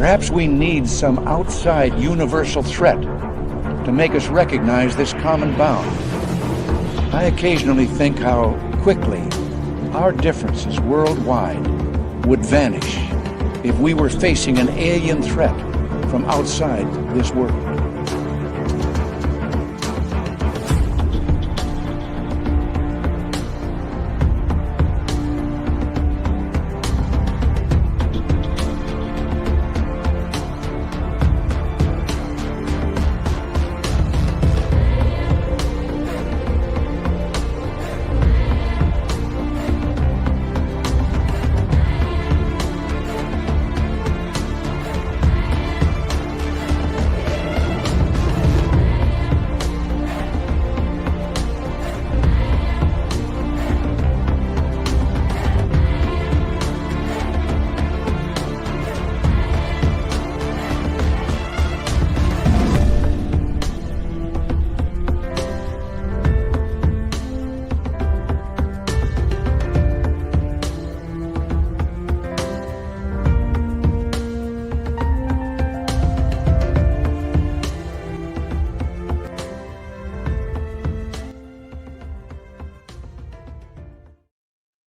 Perhaps we need some outside universal threat to make us recognize this common bound. I occasionally think how quickly our differences worldwide would vanish if we were facing an alien threat from outside this world.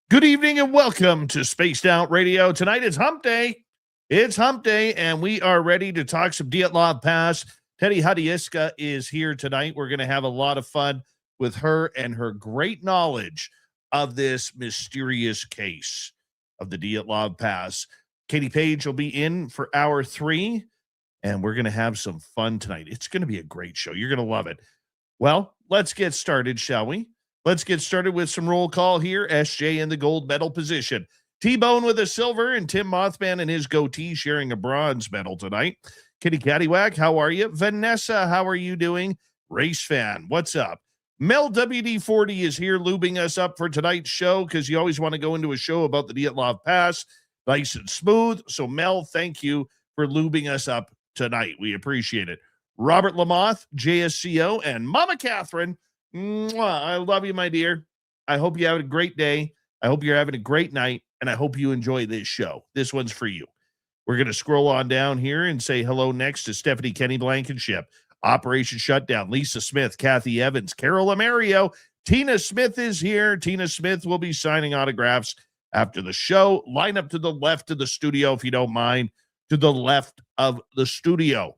Good evening and welcome to Spaced Out Radio. Tonight is Hump Day. It's Hump Day, and we are ready to talk some Dyatlov Pass. Teodora Hadjiyska is here tonight. We're going to have a lot of fun with her and her great knowledge of this mysterious case of the Dyatlov Pass. Katie Page will be in for hour 3, and we're going to have some fun tonight. It's going to be a great show. You're going to love it. Well, let's get started, shall we? Let's get started with some roll call here. SJ in the gold medal position. T-Bone with a silver, and Tim Mothman and his goatee sharing a bronze medal tonight. Kitty Cattywack, how are you? Vanessa, how are you doing? Race fan, what's up? Mel WD40 is here lubing us up for tonight's show because you always want to go into a show about the Dyatlov Pass nice and smooth. So, Mel, thank you for lubing us up tonight. We appreciate it. Robert Lamoth, JSCO, and Mama Catherine. Mwah, I love you, my dear. I hope you have a great day. I hope you're having a great night, and I hope you enjoy this show. This one's for you. We're going to scroll on down here and say hello next to Stephanie Kenny Blankenship, Operation Shutdown, Lisa Smith, Kathy Evans, Carol Amario. Tina Smith is here. Tina Smith will be signing autographs after the show. Line up to the left of the studio, if you don't mind, to the left of the studio.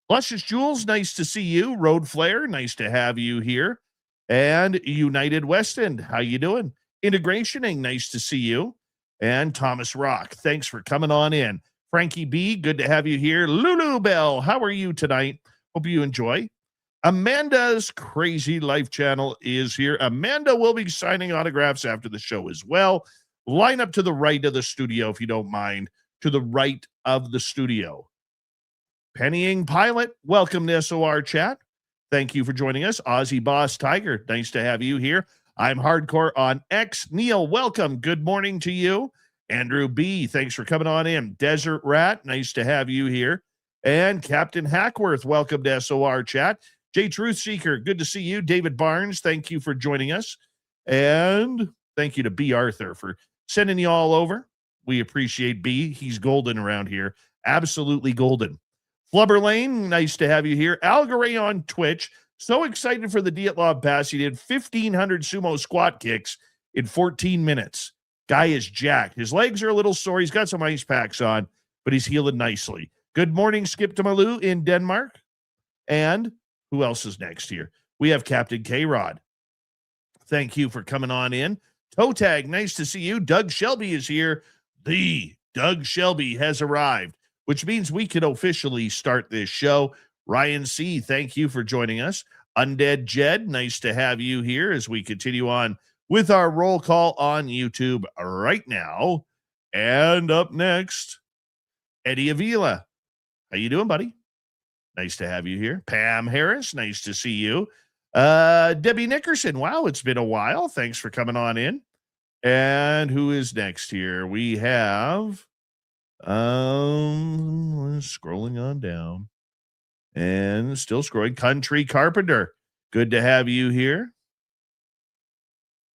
Luscious Jules, nice to see you. Road Flare, nice to have you here. And United West End, how you doing? Integrationing, nice to see you. And Thomas Rock, thanks for coming on in. Frankie B, good to have you here. Lulu Bell, how are you tonight? Hope you enjoy. Amanda's Crazy Life channel is here. Amanda will be signing autographs after the show as well. Line up to the right of the studio, if you don't mind, to the right of the studio. Pennying Pilot, welcome to SOR Chat. Thank you for joining us. Aussie Boss Tiger, nice to have you here. I'm Hardcore on X. Neil, welcome. Good morning to you. Andrew B, thanks for coming on in. Desert Rat, nice to have you here. And Captain Hackworth, welcome to SOR Chat. J Truth Seeker, good to see you. David Barnes, thank you for joining us. And thank you to B Arthur for sending you all over. We appreciate B. He's golden around here. Absolutely golden. Flubber Lane, nice to have you here. Algaray on Twitch, so excited for the Dyatlov Pass. He did 1,500 sumo squat kicks in 14 minutes. Guy is jacked. His legs are a little sore. He's got some ice packs on, but he's healing nicely. Good morning, Skip to Malou in Denmark. And who else is next here? We have Captain K-Rod. Thank you for coming on in. Toe Tag, nice to see you. Doug Shelby is here. The Doug Shelby has arrived, which means we can officially start this show. Ryan C., thank you for joining us. Undead Jed, nice to have you here as we continue on with our roll call on YouTube right now. And up next, Eddie Avila. How you doing, buddy? Nice to have you here. Pam Harris, nice to see you. Debbie Nickerson, wow, it's been a while. Thanks for coming on in. And who is next here? We have... scrolling on down and still scrolling. Country Carpenter, good to have you here.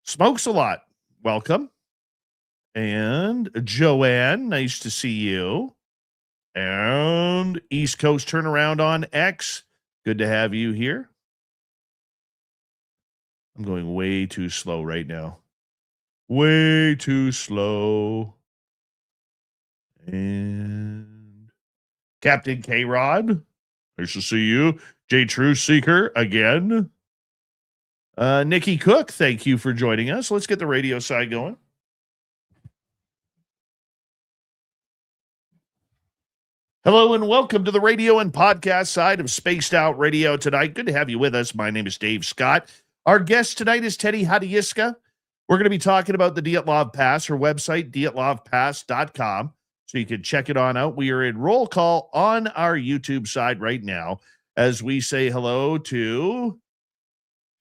Smokes a lot, welcome. And Joanne, nice to see you. And East Coast Turnaround on X. Good to have you here. I'm going way too slow right now. Way too slow. And Captain K-Rod. Nice to see you. J True Seeker again. Nikki Cook, thank you for joining us. Let's get the radio side going. Hello and welcome to the radio and podcast side of Spaced Out Radio tonight. Good to have you with us. My name is Dave Scott. Our guest tonight is Teodora Hadjiyska. We're going to be talking about the Dyatlov Pass, her website, dyatlovpass.com, so you can check it on out. We are in roll call on our YouTube side right now as we say hello to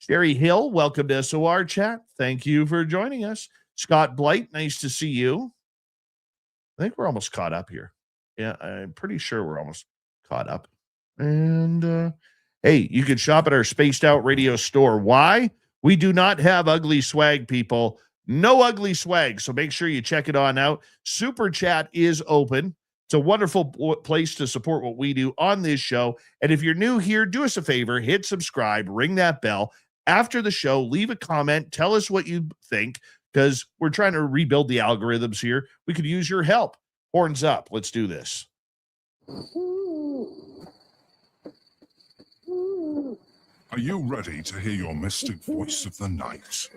Sherry Hill. Welcome to SOR Chat. Thank you for joining us. Scott Blight, nice to see you. I think we're almost caught up here. Yeah, I'm pretty sure we're almost caught up. And hey, you can shop at our Spaced Out Radio store. Why? We do not have ugly swag, people. No ugly swag. So make sure you check it on out. Super Chat is open. It's a wonderful place to support what we do on this show. And if you're new here, do us a favor, hit subscribe, ring that bell. After the show, leave a comment. Tell us what you think, because we're trying to rebuild the algorithms here. We could use your help. Horns up. Let's do this. Are you ready to hear your mystic voice of the night?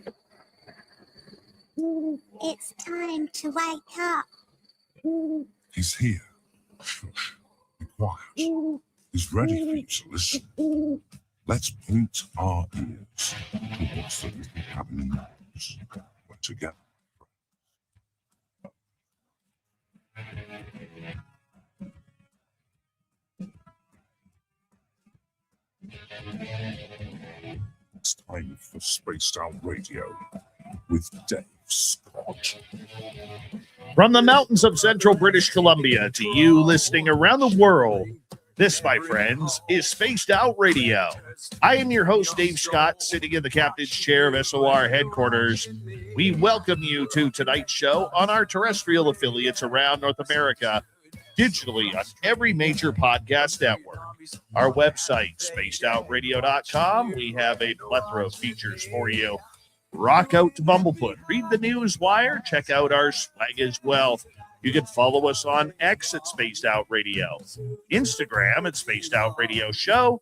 It's time to wake up. He's here. Shush. Be quiet. He's ready for you to listen. Let's point our ears towards the little cabin in the woods. We're together. It's time for Spaced Out Radio with Dave Scott. From the mountains of central British Columbia to you listening around the world, this, my friends, is Spaced Out Radio. I am your host, Dave Scott, sitting in the captain's chair of SOR headquarters. We welcome you to tonight's show on our terrestrial affiliates around North America, digitally on every major podcast network. Our website, spacedoutradio.com. We have a plethora of features for you. Rock out to Bumblefoot. Read the news wire. Check out our swag as well. You can follow us on X at Spaced Out Radio, Instagram at Spaced Out Radio Show,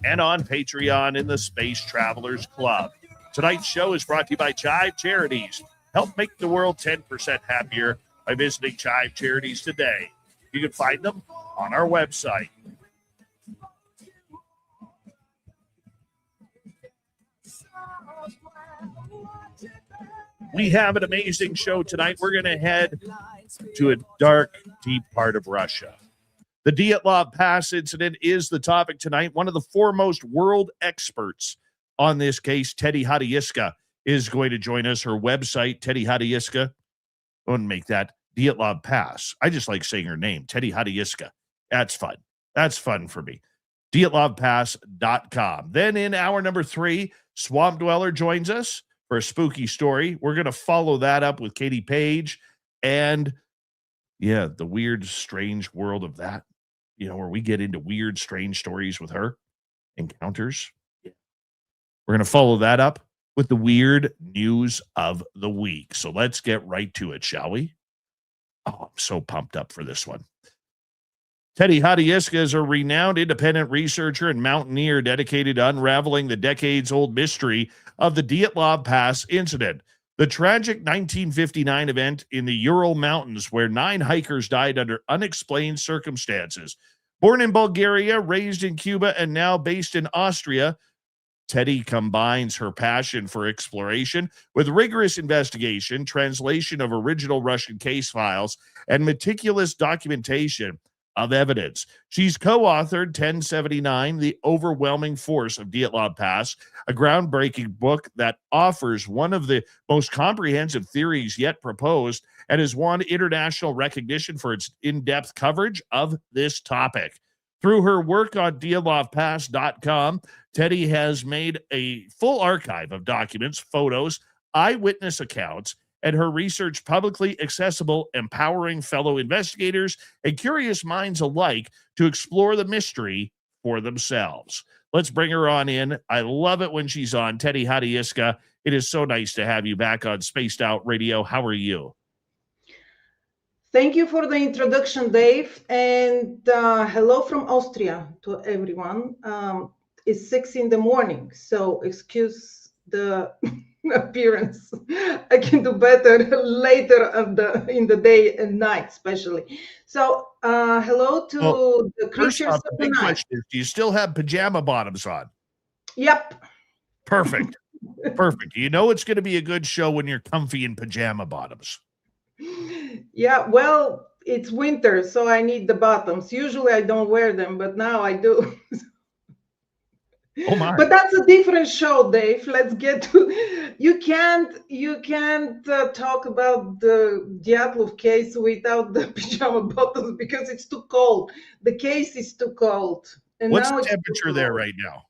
and on Patreon in the Space Travelers Club. Tonight's show is brought to you by Chive Charities. Help make the world 10% happier by visiting Chive Charities today. You can find them on our website. We have an amazing show tonight. We're going to head to a dark, deep part of Russia. The Dyatlov Pass incident is the topic tonight. One of the foremost world experts on this case, Teodora Hadjiyska, is going to join us. Her website, Teodora Hadjiyska. I want to make that Dyatlov Pass. I just like saying her name, Teodora Hadjiyska. That's fun. That's fun for me. Dyatlovpass.com. Then in hour number 3, Swamp Dweller joins us for a spooky story. We're going to follow that up with Katie Page and, yeah, the weird, strange world of that, where we get into weird, strange stories with her, encounters. We're going to follow that up with the weird news of the week. So let's get right to it, shall we? Oh, I'm so pumped up for this one. Teodora Hadjiyska is a renowned independent researcher and mountaineer dedicated to unraveling the decades-old mystery of the Dyatlov Pass incident, the tragic 1959 event in the Ural Mountains where 9 hikers died under unexplained circumstances. Born in Bulgaria, raised in Cuba, and now based in Austria, Teddy combines her passion for exploration with rigorous investigation, translation of original Russian case files, and meticulous documentation of evidence. She's co-authored 1079, The Overwhelming Force of Dyatlov Pass, a groundbreaking book that offers one of the most comprehensive theories yet proposed and has won international recognition for its in-depth coverage of this topic. Through her work on dyatlovpass.com, Teddy has made a full archive of documents, photos, eyewitness accounts, and her research publicly accessible, empowering fellow investigators and curious minds alike to explore the mystery for themselves. Let's bring her on in. I love it when she's on. Teodora Hadjiyska, it is so nice to have you back on Spaced Out Radio. How are you? Thank you for the introduction, Dave, and hello from Austria to everyone. It's 6 a.m, so excuse the appearance. I can do better later in the day and night, especially. So, hello to the creatures off, of the the big night. question is, do you still have pajama bottoms on? Yep. Perfect. Perfect. You know it's going to be a good show when you're comfy in pajama bottoms. Yeah, well, it's winter, so I need the bottoms. Usually I don't wear them, but now I do. Oh my. But that's a different show, Dave. Let's get to you can't talk about the Dyatlov case without the pajama bottoms because it's too cold. The case is too cold. And what's now the it's temperature there right now?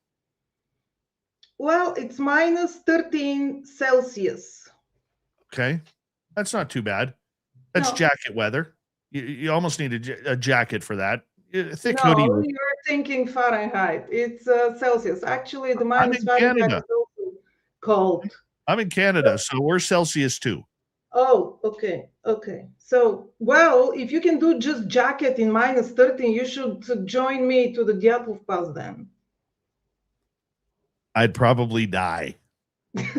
Well, it's minus 13 Celsius. Okay. That's not too bad. That's No. jacket weather. You almost need a jacket for that. Thick No, hoodie. you're thinking Fahrenheit. It's Celsius. Actually, the minus in Fahrenheit Canada. is also cold. I'm in Canada, so we're Celsius too. Oh, okay. So, well, if you can do just jacket in minus 13, you should join me to the Dyatlov Pass then. I'd probably die.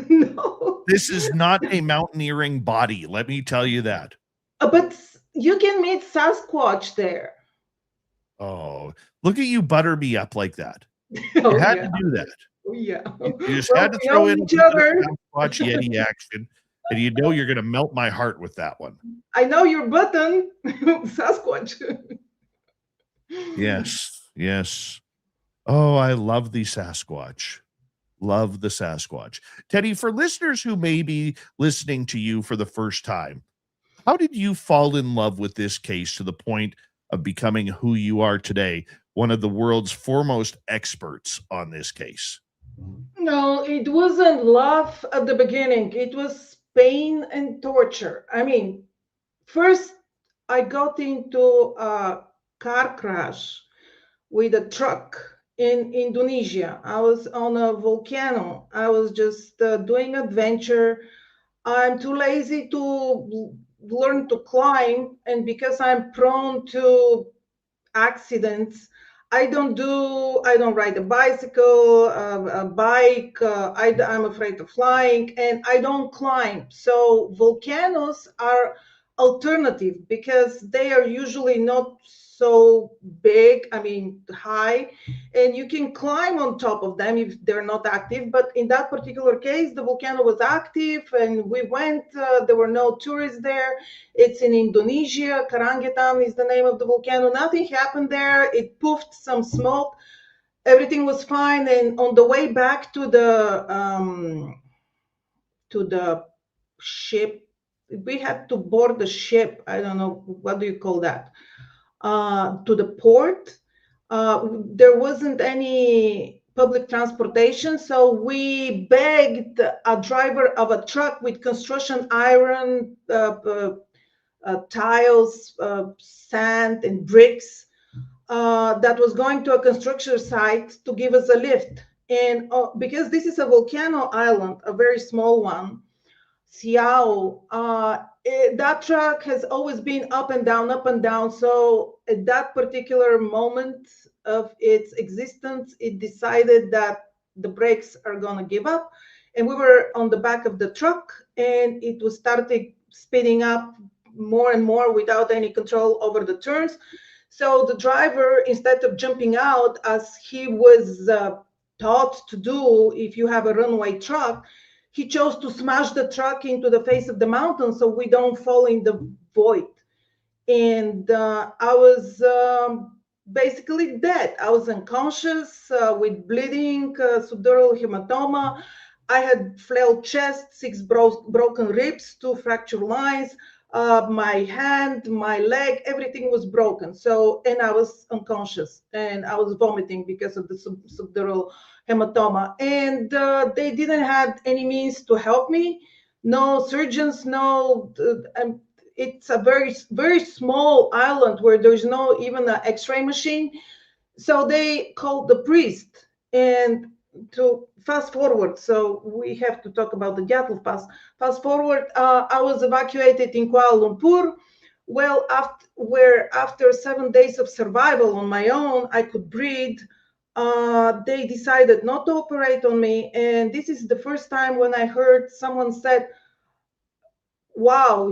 No. This is not a mountaineering body, let me tell you that. But you can meet Sasquatch there. Oh, look at you butter me up like that. Oh, You had yeah. to do that. Oh, yeah. You just Well, had to we throw know in each other. Watch Yeti action, and you know you're going to melt my heart with that one. I know your button, Sasquatch. Yes. Oh, I love the Sasquatch. Love the Sasquatch. Teddy, for listeners who may be listening to you for the first time, how did you fall in love with this case to the point of becoming who you are today, one of the world's foremost experts on this case? No, it wasn't love at the beginning. It was pain and torture. I mean, first I got into a car crash with a truck in Indonesia. I was on a volcano. I was just doing adventure. I'm too lazy to learn to climb, and because I'm prone to accidents, I don't ride a bicycle, a bike. I'm afraid of flying, and I don't climb. So volcanoes are alternative because they are usually not so big, I mean high, and you can climb on top of them if they're not active. But in that particular case, the volcano was active, and we went. There were no tourists there. It's in Indonesia. Karangetan is the name of the volcano. Nothing happened there. It poofed some smoke. Everything was fine. And on the way back to the ship, we had to board the ship. I don't know, what do you call that? To the port. There wasn't any public transportation, so we begged a driver of a truck with construction iron, tiles, sand, and bricks that was going to a construction site to give us a lift. And because this is a volcano island, a very small one, Siao, that truck has always been up and down, up and down. So at that particular moment of its existence, it decided that the brakes are going to give up. And we were on the back of the truck, and it was starting speeding up more and more without any control over the turns. So the driver, instead of jumping out as he was taught to do if you have a runway truck, he chose to smash the truck into the face of the mountain so we don't fall in the void. And I was basically dead. I was unconscious with bleeding, subdural hematoma. I had flailed chest, 6 broken ribs, 2 fractured lines. My hand, my leg, everything was broken. So, and I was unconscious, and I was vomiting because of the subdural hematoma. And they didn't have any means to help me. no surgeons, no. It's a very, very small island where there's no even an X-ray machine. So they called the priest. And to fast forward, so we have to talk about the Dyatlov Pass. Fast forward, I was evacuated in Kuala Lumpur. Well, after 7 days of survival on my own, I could breathe. They decided not to operate on me, and this is the first time when I heard someone said, "Wow,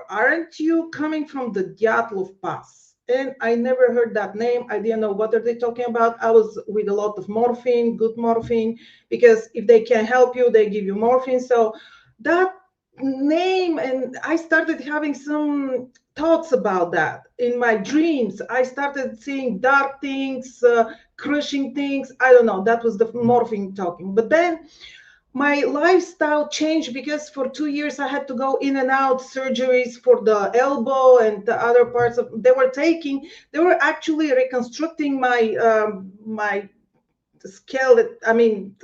aren't you coming from the Dyatlov Pass?" And I never heard that name. I didn't know what are they talking about. I was with a lot of morphine, good morphine, because if they can help you, they give you morphine. So that name, and I started having some thoughts about that in my dreams. I started seeing dark things, crushing things. I don't know. That was the morphine talking. But then my lifestyle changed because for 2 years I had to go in and out surgeries for the elbow and the other parts of. They were actually reconstructing my skeleton. I mean,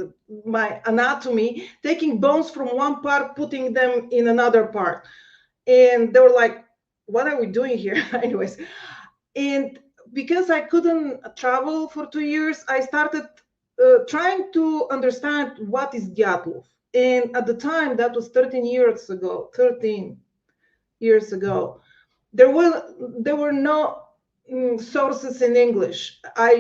my anatomy, taking bones from one part, putting them in another part, and they were like, "What are we doing here?" Anyways, and because I couldn't travel for 2 years, I started trying to understand what is Dyatlov. And at the time, that was 13 years ago, 13 years ago, there were no sources in English. I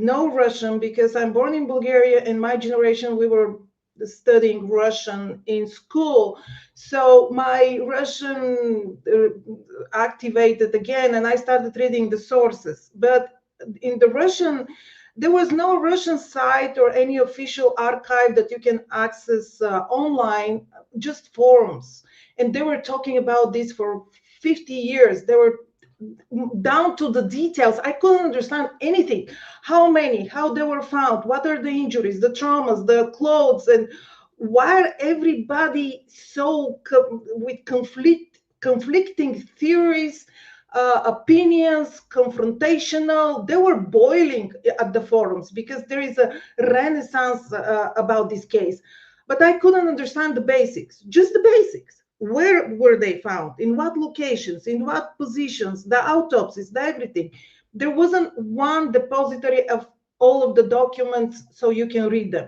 know Russian because I'm born in Bulgaria, and my generation, we were studying Russian in school. So my Russian activated again, and I started reading the sources. But in the Russian, there was no Russian site or any official archive that you can access online, just forums. And they were talking about this for 50 years. They were down to the details. I couldn't understand anything. How many, how they were found, what are the injuries, the traumas, the clothes, and why everybody so with conflicting theories, opinions, confrontational. They were boiling at the forums because there is a renaissance about this case. But I couldn't understand the basics, just the basics. Where were they found? In what locations? In what positions? The autopsies, the everything. There wasn't one depository of all of the documents so you can read them.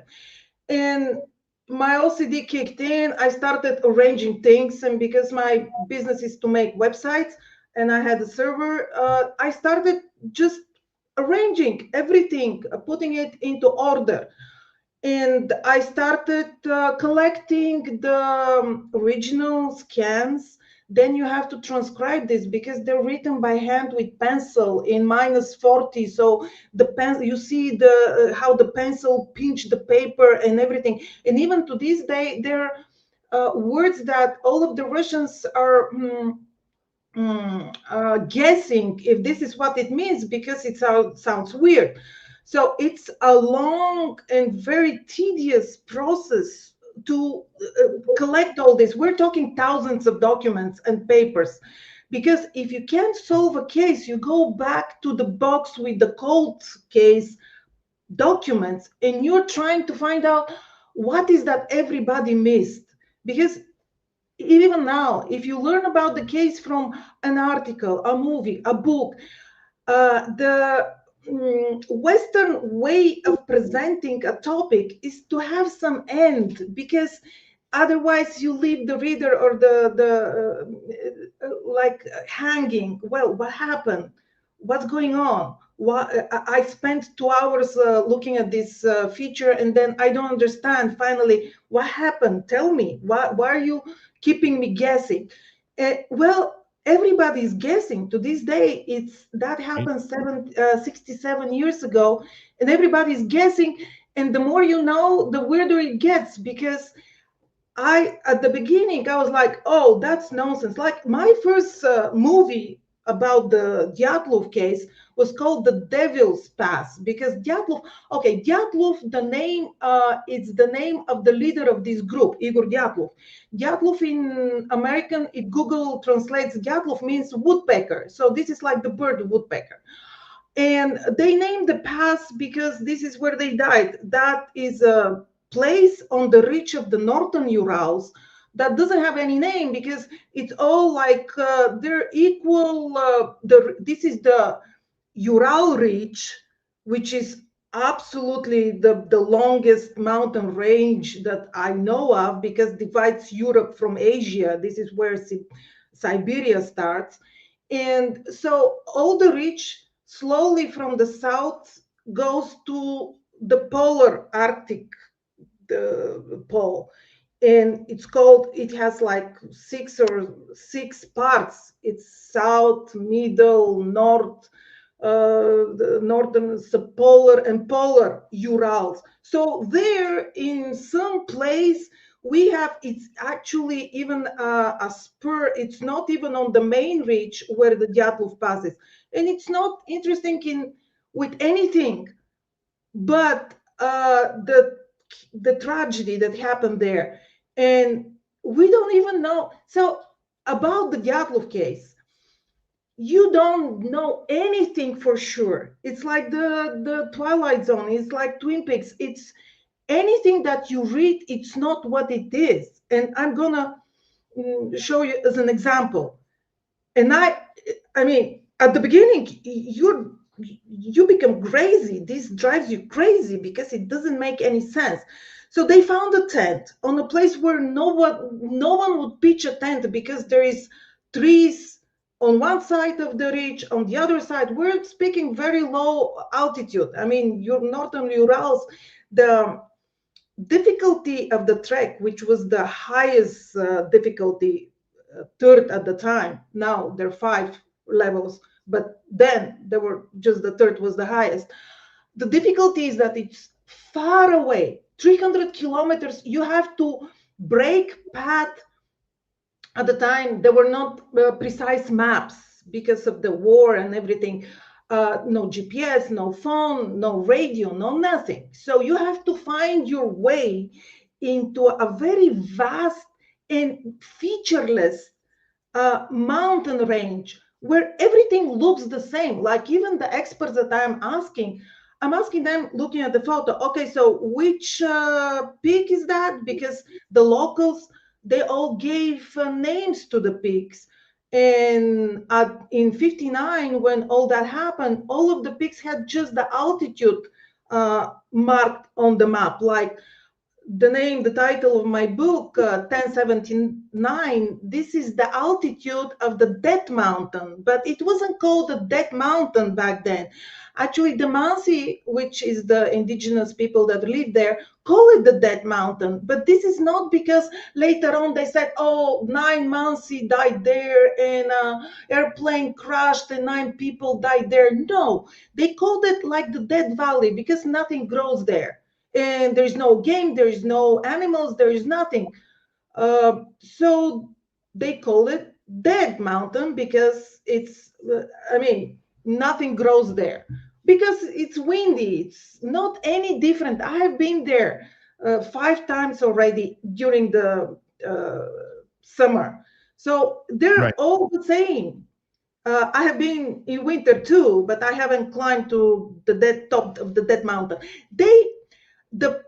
And my OCD kicked in. I started arranging things. And because my business is to make websites and I had a server, I started just arranging everything, putting it into order. And I started collecting the original scans. Then you have to transcribe this because they're written by hand with pencil in -40. So the pen, you see the how the pencil pinched the paper and everything. And even to this day, there are words that all of the Russians are guessing if this is what it means because it sounds weird. So it's a long and very tedious process to collect all this. We're talking thousands of documents and papers, because if you can't solve a case, you go back to the box with the cold case documents and you're trying to find out what is that everybody missed. Because even now, if you learn about the case from an article, a movie, a book, the Western way of presenting a topic is to have some end, because otherwise you leave the reader or like hanging. Well, what happened? What's going on? I spent 2 hours looking at this feature, and then I don't understand. Finally, what happened? Tell me. Why are you keeping me guessing? Well, everybody's guessing to this day. That happened 67 years ago, and everybody's guessing. And the more you know, the weirder it gets, because at the beginning, I was like, oh, that's nonsense. Like my first movie about the Dyatlov case was called The Devil's Pass, because Dyatlov, the name, it's the name of the leader of this group, Igor Dyatlov. Dyatlov in American, if Google translates Dyatlov, means woodpecker. So this is like the bird woodpecker. And they named the pass because this is where they died. That is a place on the ridge of the northern Urals that doesn't have any name because it's all like they're equal. This is the Ural Ridge, which is absolutely the longest mountain range that I know of because divides Europe from Asia. This is where Siberia starts. And so all the ridge slowly from the south goes to the polar Arctic pole. And it has like six parts. It's south, middle, north, the northern subpolar and polar Urals. So there in some place we have, it's actually even a spur. It's not even on the main ridge where the Dyatlov Pass is. And it's not interesting with anything but the tragedy that happened there. And we don't even know. So about the Dyatlov case, you don't know anything for sure. It's like the Twilight Zone. It's like Twin Peaks. It's anything that you read, it's not what it is. And I'm gonna show you as an example. And I mean, at the beginning, you become crazy. This drives you crazy because it doesn't make any sense. So they found a tent on a place where no one would pitch a tent because there is trees on one side of the ridge, on the other side. We're speaking very low altitude. I mean, your northern Urals, the difficulty of the trek, which was the highest difficulty, third at the time. Now there are 5 levels, but then there were just the third was the highest. The difficulty is that it's far away, 300 kilometers. You have to break path. At the time, there were not precise maps because of the war and everything. No GPS, no phone, no radio, no nothing. So you have to find your way into a very vast and featureless mountain range where everything looks the same. Like even the experts that I'm asking them looking at the photo. Okay, so which peak is that? Because the locals, they all gave names to the peaks. And in 59, when all that happened, all of the peaks had just the altitude marked on the map. Like the title of my book, 1079, this is the altitude of the Death Mountain, but it wasn't called the Death Mountain back then. Actually, the Mansi, which is the indigenous people that live there, call it the Death Mountain. But this is not because later on they said, oh, 9 Mansi died there and airplane crashed and 9 people died there. No, they called it like the Death Valley because nothing grows there. And there's no game, there is no animals, there is nothing. So they call it Dead Mountain because it's, nothing grows there. Because it's windy, it's not any different. I have been there 5 times already during the summer. So they're all the same. I have been in winter too, but I haven't climbed to the top of the Dead Mountain. The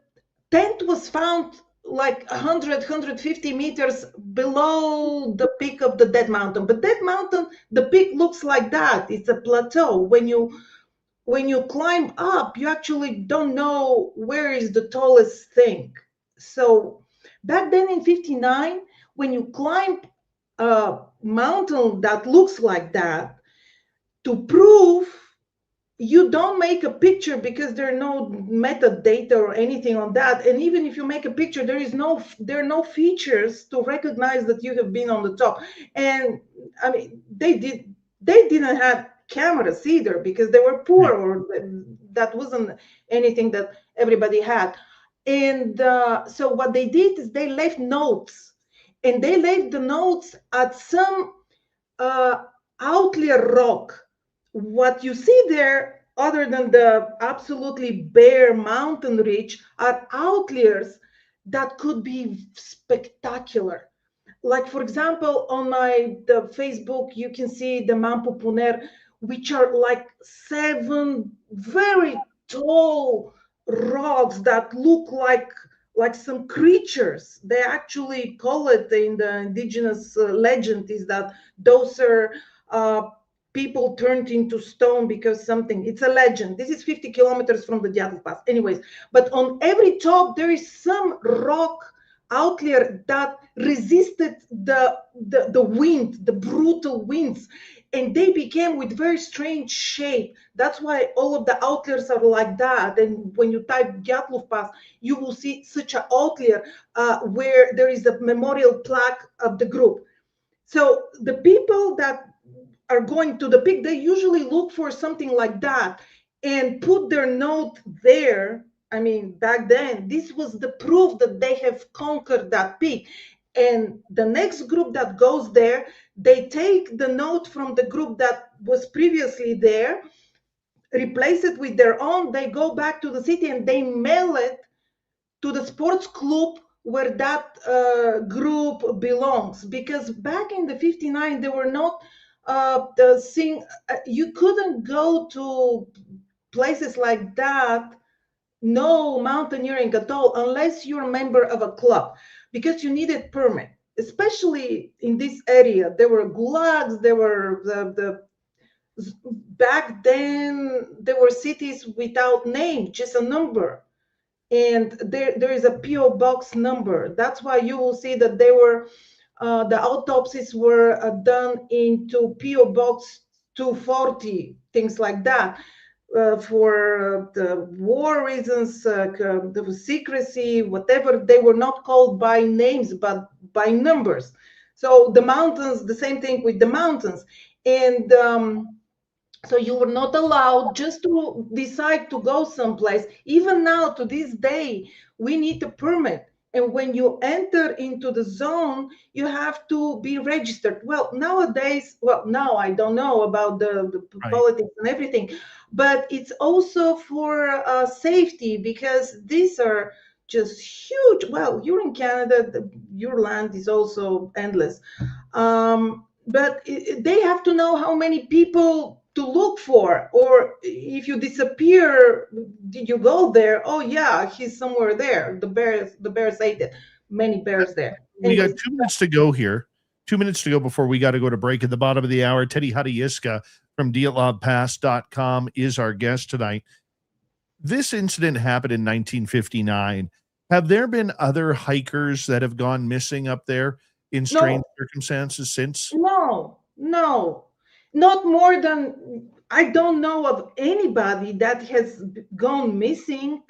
tent was found like 150 meters below the peak of the Dead Mountain. But Dead Mountain, the peak looks like that. It's a plateau. When you climb up, you actually don't know where is the tallest thing. So back then in 59, when you climb a mountain that looks like that, to prove, you don't make a picture because there are no metadata or anything on that. And even if you make a picture, there are no features to recognize that you have been on the top. And I mean, they didn't have cameras either because they were poor, or that wasn't anything that everybody had. And so what they did is they left notes, and they left the notes at some outlier rock. What you see there, other than the absolutely bare mountain ridge, are outliers that could be spectacular. Like, for example, on the Facebook, you can see the Mampu Puner, which are like 7 very tall rocks that look like some creatures. They actually call it in the indigenous legend is that those are people turned into stone because something. It's a legend. This is 50 kilometers from the Dyatlov Pass. Anyways, but on every top there is some rock outlier that resisted the wind, the brutal winds, and they became with very strange shape. That's why all of the outliers are like that. And when you type Dyatlov Pass, you will see such an outlier where there is a memorial plaque of the group. So the people that are going to the peak, they usually look for something like that and put their note there. I mean, back then, this was the proof that they have conquered that peak. And the next group that goes there, they take the note from the group that was previously there, replace it with their own, they go back to the city and they mail it to the sports club where that group belongs. Because back in the 59, they were not you couldn't go to places like that, no mountaineering at all, unless you're a member of a club, because you needed permit. Especially in this area, there were gulags, there were back then there were cities without name, just a number, and there is a PO box number. That's why you will see that they were the autopsies were done into PO box 240, things like that, for the war reasons, the secrecy, whatever. They were not called by names but by numbers. So the mountains, the same thing with the mountains. And so you were not allowed just to decide to go someplace. Even now, to this day, we need a permit. And when you enter into the zone, you have to be registered. Well, nowadays, well, now I don't know about the Right. politics and everything, but it's also for safety, because these are just huge. Well, you're in Canada, your land is also endless. But they have to know how many people to look for, or if you disappear, did you go there? Oh yeah, he's somewhere there. The bears ate it. Many bears there. We got Anyways, 2 minutes to go here. 2 minutes to go before we got to go to break at the bottom of the hour. Teddy Hadjiyska from dyatlovpass.com is our guest tonight. This incident happened in 1959. Have there been other hikers that have gone missing up there in strange circumstances since? no, not more than, I don't know of anybody that has gone missing.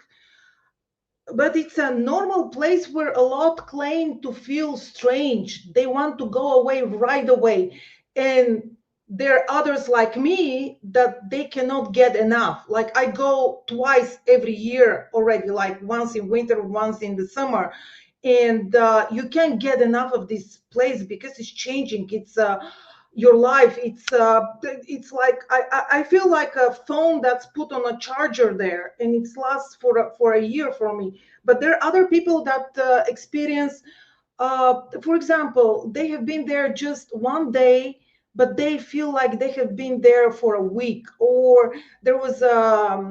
But it's a normal place where a lot claim to feel strange. They want to go away right away. And there are others like me that they cannot get enough. Like I go twice every year already, like once in winter, once in the summer. And you can't get enough of this place because it's changing. It's your life. It's like I feel like a phone that's put on a charger there, and it lasts for a year for me. But there are other people that experience, for example, they have been there just one day, but they feel like they have been there for a week. Or there was a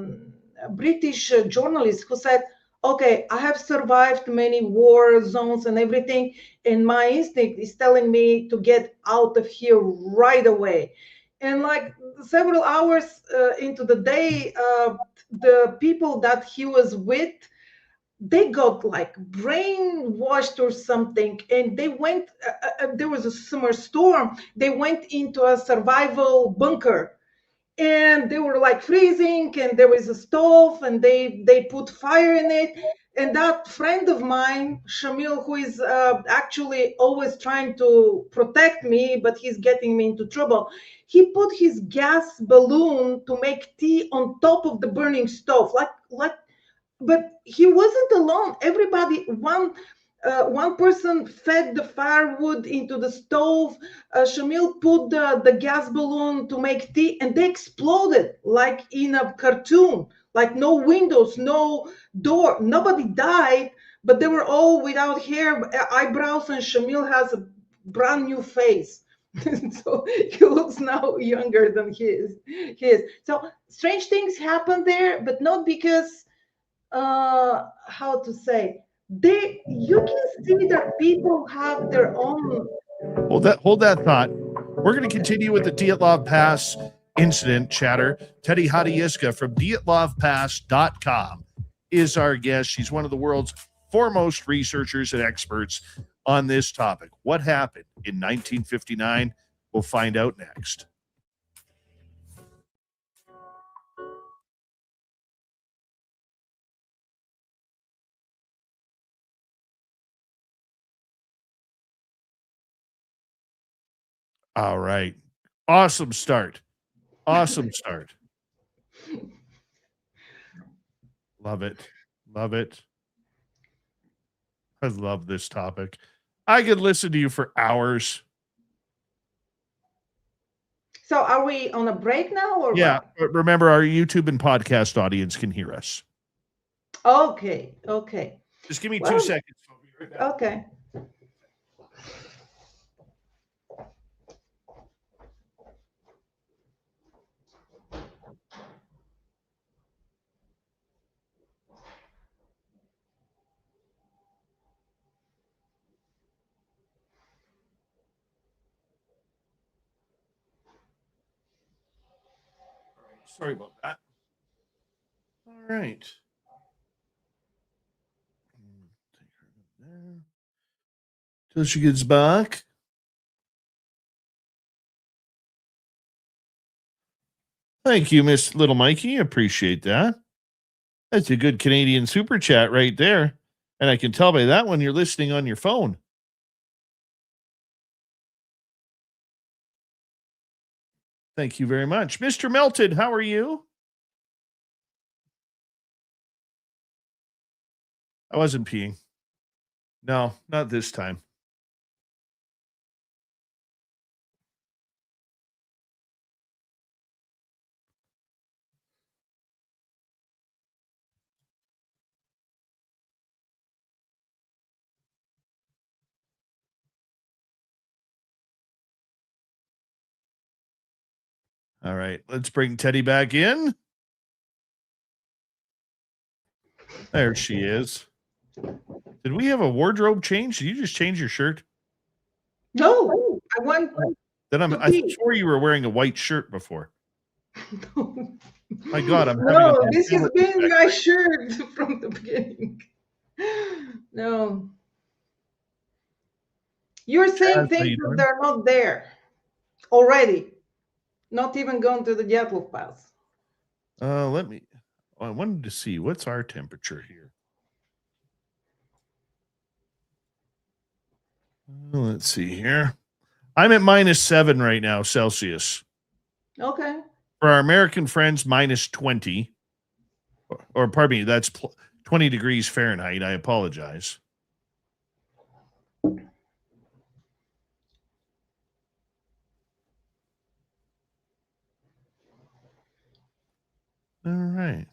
British journalist who said, okay, I have survived many war zones and everything, and my instinct is telling me to get out of here right away. And like several hours into the day, the people that he was with, they got like brainwashed or something, and they went, there was a summer storm, they went into a survival bunker, and they were like freezing, and there was a stove, and they put fire in it. And that friend of mine, Shamil, who is actually always trying to protect me, but he's getting me into trouble, he put his gas balloon to make tea on top of the burning stove, like but he wasn't alone. Everybody, one person fed the firewood into the stove. Shamil put the gas balloon to make tea, and they exploded like in a cartoon. Like no windows, no door. Nobody died, but they were all without hair, eyebrows, and Shamil has a brand new face. So he looks now younger than he is. So strange things happen there, but not because how to say, you can see that people have their own. Hold that thought. We're going to continue with the Dyatlov Pass incident chatter. Teddy Hadjiyska from dyatlovpass.com is our guest. She's one of the world's foremost researchers and experts on this topic. What happened in 1959? We'll find out next. All right. Awesome start. Awesome start. Love it. Love it. I love this topic. I could listen to you for hours. So are we on a break now or Yeah, what? but remember our YouTube and podcast audience can hear us. Okay. Just give me 2 Well, seconds. I'll be right back. Okay. Sorry about that. All right. Take her there. Till she gets back. Thank you, Miss Little Mikey. Appreciate that. That's a good Canadian super chat right there. And I can tell by that one you're listening on your phone. Thank you very much. Mr. Melted, how are you? I wasn't peeing. No, not this time. All right, let's bring Teddy back in. There she is. Did we have a wardrobe change? Did you just change your shirt? No, I want. I swore you were wearing a white shirt before. My God, I'm having No, a this has been my shirt from the beginning. No. You're saying things that they're not there already. Not even going to the Dyatlov Pass. I wanted to see what's our temperature here. Let's see here. I'm at -7 right now, Celsius. Okay. For our American friends, -20. Or pardon me, that's 20 degrees Fahrenheit. I apologize. All right.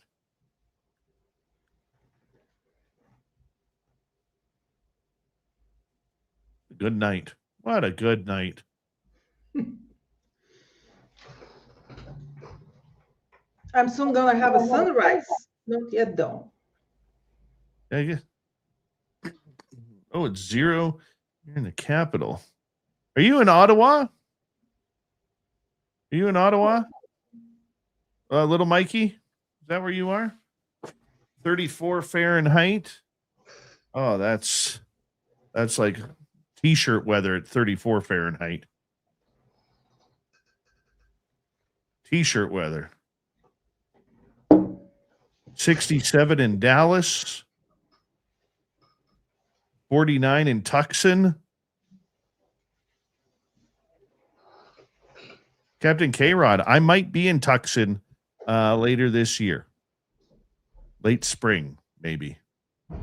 Good night. What a good night. I'm soon going to have a sunrise. Not yet, though. Oh, it's 0. You're in the capital. Are you in Ottawa? Are you in Ottawa? Little Mikey? Is that where you are? 34 Fahrenheit. Oh, that's like t-shirt weather at 34 Fahrenheit. T-shirt weather. 67 in Dallas. 49 in Tucson. Captain K-Rod, I might be in Tucson later this year. Late spring, maybe.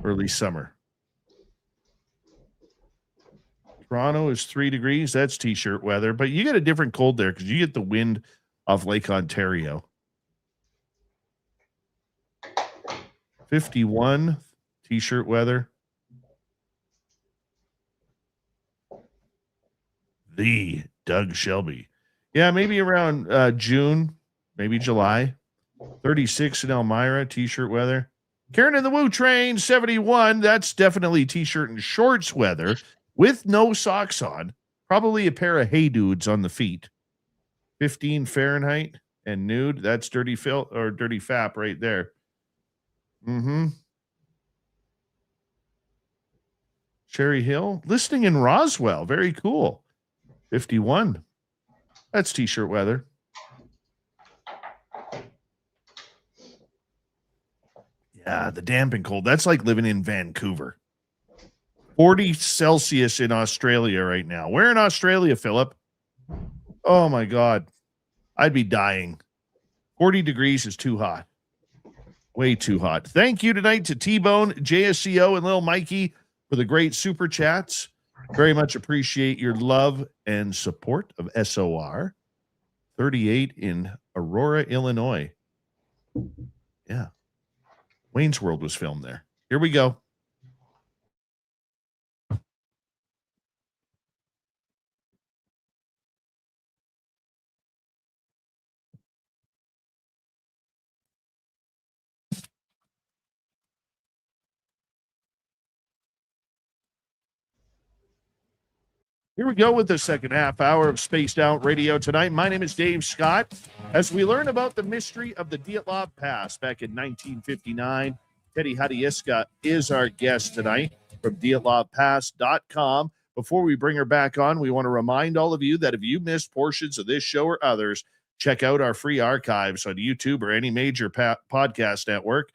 Early summer. Toronto is 3 degrees. That's t-shirt weather. But you get a different cold there because you get the wind off Lake Ontario. 51 t-shirt weather. The Doug Shelby. Yeah, maybe around June, maybe July. 36 in Elmira, t-shirt weather. Karen in the Woo Train, 71. That's definitely t-shirt and shorts weather with no socks on. Probably a pair of hey dudes on the feet. 15 Fahrenheit and nude. That's dirty Phil or dirty Fap right there. Mm-hmm. Cherry Hill. Listening in Roswell. Very cool. 51. That's t-shirt weather. Yeah, the damp and cold. That's like living in Vancouver. 40 Celsius in Australia right now. Where in Australia, Philip? Oh, my God. I'd be dying. 40 degrees is too hot. Way too hot. Thank you tonight to T-Bone, JSCO, and Lil Mikey for the great super chats. Very much appreciate your love and support of SOR. 38 in Aurora, Illinois. Yeah. Wayne's World was filmed there. Here we go. Here we go with the second half hour of Spaced Out Radio tonight. My name is Dave Scott. As we learn about the mystery of the Dyatlov Pass back in 1959, Teddy Hadjiyska is our guest tonight from dyatlovpass.com. Before we bring her back on, we want to remind all of you that if you missed portions of this show or others, check out our free archives on YouTube or any major podcast network.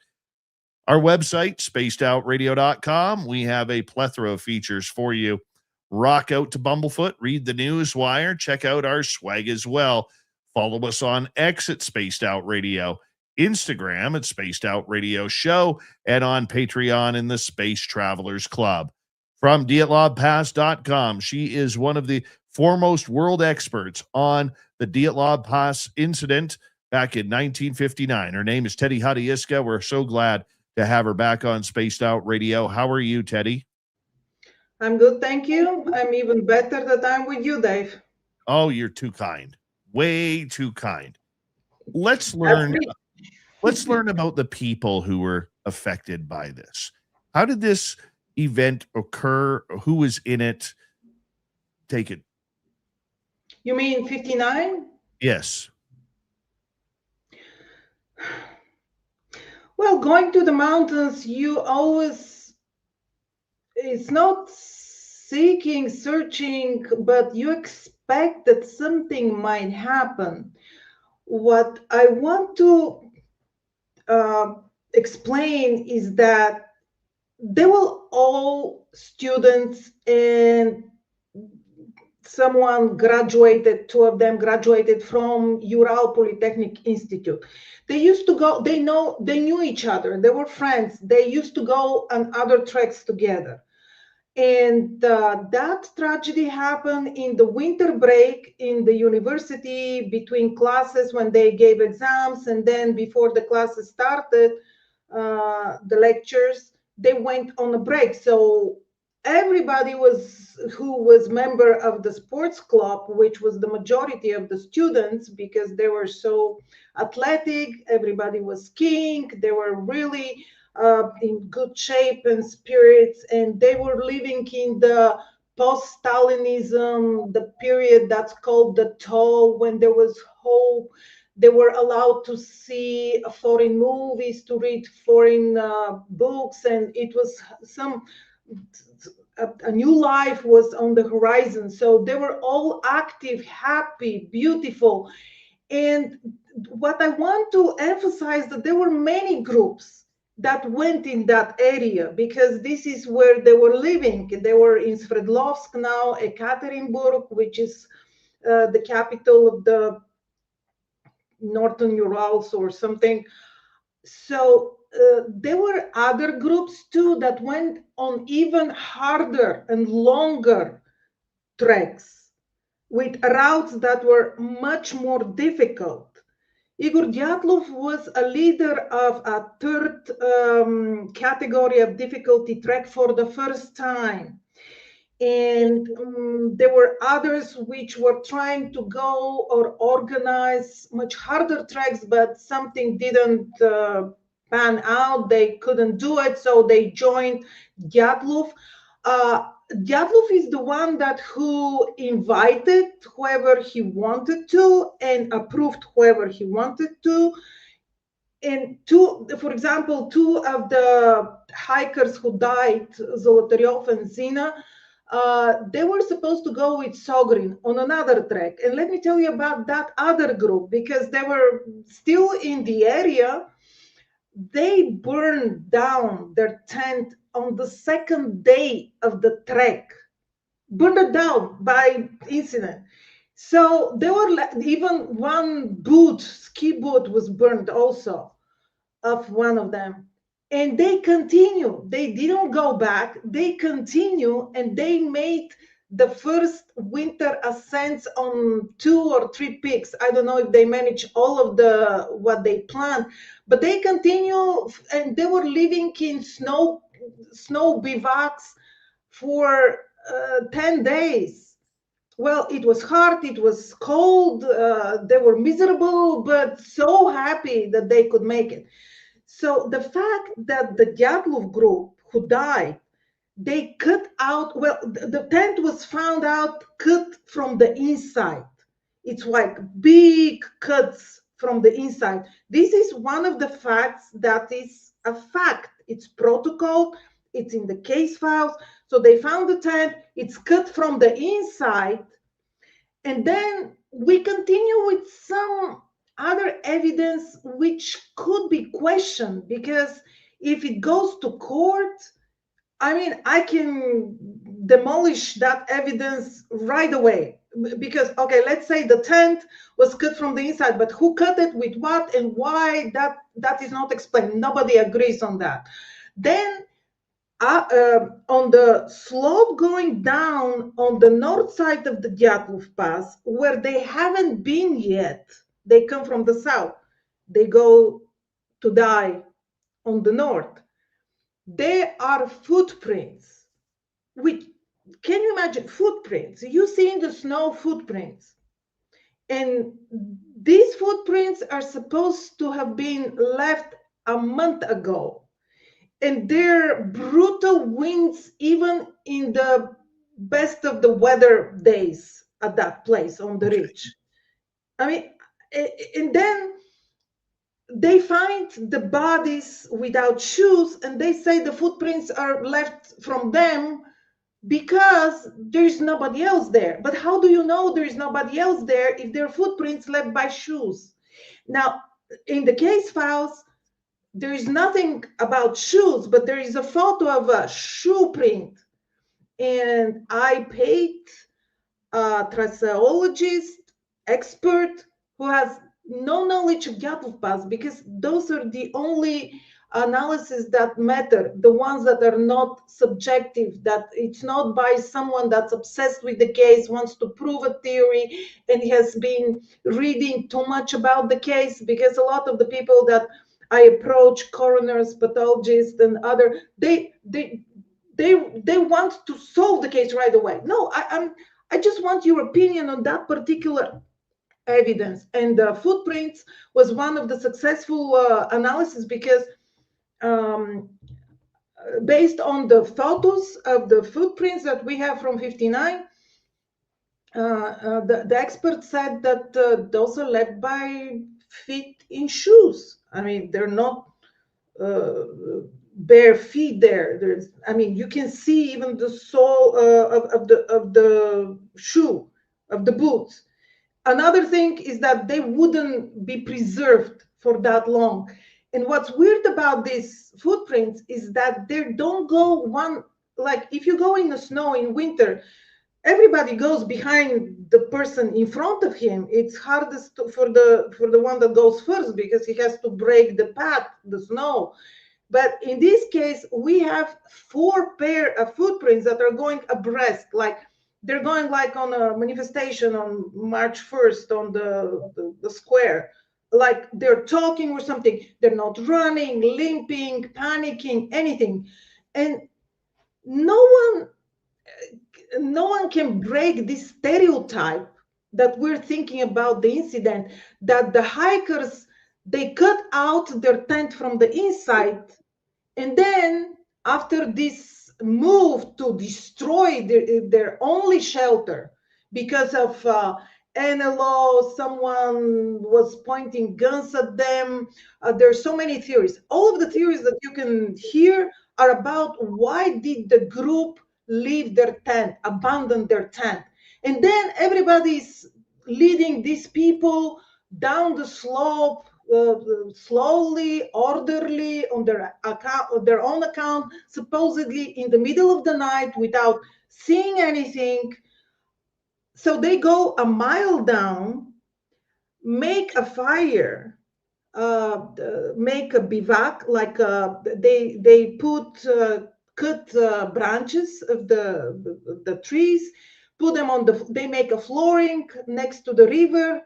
Our website, spacedoutradio.com, we have a plethora of features for you. Rock out to Bumblefoot, read the news wire, check out our swag as well. Follow us on X at Spaced Out Radio, Instagram at Spaced Out Radio Show, and on Patreon in the Space Travelers Club. From DyatlovPass.com, she is one of the foremost world experts on the Dyatlov Pass incident back in 1959. Her name is Teddy Hadjiyska. We're so glad to have her back on Spaced Out Radio. How are you, Teddy? I'm good, thank you. I'm even better that I'm with you, Dave. Oh, you're too kind. Way too kind. Let's learn about the people who were affected by this. How did this event occur? Who was in it? Take it. You mean 59? Yes. Well, going to the mountains, it's not searching, but you expect that something might happen. What I want to explain is that they were all students, and someone graduated, two of them graduated from Ural Polytechnic Institute. They used to go, they knew each other, they were friends, they used to go on other treks together. And that tragedy happened in the winter break in the university between classes when they gave exams, and then before the classes started, the lectures, they went on a break. So everybody who was member of the sports club, which was the majority of the students, because they were so athletic, everybody was skiing, they were really in good shape and spirits, and they were living in the post-Stalinism, the period that's called the thaw, when there was hope. They were allowed to see foreign movies, to read foreign books, and it was a new life was on the horizon. So they were all active, happy, beautiful. And what I want to emphasize, that there were many groups that went in that area, because this is where they were living. They were in Sverdlovsk now, Ekaterinburg, which is the capital of the Northern Urals or something. So there were other groups too that went on even harder and longer treks with routes that were much more difficult. Igor Dyatlov was a leader of a third category of difficulty trek for the first time. And there were others which were trying to go or organize much harder treks, but something didn't pan out. They couldn't do it, so they joined Dyatlov. Dyatlov is the one that who invited whoever he wanted to and approved whoever he wanted to. And for example, two of the hikers who died, Zolotaryov and Zina, they were supposed to go with Sogrin on another trek. And let me tell you about that other group, because they were still in the area. They burned down their tent on the second day of the trek, burned it down by incident. So they were even one boot, ski boot, was burned also of one of them. And they continue. They didn't go back. They continue, and they made the first winter ascents on 2 or 3 peaks. I don't know if they managed all of what they planned, but they continue, and they were living in snow bivouacs for 10 days. Well, it was hard, it was cold, they were miserable, but so happy that they could make it. So the fact that the Dyatlov group who died, they cut out, well, the tent was found out cut from the inside. It's like big cuts from the inside. This is one of the facts that is a fact. It's protocol, it's in the case files. So they found the tent, it's cut from the inside. And then we continue with some other evidence which could be questioned, because if it goes to court, I mean, I can demolish that evidence right away. Because, okay, let's say the tent was cut from the inside, but who cut it, with what and why, that is not explained. Nobody agrees on that. Then on the slope going down on the north side of the Dyatlov Pass, where they haven't been yet, they come from the south, they go to die on the north. There are footprints. Can you imagine footprints? You see in the snow footprints. And these footprints are supposed to have been left a month ago. And there are brutal winds even in the best of the weather days at that place on the ridge. I mean, and then they find the bodies without shoes, and they say the footprints are left from them because there's nobody else there. But how do you know there is nobody else there if there are footprints left by shoes? Now, in the case files, there is nothing about shoes, but there is a photo of a shoe print. And I paid a traceologist expert who has no knowledge of Dyatlov Pass, because those are the only analysis that matter, the ones that are not subjective, that it's not by someone that's obsessed with the case, wants to prove a theory, and has been reading too much about the case. Because a lot of the people that I approach, coroners, pathologists, and other, they want to solve the case right away. No, I just want your opinion on that particular evidence. And the footprints was one of the successful analysis, because based on the photos of the footprints that we have from 59, the expert said that those are left by feet in shoes. I mean, they're not bare feet there. I mean, you can see even the sole of the shoe, of the boots. Another thing is that they wouldn't be preserved for that long. And what's weird about these footprints is that they don't go one, like if you go in the snow in winter, everybody goes behind the person in front of him. It's hardest for the one that goes first, because he has to break the path, the snow. But in this case, we have 4 pair of footprints that are going abreast, like they're going like on a manifestation on March 1st on the square, like they're talking or something. They're not running, limping, panicking, anything. And no one can break this stereotype that we're thinking about the incident, that the hikers They cut out their tent from the inside, and then after this move to destroy their only shelter because of NLO, someone was pointing guns at them. There's so many theories. All of the theories that you can hear are about why did the group leave their tent, abandon their tent. And then everybody's leading these people down the slope, slowly, orderly, on their own account, supposedly in the middle of the night without seeing anything. So they go a mile down, make a fire, make a bivouac, like they put cut branches of the trees, put them on they make a flooring next to the river,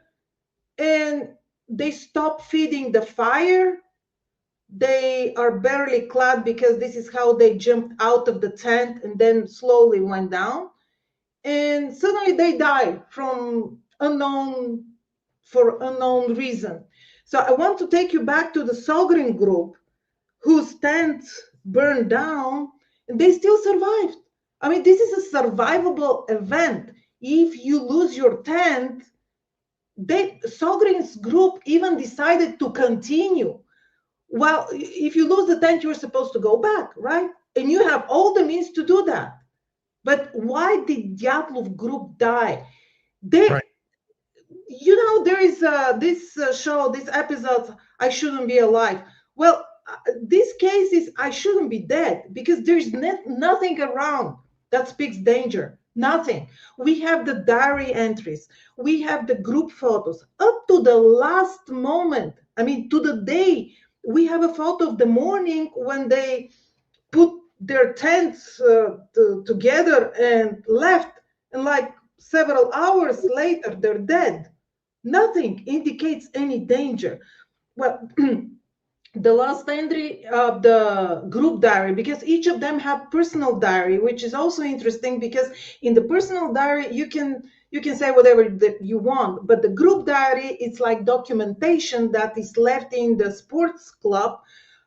and they stop feeding the fire. They are barely clad because this is how they jumped out of the tent and then slowly went down. And suddenly they die for unknown reason. So I want to take you back to the Sogrin group whose tent burned down and they still survived. I mean, this is a survivable event. If you lose your tent, Sogrin's group even decided to continue. Well, if you lose the tent, you're supposed to go back, right? And you have all the means to do that. But why did Dyatlov group die? Right. There is this show, this episode, I Shouldn't Be Alive. Well, this case is I shouldn't be dead because there's nothing around that speaks danger. Nothing. We have the diary entries. We have the group photos up to the last moment. I mean, to the day. We have a photo of the morning when they put their tents together and left. And like several hours later, they're dead. Nothing indicates any danger. Well, the last entry of the group diary, because each of them have personal diary, which is also interesting because in the personal diary, you can say whatever that you want, but the group diary, it's like documentation that is left in the sports club.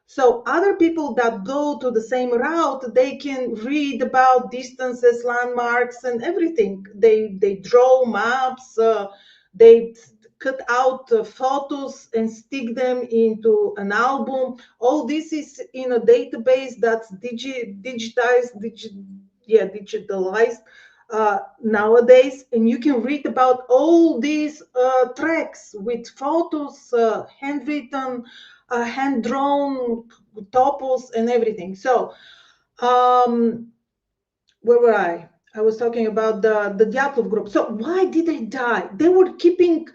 So other people that go to the same route, they can read about distances, landmarks, and everything. They draw maps, they cut out photos and stick them into an album. All this is in a database that's digitalized nowadays, and you can read about all these tracks with photos, handwritten, hand-drawn topos and everything. So where were I? I was talking about the Dyatlov group. So why did they die? They were keeping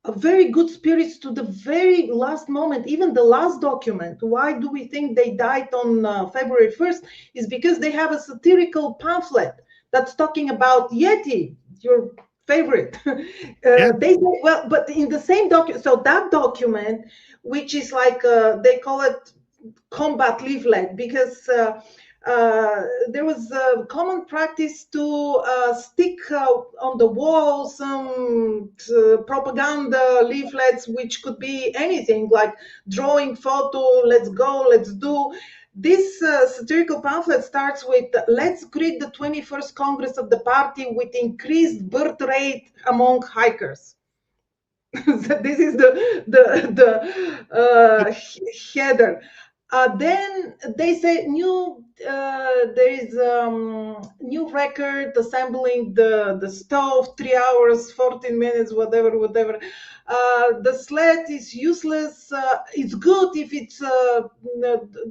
a very good spirits to the very last moment, even the last document. Why do we think they died on February 1st? Is because they have a satirical pamphlet that's talking about Yeti, your favorite. They say, well, but in the same document, so that document, which is like, they call it combat leaflet, because there was a common practice to stick on the wall some propaganda leaflets, which could be anything, like drawing photo, let's go, let's do. This satirical pamphlet starts with, let's greet the 21st Congress of the party with increased birth rate among hikers. This is the header. Then they say there is new record assembling the stove, 3 hours, 14 minutes, whatever. The sled is useless. It's good if it's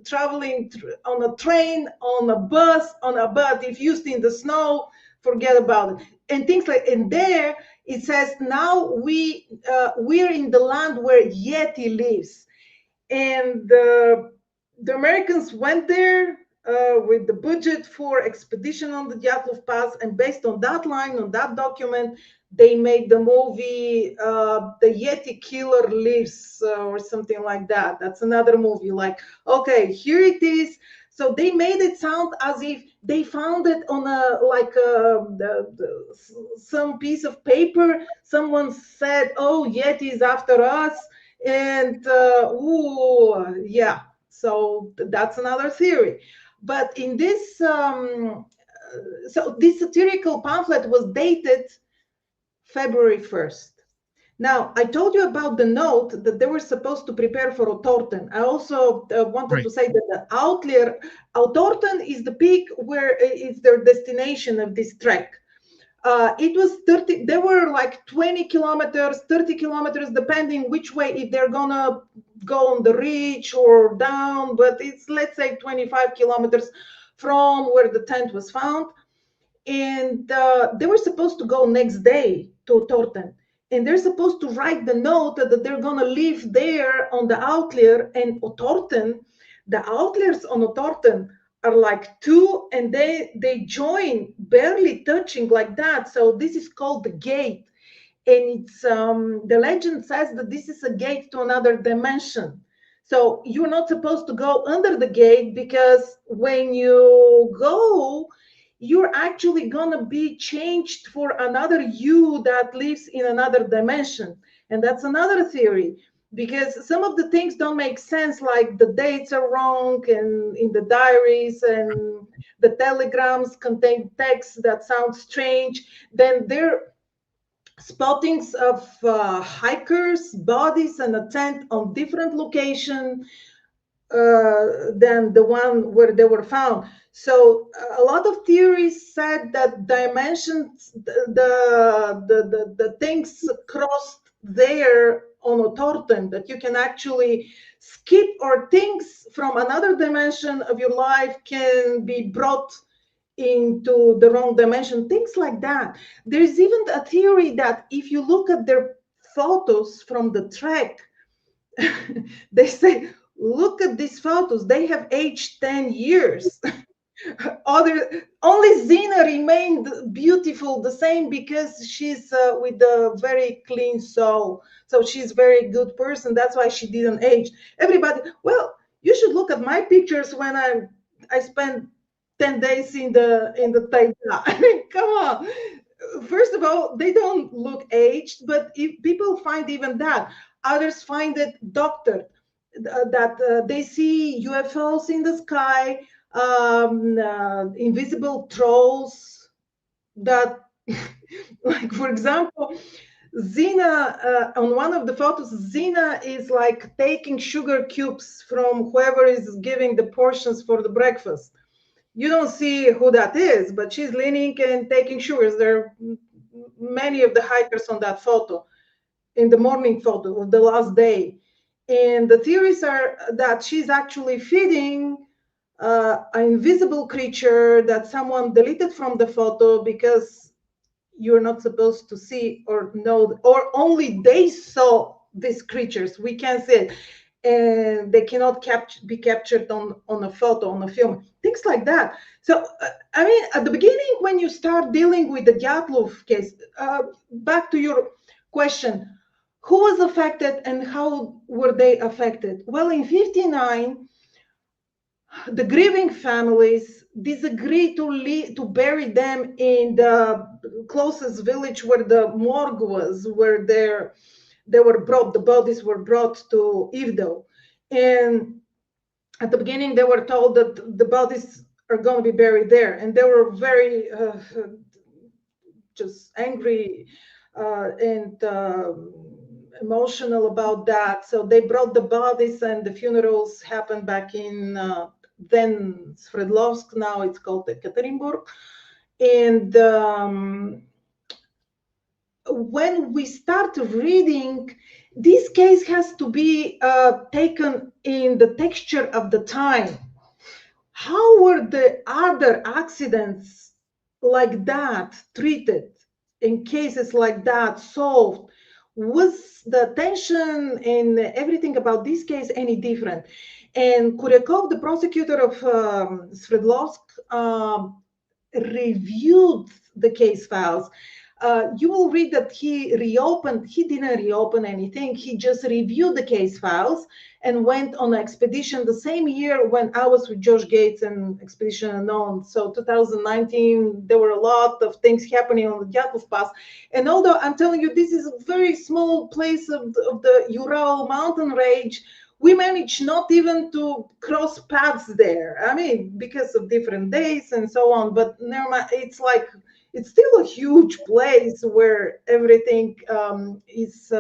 traveling on a train, on a bus, but if used in the snow, forget about it. And things like, and there it says, now we're in the land where Yeti lives. And the Americans went there with the budget for expedition on the Dyatlov Pass, and based on that line, on that document, they made the movie The Yeti Killer Lives, or something like that. That's another movie, like, okay, here it is. So they made it sound as if they found it on some piece of paper. Someone said, oh, Yeti is after us. And yeah, so that's another theory. But in this, so this satirical pamphlet was dated February 1st. Now, I told you about the note that they were supposed to prepare for Autorten. I also wanted to say that the Autorten is the peak where it's their destination of this trek. It was 30, they were like 20 kilometers, 30 kilometers, depending which way, if they're gonna go on the ridge or down, but it's, let's say, 25 kilometers from where the tent was found. And they were supposed to go next day to Torten. And they're supposed to write the note that they're gonna live there on the outlier. And Otorten, the outliers on Otorten are like two, and they join barely touching like that. So this is called the gate. And it's the legend says that this is a gate to another dimension. So you're not supposed to go under the gate, because when you go, you're actually gonna be changed for another you that lives in another dimension. And that's another theory, because some of the things don't make sense, like the dates are wrong and in the diaries, and the telegrams contain texts that sound strange. Then there spottings of hikers' bodies and a tent on different location than the one where they were found. So a lot of theories said that dimensions, the things crossed there on Otorten, that you can actually skip, or things from another dimension of your life can be brought into the wrong dimension, things like that. There's even a theory that if you look at their photos from the trek, they say, look at these photos, they have aged 10 years. Only Zina remained beautiful, the same, because she's with a very clean soul. So she's a very good person. That's why she didn't age. Everybody, well, you should look at my pictures when I spent 10 days in the taiga. I mean, come on. First of all, they don't look aged, but if people find even that, others find it doctored, that they see UFOs in the sky, invisible trolls that, like, for example, Zina, on one of the photos, Zina is like taking sugar cubes from whoever is giving the portions for the breakfast. You don't see who that is, but she's leaning and taking sugars. There are many of the hikers on that photo, in the morning photo of the last day. And the theories are that she's actually feeding an invisible creature that someone deleted from the photo, because you're not supposed to see or know, or only they saw these creatures. We can't see it. And they cannot be captured on a photo, on a film, things like that. So, I mean, at the beginning, when you start dealing with the Dyatlov case, back to your question, who was affected and how were they affected? Well, in 1959, the grieving families disagreed to bury them in the closest village where the morgue was, where the bodies were brought to Ivdo. And at the beginning, they were told that the bodies are going to be buried there. And they were very just angry and emotional about that. So they brought the bodies, and the funerals happened back in then Sverdlovsk, now it's called Ekaterinburg. And when we start reading, this case has to be taken in the texture of the time. How were the other accidents like that treated, in cases like that solved? Was the tension and everything about this case any different? And Kuryakov, the prosecutor of Sverdlovsk, reviewed the case files. You will read that he didn't reopen anything. He just reviewed the case files and went on an expedition the same year when I was with Josh Gates and Expedition Unknown. So 2019, there were a lot of things happening on the Dyatlov Pass. And although I'm telling you, this is a very small place of the Ural mountain range, we managed not even to cross paths there. I mean, because of different days and so on, but never mind, it's still a huge place where everything is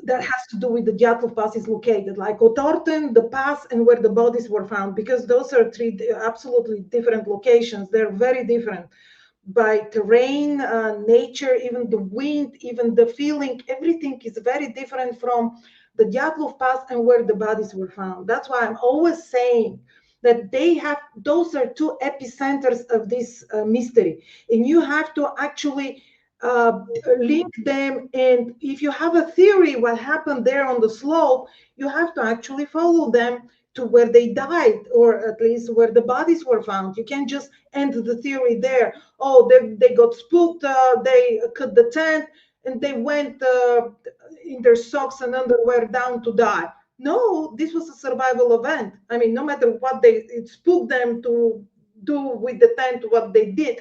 that has to do with the Dyatlov Pass is located, like Otorten, the pass, and where the bodies were found, because those are three absolutely different locations. They're very different by terrain, nature, even the wind, even the feeling, everything is very different from the Dyatlov Pass and where the bodies were found. That's why I'm always saying that those are two epicenters of this mystery, and you have to actually link them. And if you have a theory what happened there on the slope, you have to actually follow them to where they died, or at least where the bodies were found. You can't just end the theory there. Oh, they got spooked, they cut the tent, and they went in their socks and underwear down to die. No, this was a survival event. I mean, no matter what it spooked them to do with the tent, what they did.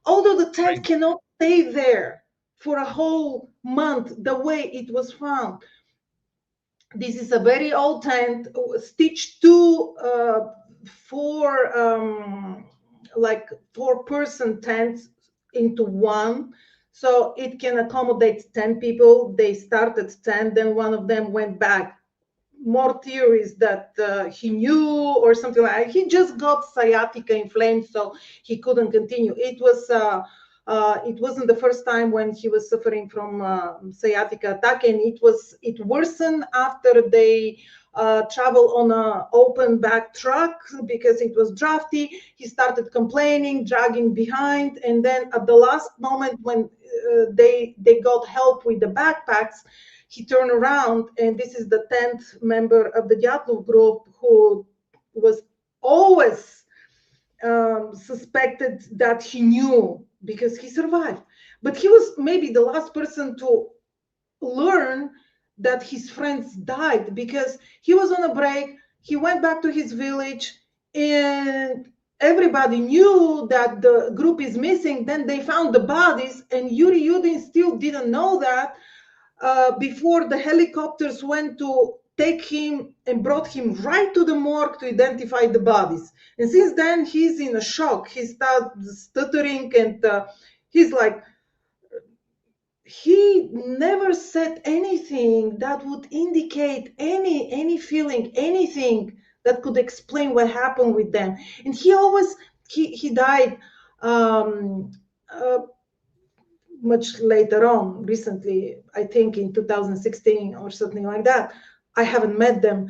Although the tent cannot stay there for a whole month the way it was found. This is a very old tent, stitched to four-person tents into one. So it can accommodate 10 people. They started 10, then one of them went back. More theories that he knew or something like that. He just got sciatica inflamed, so he couldn't continue. It wasn't the first time when he was suffering from sciatica attack, and it worsened after they traveled on an open back truck because it was drafty. He started complaining, dragging behind, and then at the last moment when they got help with the backpacks, he turned around, and this is the 10th member of the Dyatlov group who was always suspected that he knew because he survived. But he was maybe the last person to learn that his friends died, because he was on a break. He went back to his village, and everybody knew that the group is missing. Then they found the bodies, and Yuri Yudin still didn't know that before the helicopters went to take him and brought him right to the morgue to identify the bodies. And since then, he's in a shock. He starts stuttering, and he's like, he never said anything that would indicate any feeling, anything that could explain what happened with them. And he died much later on, recently, I think in 2016 or something like that. I haven't met them,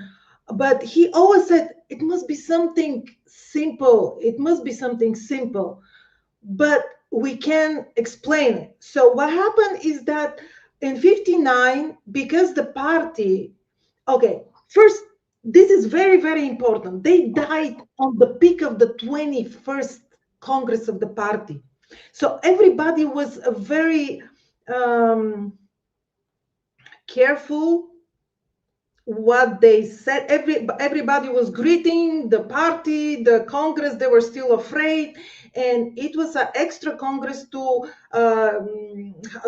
but he always said it must be something simple. It must be something simple, but we can explain it. So what happened is that in 59, because the party, okay, first, this is very, very important. They died on the peak of the 21st Congress of the party. So everybody was very careful what they said. Everybody was greeting the party, the Congress. They were still afraid, and it was an extra Congress to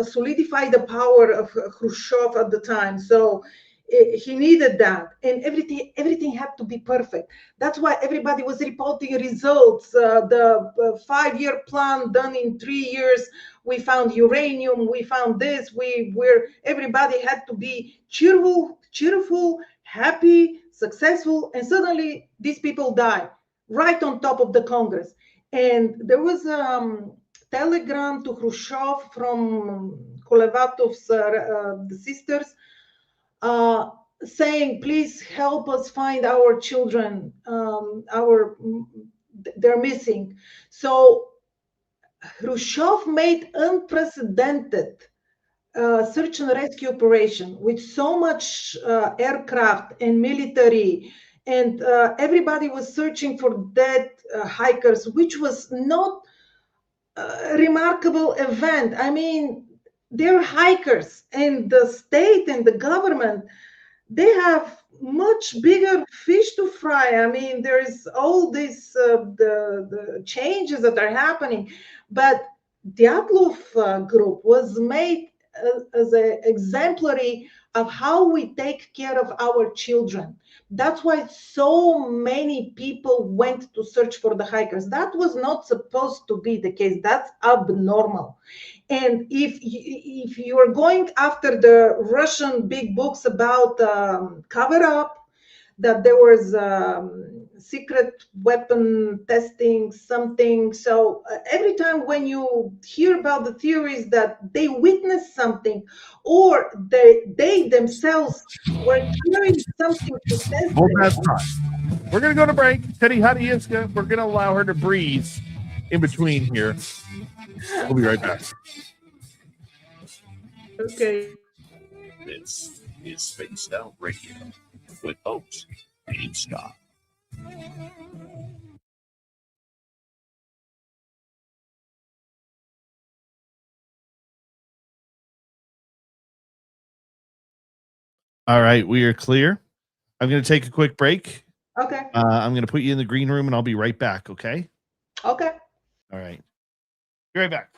solidify the power of Khrushchev at the time. So he needed that, and everything had to be perfect. That's why everybody was reporting results. The 5-year plan done in 3 years. We found uranium. We found this. Everybody had to be cheerful, happy, successful, and suddenly these people die right on top of the Congress. And there was a telegram to Khrushchev from Kolevatov's the sisters, saying, please help us find our children. They're missing. So Khrushchev made unprecedented search and rescue operation with so much aircraft and military, and everybody was searching for dead hikers, which was not remarkable event. I mean, they're hikers, and the state and the government, they have much bigger fish to fry. I mean, there is all this the changes that are happening, but Dyatlov group was made as an exemplary of how we take care of our children. That's why so many people went to search for the hikers. That was not supposed to be the case. That's abnormal. And if you are going after the Russian big books about cover up, that there was secret weapon testing something. So every time when you hear about the theories that they witnessed something, or they themselves were carrying something to test Well, it. that's right. We're going to go to break. Teddy Hadjiyska, we're going to allow her to breathe in between here. We'll be right back. Okay. This is Spaced Out Radio with host Dave Scott. All right, we are clear. I'm going to take a quick break. Okay. I'm going to put you in the green room and I'll be right back, okay? Okay. All right. Be right back.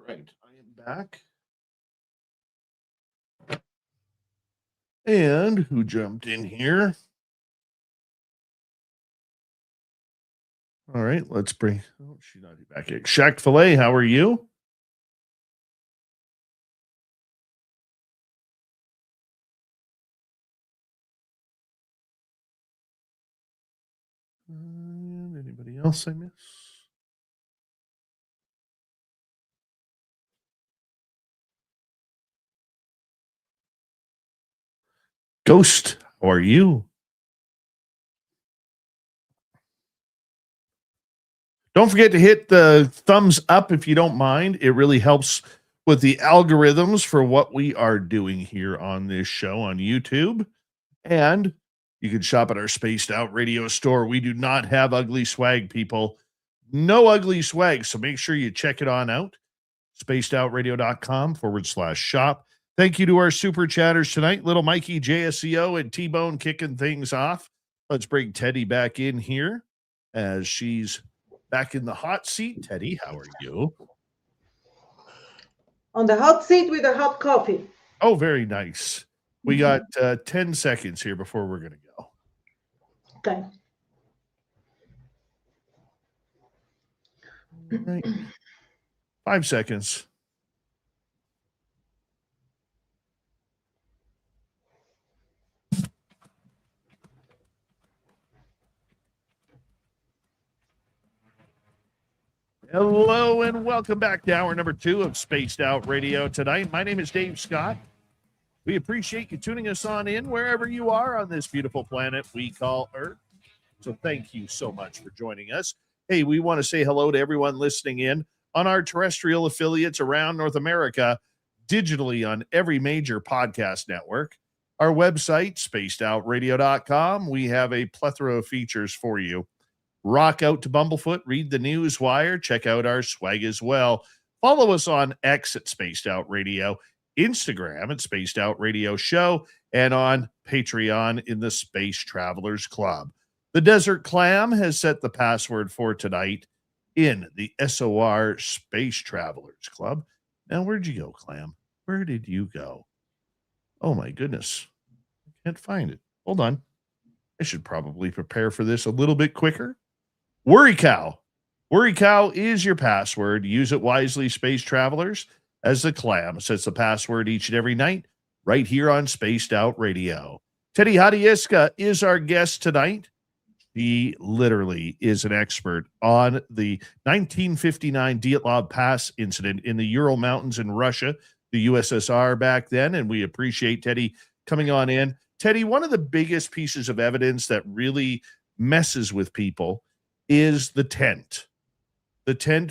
right, I am back. And who jumped in here? All right, let's bring. Oh, she's not back yet. Shaq Filet, how are you? Anybody else I miss? Ghost, how are you? Don't forget to hit the thumbs up if you don't mind. It really helps with the algorithms for what we are doing here on this show on YouTube. And you can shop at our Spaced Out Radio store. We do not have ugly swag, people. No ugly swag. So make sure you check it on out. spacedoutradio.com/shop. Thank you to our super chatters tonight. Little Mikey, JSCO, and T-Bone kicking things off. Let's bring Teddy back in here as she's back in the hot seat. Teddy, how are you? On the hot seat with a hot coffee. Oh, very nice. We got 10 seconds here before we're going to go. Okay. All right. 5 seconds. Hello and welcome back to hour number 2 of Spaced Out Radio tonight. My name is Dave Scott. We appreciate you tuning us on in wherever you are on this beautiful planet we call Earth. So thank you so much for joining us. Hey, we want to say hello to everyone listening in on our terrestrial affiliates around North America, digitally on every major podcast network. Our website, spacedoutradio.com. We have a plethora of features for you. Rock out to Bumblefoot, read the news wire, check out our swag as well. Follow us on X at Spaced Out Radio, Instagram at Spaced Out Radio Show, and on Patreon in the Space Travelers Club. The Desert Clam has set the password for tonight in the SOR Space Travelers Club. Now, where'd you go, Clam? Where did you go? Oh, my goodness. I can't find it. Hold on. I should probably prepare for this a little bit quicker. Worry Cow. Worry Cow is your password. Use it wisely, space travelers, as the Clam sets the password each and every night right here on Spaced Out Radio. Teddy Hadjiyska is our guest tonight. He literally is an expert on the 1959 Dyatlov Pass incident in the Ural Mountains in Russia, the USSR back then, and we appreciate Teddy coming on in. Teddy, one of the biggest pieces of evidence that really messes with people is the tent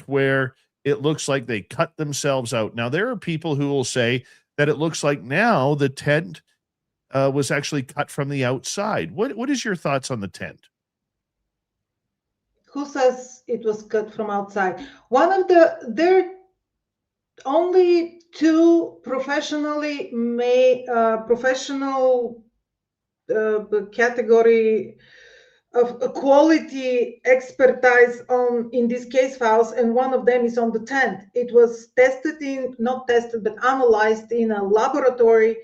where it looks like they cut themselves out. Now, there are people who will say that it looks like now the tent was actually cut from the outside. What is your thoughts on the tent? Who says it was cut from outside? There are only two professional category of quality expertise on in these case files, and one of them is on the tent. It was not tested, but analyzed in a laboratory,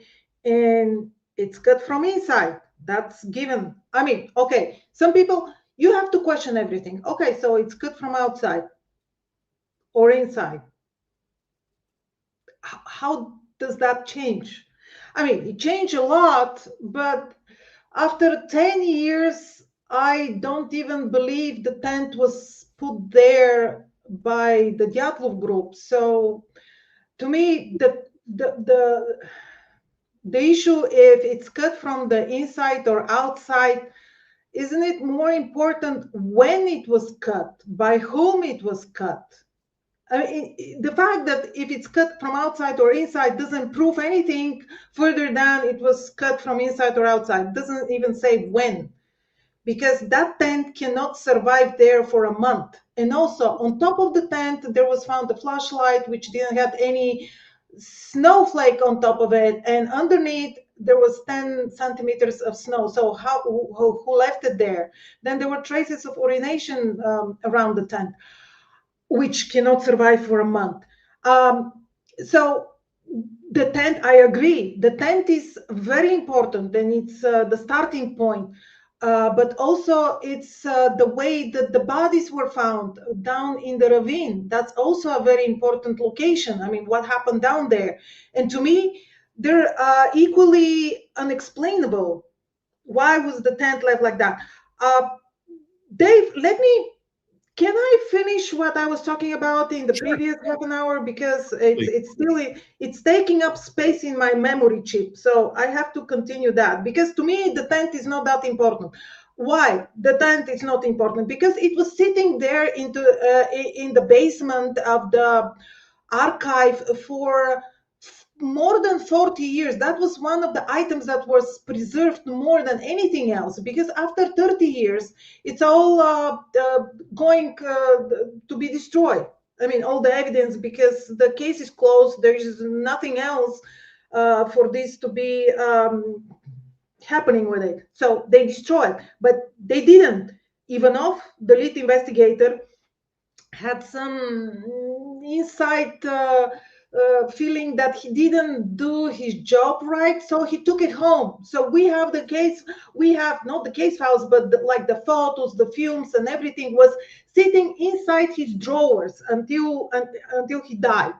and it's cut from inside. That's given. I mean, okay, some people, you have to question everything. Okay, so it's cut from outside or inside. How does that change? I mean, it changed a lot, but after 10 years, I don't even believe the tent was put there by the Dyatlov group. So to me, the issue, if it's cut from the inside or outside, isn't it more important when it was cut, by whom it was cut? I mean, the fact that if it's cut from outside or inside doesn't prove anything further than it was cut from inside or outside. It doesn't even say when, because that tent cannot survive there for a month. And also on top of the tent, there was found a flashlight which didn't have any snowflake on top of it. And underneath, there was 10 centimeters of snow. So who left it there? Then there were traces of urination around the tent, which cannot survive for a month. So the tent, I agree. The tent is very important, and it's the starting point. But also, it's the way that the bodies were found down in the ravine. That's also a very important location. I mean, what happened down there? And to me, they're equally unexplainable. Why was the tent left like that? Dave, can I finish what I was talking about in the Sure. previous half an hour? Because Please. it's taking up space in my memory chip. So I have to continue that, because to me, the tent is not that important. Why the tent is not important? Because it was sitting there in the basement of the archive for more than 40 years. That was one of the items that was preserved more than anything else, because after 30 years, it's all going to be destroyed. I mean, all the evidence, because the case is closed. There is nothing else for this to be happening with it. So they destroyed, but they didn't. Ivanov, the lead investigator, had some inside feeling that he didn't do his job right, so he took it home. So we have the case, we have not the case files, but like the photos, the films, and everything was sitting inside his drawers until he died.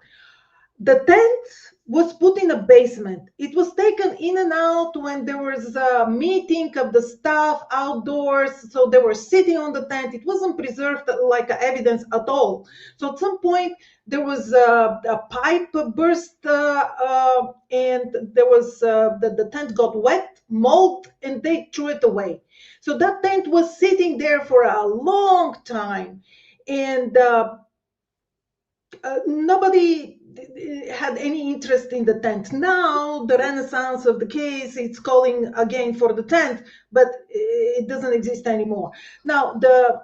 The tent was put in a basement. It was taken in and out when there was a meeting of the staff outdoors. So they were sitting on the tent. It wasn't preserved like evidence at all. So at some point, there was a pipe burst and there was the tent got wet, mold, and they threw it away. So that tent was sitting there for a long time. And nobody had any interest in the tent. Now the renaissance of the case, it's calling again for the tent, but it doesn't exist anymore. Now the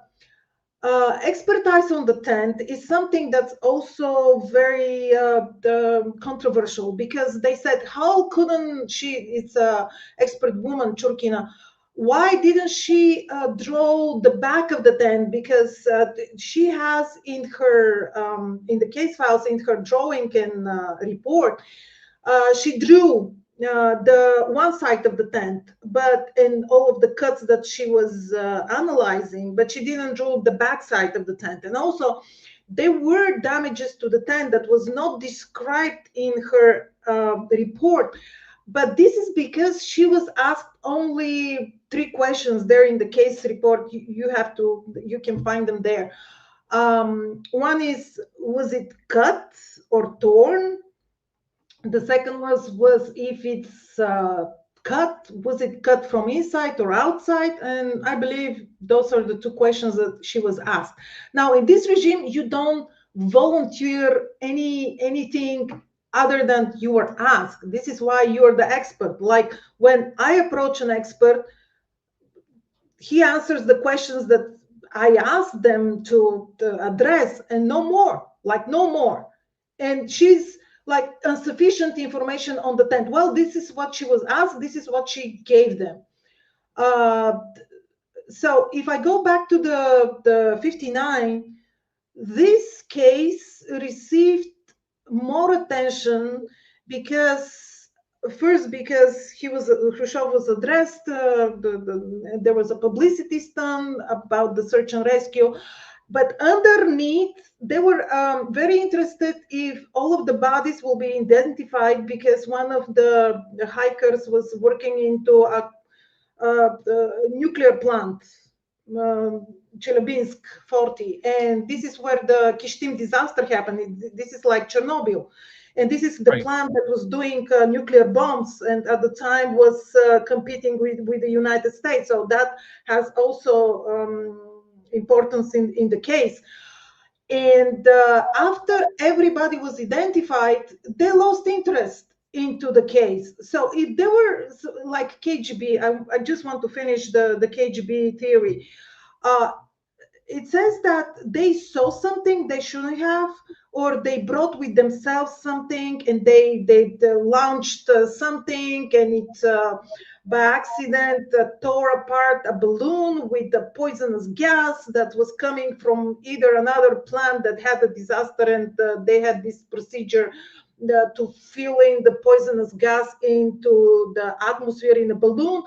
expertise on the tent is something that's also very controversial, because they said, how couldn't she, it's a expert woman, Churkina, why didn't she draw the back of the tent? Because she has in her in the case files, in her drawing and report, she drew the one side of the tent, but in all of the cuts that she was analyzing, but she didn't draw the back side of the tent. And also, there were damages to the tent that was not described in her report. But this is because she was asked only 3 questions there in the case report. You can find them there. One is, was it cut or torn? The second was if it's cut, was it cut from inside or outside? And I believe those are the 2 questions that she was asked. Now, in this regime, you don't volunteer anything other than you were asked. This is why you're the expert. Like when I approach an expert, he answers the questions that I asked them to address, and no more, like no more. And she's like insufficient information on the tent. Well, this is what she was asked. This is what she gave them. So if I go back to the 59, this case received more attention because Khrushchev was addressed. There was a publicity stunt about the search and rescue. But underneath, they were very interested if all of the bodies will be identified, because one of the hikers was working into a nuclear plant, Chelyabinsk 40. And this is where the Kishtim disaster happened. This is like Chernobyl. And this is the Right. plant that was doing nuclear bombs, and at the time was competing with the United States. So that has also importance in the case. And after everybody was identified, they lost interest into the case. So if they were like KGB, I just want to finish the KGB theory. It says that they saw something they shouldn't have, or they brought with themselves something, and they launched something, and it by accident tore apart a balloon with a poisonous gas that was coming from either another plant that had a disaster, and they had this procedure to fill in the poisonous gas into the atmosphere in a balloon.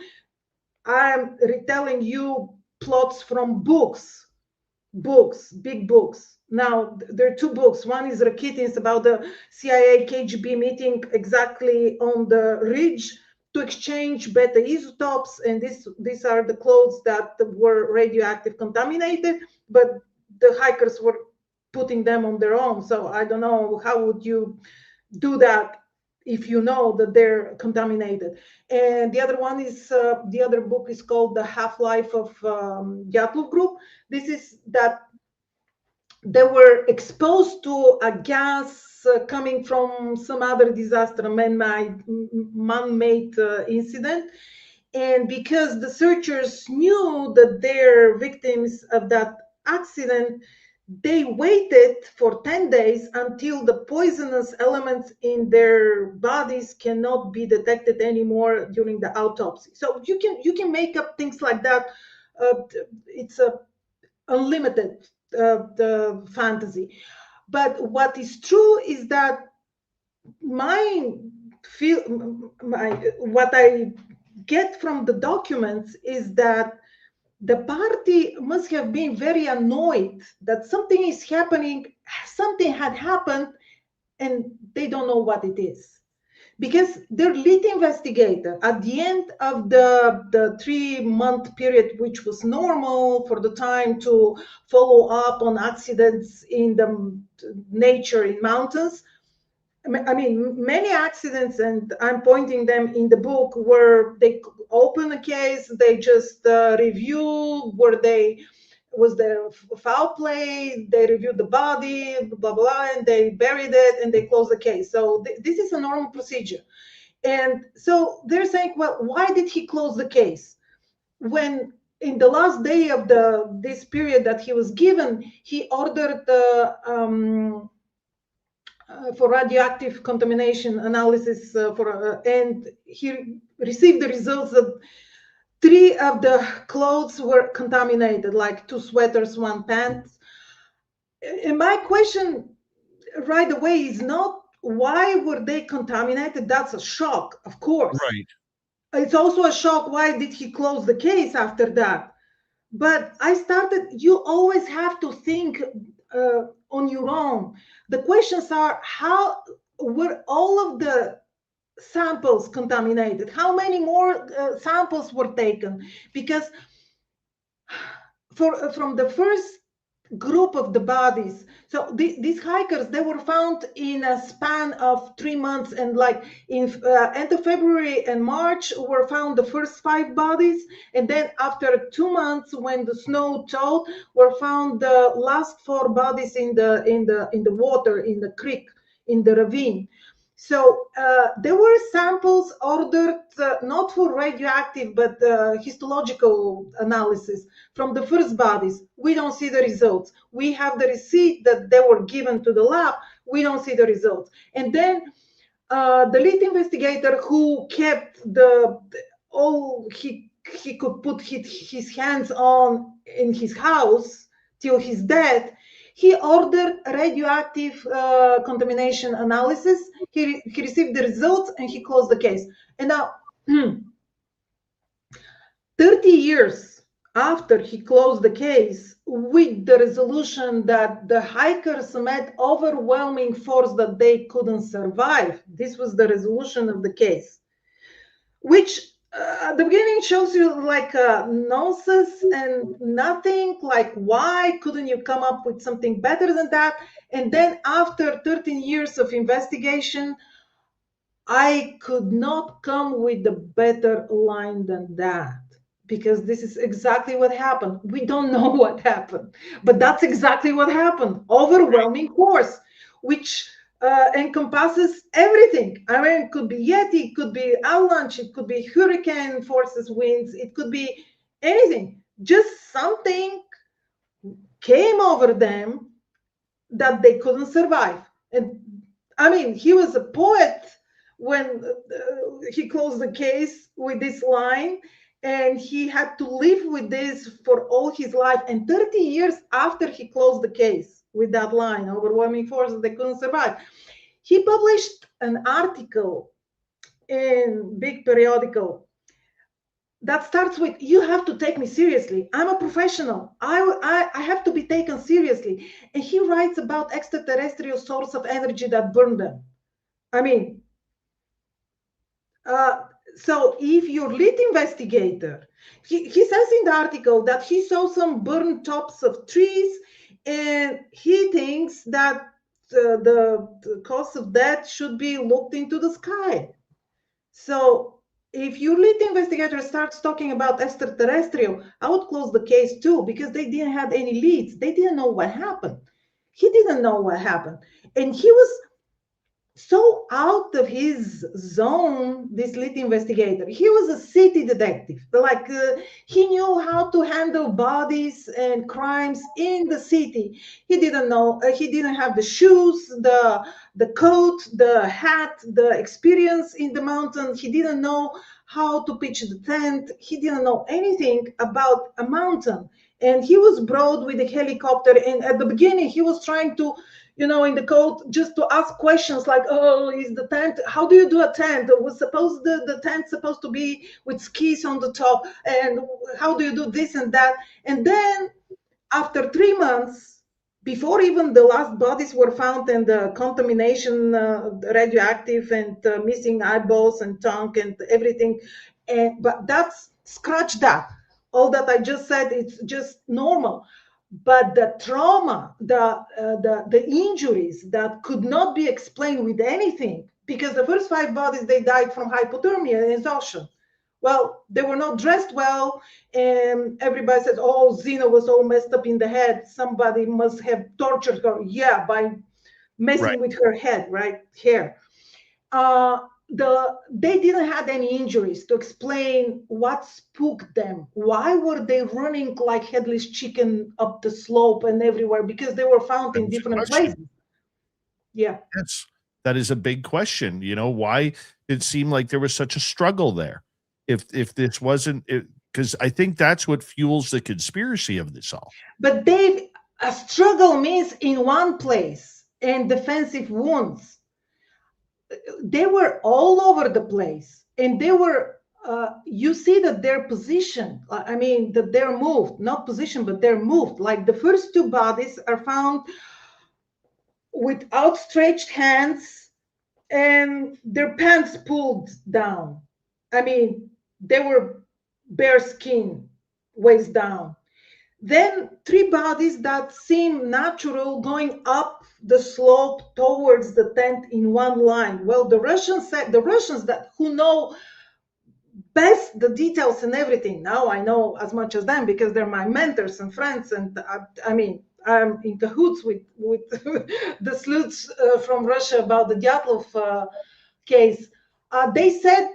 I'm retelling you plots from books, big books. Now, there are two books. One is Rakitins, about the CIA KGB meeting exactly on the ridge to exchange beta isotopes. And these are the clothes that were radioactive contaminated, but the hikers were putting them on their own. So I don't know, how would you do that if you know that they're contaminated? And the other one is, the other book is called The Half-Life of Dyatlov Group. This is that they were exposed to a gas coming from some other disaster, a man-made incident. And because the searchers knew that they're victims of that accident, they waited for 10 days until the poisonous elements in their bodies cannot be detected anymore during the autopsy. So you can make up things like that. It's a unlimited the fantasy. But what is true is that what I get from the documents is that the party must have been very annoyed that something is happening, something had happened, and they don't know what it is. Because their lead investigator, at the end of the 3-month period, which was normal for the time to follow up on accidents in the nature in mountains, I mean, many accidents, and I'm pointing them in the book, where they open a case, they just review was there foul play, they reviewed the body, blah, blah, and they buried it, and they closed the case. So this is a normal procedure. And so they're saying, well, why did he close the case? When in the last day of this period that he was given, he ordered for radioactive contamination analysis and he received the results that 3 of the clothes were contaminated, like 2 sweaters, 1 pants. And my question right away is not why were they contaminated? That's a shock, of course. Right. It's also a shock, why did he close the case after that? But you always have to think on your own. The questions are, how were all of the samples contaminated? How many more samples were taken? Because from the first group of the bodies, so these hikers, they were found in a span of 3 months, and like in end of February and March were found the first 5 bodies, and then after 2 months, when the snow thawed, were found the last 4 bodies in the water, in the creek, in the ravine. So there were samples ordered not for radioactive, but histological analysis from the first bodies. We don't see the results. We have the receipt that they were given to the lab. We don't see the results. And then the lead investigator, who kept all he could put his hands on in his house till his death, he ordered radioactive contamination analysis. He received the results and he closed the case. And now, 30 years after he closed the case, with the resolution that the hikers met overwhelming force that they couldn't survive. This was the resolution of the case, which at the beginning shows you like nonsense and nothing, like why couldn't you come up with something better than that? And then after 13 years of investigation, I could not come with a better line than that, because this is exactly what happened. We don't know what happened, but that's exactly what happened. Overwhelming force, which encompasses everything. I mean, it could be Yeti, it could be avalanche, it could be hurricane forces, winds, it could be anything. Just something came over them that they couldn't survive. And I mean, he was a poet when he closed the case with this line, and he had to live with this for all his life. And 30 years after he closed the case with that line, overwhelming forces, they couldn't survive, he published an article in big periodical that starts with, "You have to take me seriously. I'm a professional. I have to be taken seriously." And he writes about extraterrestrial source of energy that burned them. I mean, so if your lead investigator, he says in the article that he saw some burned tops of trees, and he thinks that the cause of death should be looked into the sky. So if your lead investigator starts talking about extraterrestrial, I would close the case too, because they didn't have any leads. They didn't know what happened. He didn't know what happened. And he was so out of his zone, this lead investigator. He was a city detective. Like he knew how to handle bodies and crimes in the city. He didn't know, he didn't have the shoes, the coat, the hat, the experience in the mountain. He didn't know how to pitch the tent. He didn't know anything about a mountain. And he was brought with a helicopter. And at the beginning, he was trying to, in the code, just to ask questions like, "Oh, is the tent, how do you do a tent? Was supposed the tent supposed to be with skis on the top? And how do you do this and that?" And then after 3 months, before even the last bodies were found and the contamination, radioactive and missing eyeballs and tongue and everything, but that's, scratch that. All that I just said, it's just normal. But the trauma, the injuries that could not be explained with anything, because the first 5 bodies, they died from hypothermia and exhaustion. Well, they were not dressed well, and everybody said, "Oh, Zena was all messed up in the head. Somebody must have tortured her." Yeah, by messing with her head, right? Hair. They didn't have any injuries to explain what spooked them. Why were they running like headless chicken up the slope and everywhere? Because they were found in different places. Yeah. Yes, that is a big question. Why it seemed like there was such a struggle there. If this wasn't, because I think that's what fuels the conspiracy of this all. But Dave, a struggle means in one place and defensive wounds. They were all over the place, and they were, you see that their position, I mean, that they're moved, not position, but they're moved. Like the first 2 bodies are found with outstretched hands and their pants pulled down. I mean, they were bare skin, waist down. Then 3 bodies that seem natural going up the slope towards the tent in one line. Well, the Russians that who know best the details and everything. Now I know as much as them because they're my mentors and friends. And I mean, I'm in cahoots with the sleuths from Russia about the Dyatlov case. They said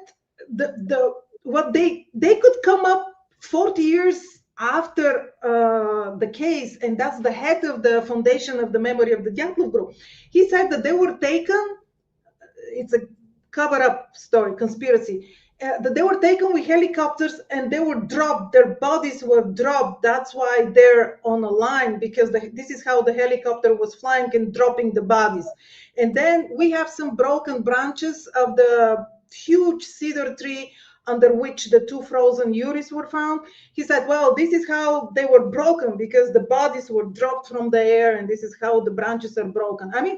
what they could come up 40 years after the case, and that's the head of the foundation of the memory of the Dyatlov group. He said that they were taken, it's a cover-up story, conspiracy, that they were taken with helicopters and they were dropped, their bodies were dropped. That's why they're on a line, because this is how the helicopter was flying and dropping the bodies. And then we have some broken branches of the huge cedar tree under which the 2 frozen Uris were found. He said, well, this is how they were broken, because the bodies were dropped from the air, and this is how the branches are broken. I mean,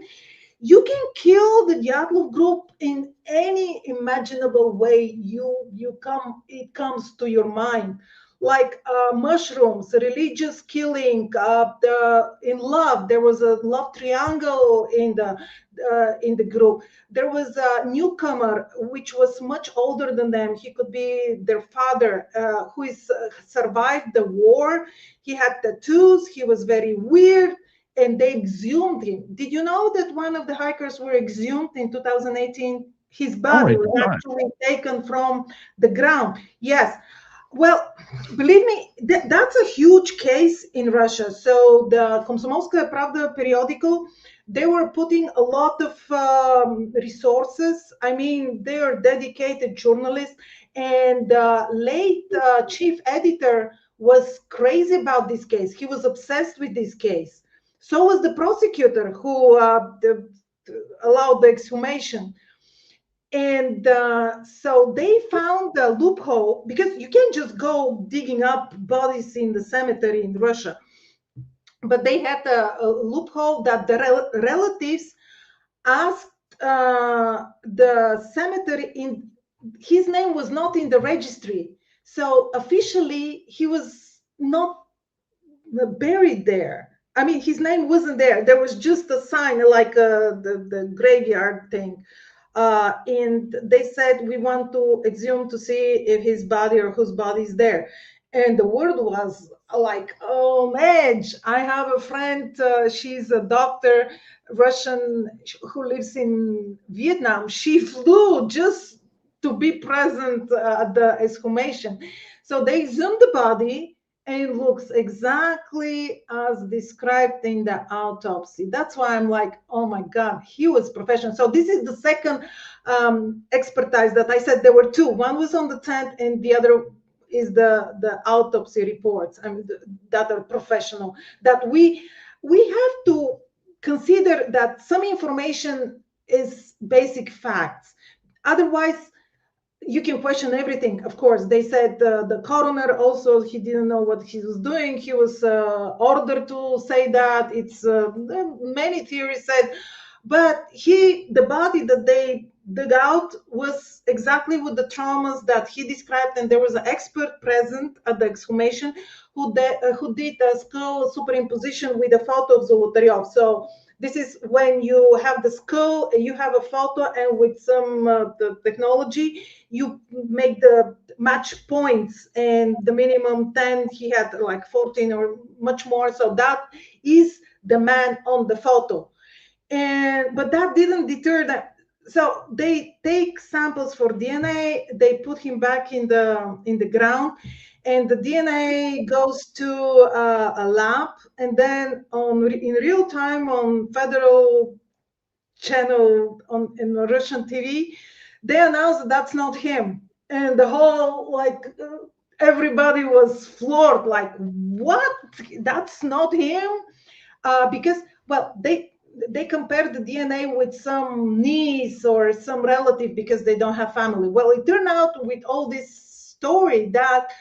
you can kill the Dyatlov group in any imaginable way it comes to your mind. Like mushrooms, religious killing, in love. There was a love triangle in the group. There was a newcomer which was much older than them. He could be their father, who survived the war. He had tattoos. He was very weird, and they exhumed him. Did you know that one of the hikers were exhumed in 2018? His body was actually taken from the ground. Yes. Well, believe me, that's a huge case in Russia. So the Komsomolskaya Pravda periodical They were putting a lot of resources. I mean, they are dedicated journalists, and late chief editor was crazy about this case. He was obsessed with this case. So was the prosecutor who allowed the exhumation. And so they found a loophole, because you can't just go digging up bodies in the cemetery in Russia. But they had a loophole that the relatives asked the cemetery, in his name was not in the registry. So officially, he was not buried there. I mean, his name wasn't there. There was just a sign, like the graveyard thing. And they said, we want to exhume to see if his body or whose body is there. And the word was like, oh, Madge, I have a friend, she's a doctor, Russian, who lives in Vietnam. She flew just to be present at the exhumation. So they exhumed the body, and it looks exactly as described in the autopsy. That's why I'm like, oh my God, he was professional. So this is the second expertise that I said there were two. One was on the tent, and the other is the autopsy reports, I mean, that are professional. That we have to consider that some information is basic facts. Otherwise, you can question everything. Of course, they said the coroner also, he didn't know what he was doing. He was ordered to say that. It's many theories said, but the body that they dug out was exactly with the traumas that he described, and there was an expert present at the exhumation who did a skull superimposition with a photo of Zolotaryov. So this is when you have the skull, you have a photo, and with some the technology, you make the match points, and the minimum 10, he had like 14 or much more. So that is the man on the photo. But that didn't deter them. So they take samples for DNA, they put him back in the ground, and the DNA goes to a lab, and then in real time on federal channel in Russian TV, they announced that that's not him, and the whole everybody was floored, like, what? That's not him? Because, well, they compared the DNA with some niece or some relative because they don't have family. Well, it turned out with all this story that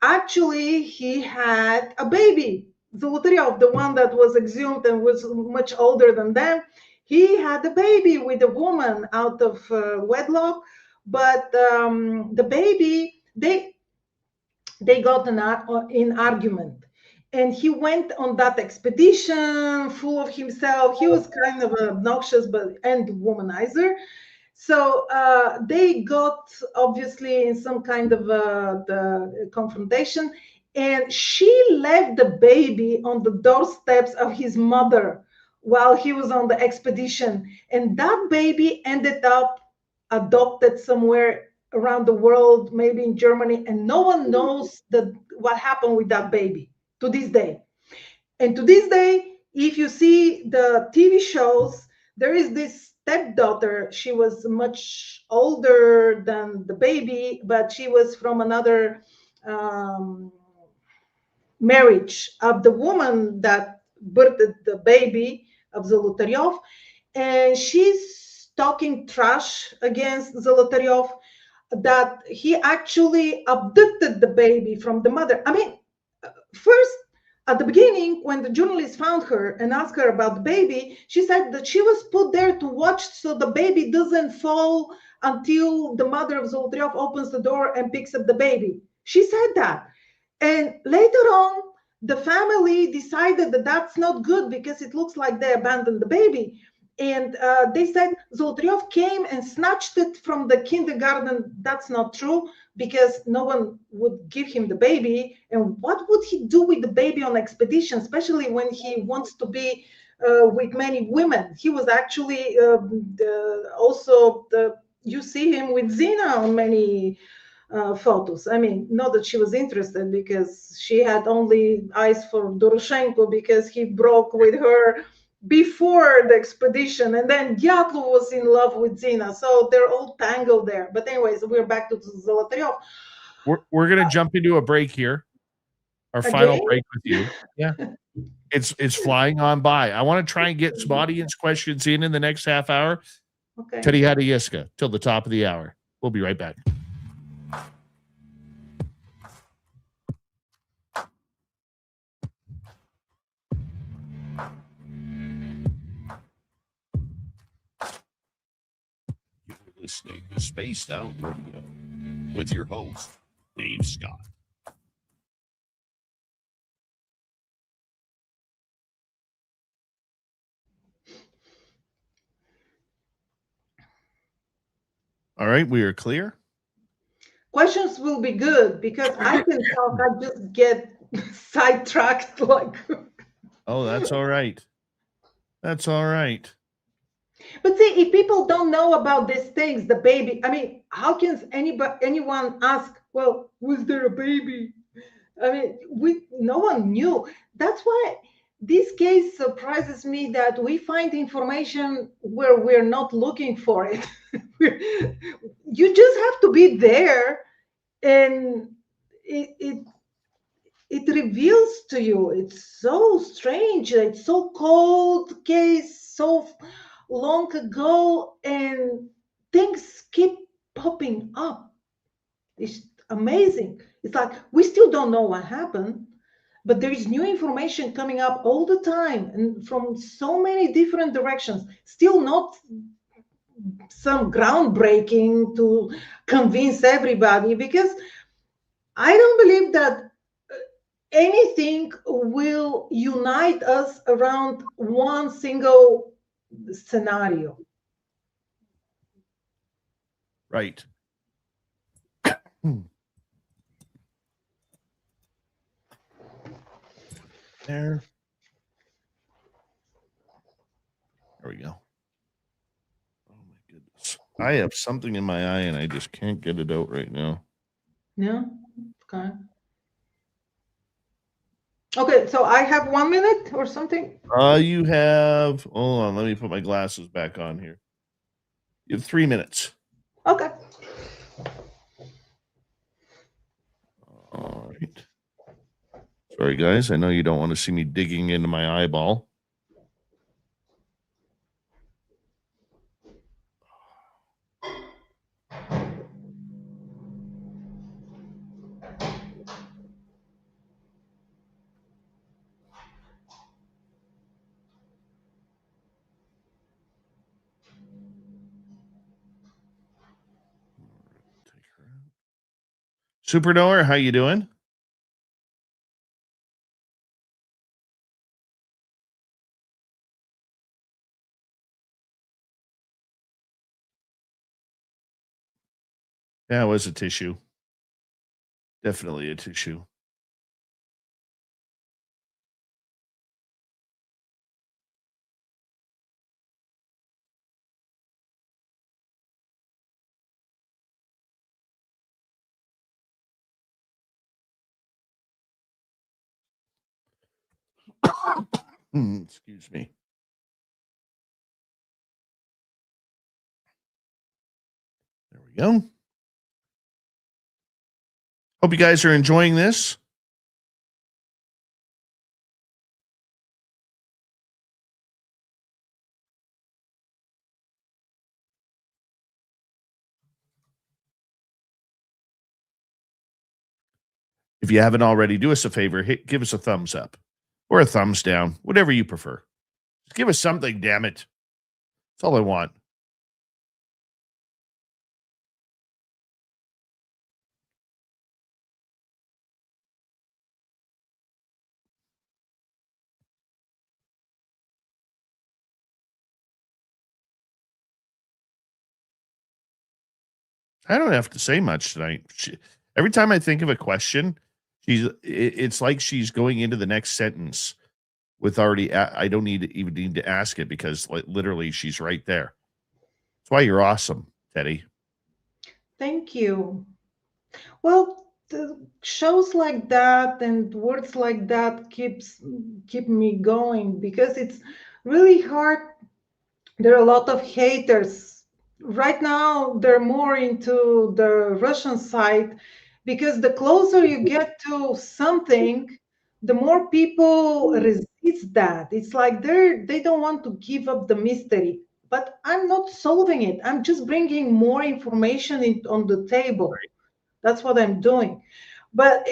actually he had a baby. Zolotaryov, the one that was exhumed and was much older than them, he had a baby with a woman out of wedlock. But the baby, they got in argument. And he went on that expedition full of himself. He was kind of obnoxious and womanizer. So they got obviously in some kind of the confrontation, and she left the baby on the doorsteps of his mother while he was on the expedition. And that baby ended up adopted somewhere around the world, maybe in Germany, and no one knows what happened with that baby to this day. And to this day, if you see the TV shows, there is this stepdaughter. She was much older than the baby, but she was from another marriage of the woman that birthed the baby of Zolotaryov. And she's talking trash against Zolotaryov, that he actually abducted the baby from the mother. I mean, first, at the beginning, when the journalist found her and asked her about the baby, she said that she was put there to watch so the baby doesn't fall until the mother of Zolotaryov opens the door and picks up the baby. She said that. And later on, the family decided that that's not good because it looks like they abandoned the baby. And they said Zolotaryov came and snatched it from the kindergarten. That's not true, because no one would give him the baby. And what would he do with the baby on expedition, especially when he wants to be with many women? He was actually you see him with Zina on many photos. I mean, not that she was interested, because she had only eyes for Doroshenko, because he broke with her before the expedition, and then Dyatlov was in love with Zina, so they're all tangled there. But anyways, we're back to Zolotaryov. We're gonna jump into a break here. Our final Again? break with you. Yeah. It's flying on by. I want to try and get some audience questions in the next half hour. Okay. Teodora Hadjiyska till the top of the hour. We'll be right back. You're listening to Spaced Out Radio with your host, Dave Scott. All right, we are clear. Questions will be good because I can talk. I just get sidetracked. Like, Oh, that's all right. That's all right. but see, if people don't know about these things, the baby. I mean, how can anyone ask? Well, was there a baby? I mean, no one knew. That's why this case surprises me that we find information where we're not looking for it. You just have to be there, and it reveals to you. It's so strange. It's so cold case, so long ago, and things keep popping up. It's amazing. It's like we still don't know what happened, but there is new information coming up all the time and from so many different directions. Still not some groundbreaking to convince everybody, because I don't believe that anything will unite us around one single scenario. Right. There. There we go. Oh my goodness. I have something in my eye and I just can't get it out right now. Yeah. Okay. Okay, so I have 1 minute or something. You have, hold on, let me put my glasses back on here. You have 3 minutes. Okay. All right. Sorry, guys. I know you don't want to see me digging into my eyeball. Supernova, how you doing? Yeah, it was a tissue. Definitely a tissue. Excuse me. There we go. Hope you guys are enjoying this. If you haven't already, do us a favor, give us a thumbs up or a thumbs down, whatever you prefer. Just give us something, damn it. That's all I want. I don't have to say much tonight. Every time I think of a question, it's like she's going into the next sentence with already. I don't even need to ask it because literally she's right there. That's why you're awesome, Teddy. Thank you. Well, the shows like that and words like that keep me going, because it's really hard. There are a lot of haters. Right now, they're more into the Russian side because the closer you get to something, the more people resist that. It's like they don't want to give up the mystery. But I'm not solving it. I'm just bringing more information on the table. That's what I'm doing. But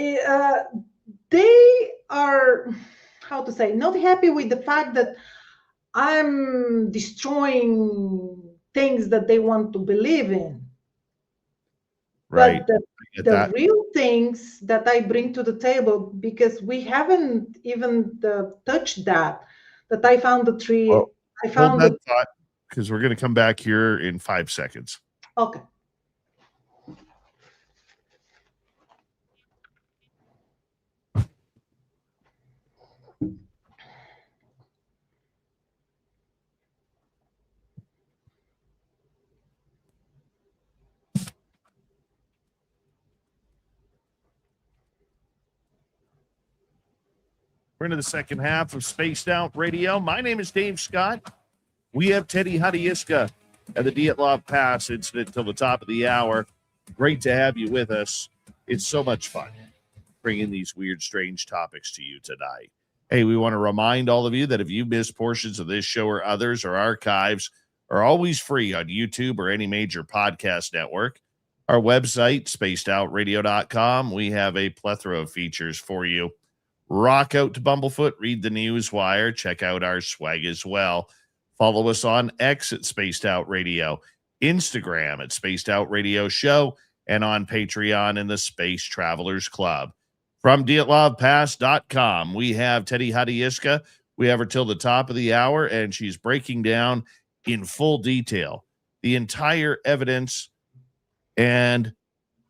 they are, how to say, not happy with the fact that I'm destroying things that they want to believe in. Right. But I get the that. real things that I bring to the table, because we haven't even touched that I found the tree. Well, I hold found that the, thought because we're going to come back here in 5 seconds. okay. We're into the second half of Spaced Out Radio. My name is Dave Scott. We have Teddy Hadjiyska at the Dyatlov Pass incident till the top of the hour. Great to have you with us. It's so much fun bringing these weird, strange topics to you tonight. Hey, we want to remind all of you that if you missed portions of this show or others, our archives are always free on YouTube or any major podcast network. Our website, spacedoutradio.com, we have a plethora of features for you. Rock out to Bumblefoot, read the news wire, check out our swag as well. Follow us on X at Spaced Out Radio, Instagram at Spaced Out Radio Show, and on Patreon in the Space Travelers Club. From DyatlovPass.com, we have Teddy Hadjiyska. We have her till the top of the hour, and she's breaking down in full detail the entire evidence and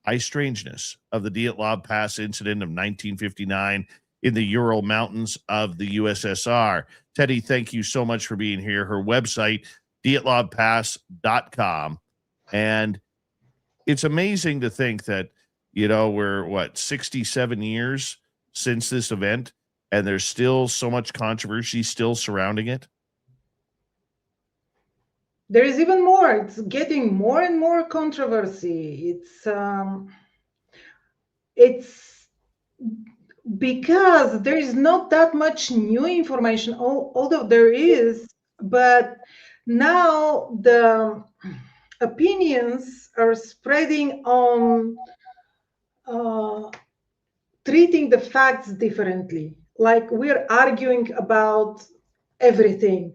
high strangeness of the Dyatlov Pass incident of 1959 in the Ural Mountains of the USSR. Teddy, thank you so much for being here. Her website, dyatlovpass.com. And it's amazing to think that, you know, we're 67 years since this event, and there's still so much controversy still surrounding it. There is even more. It's getting more and more controversy. It's because there is not that much new information, although there is, but now the opinions are spreading on treating the facts differently. Like we're arguing about everything,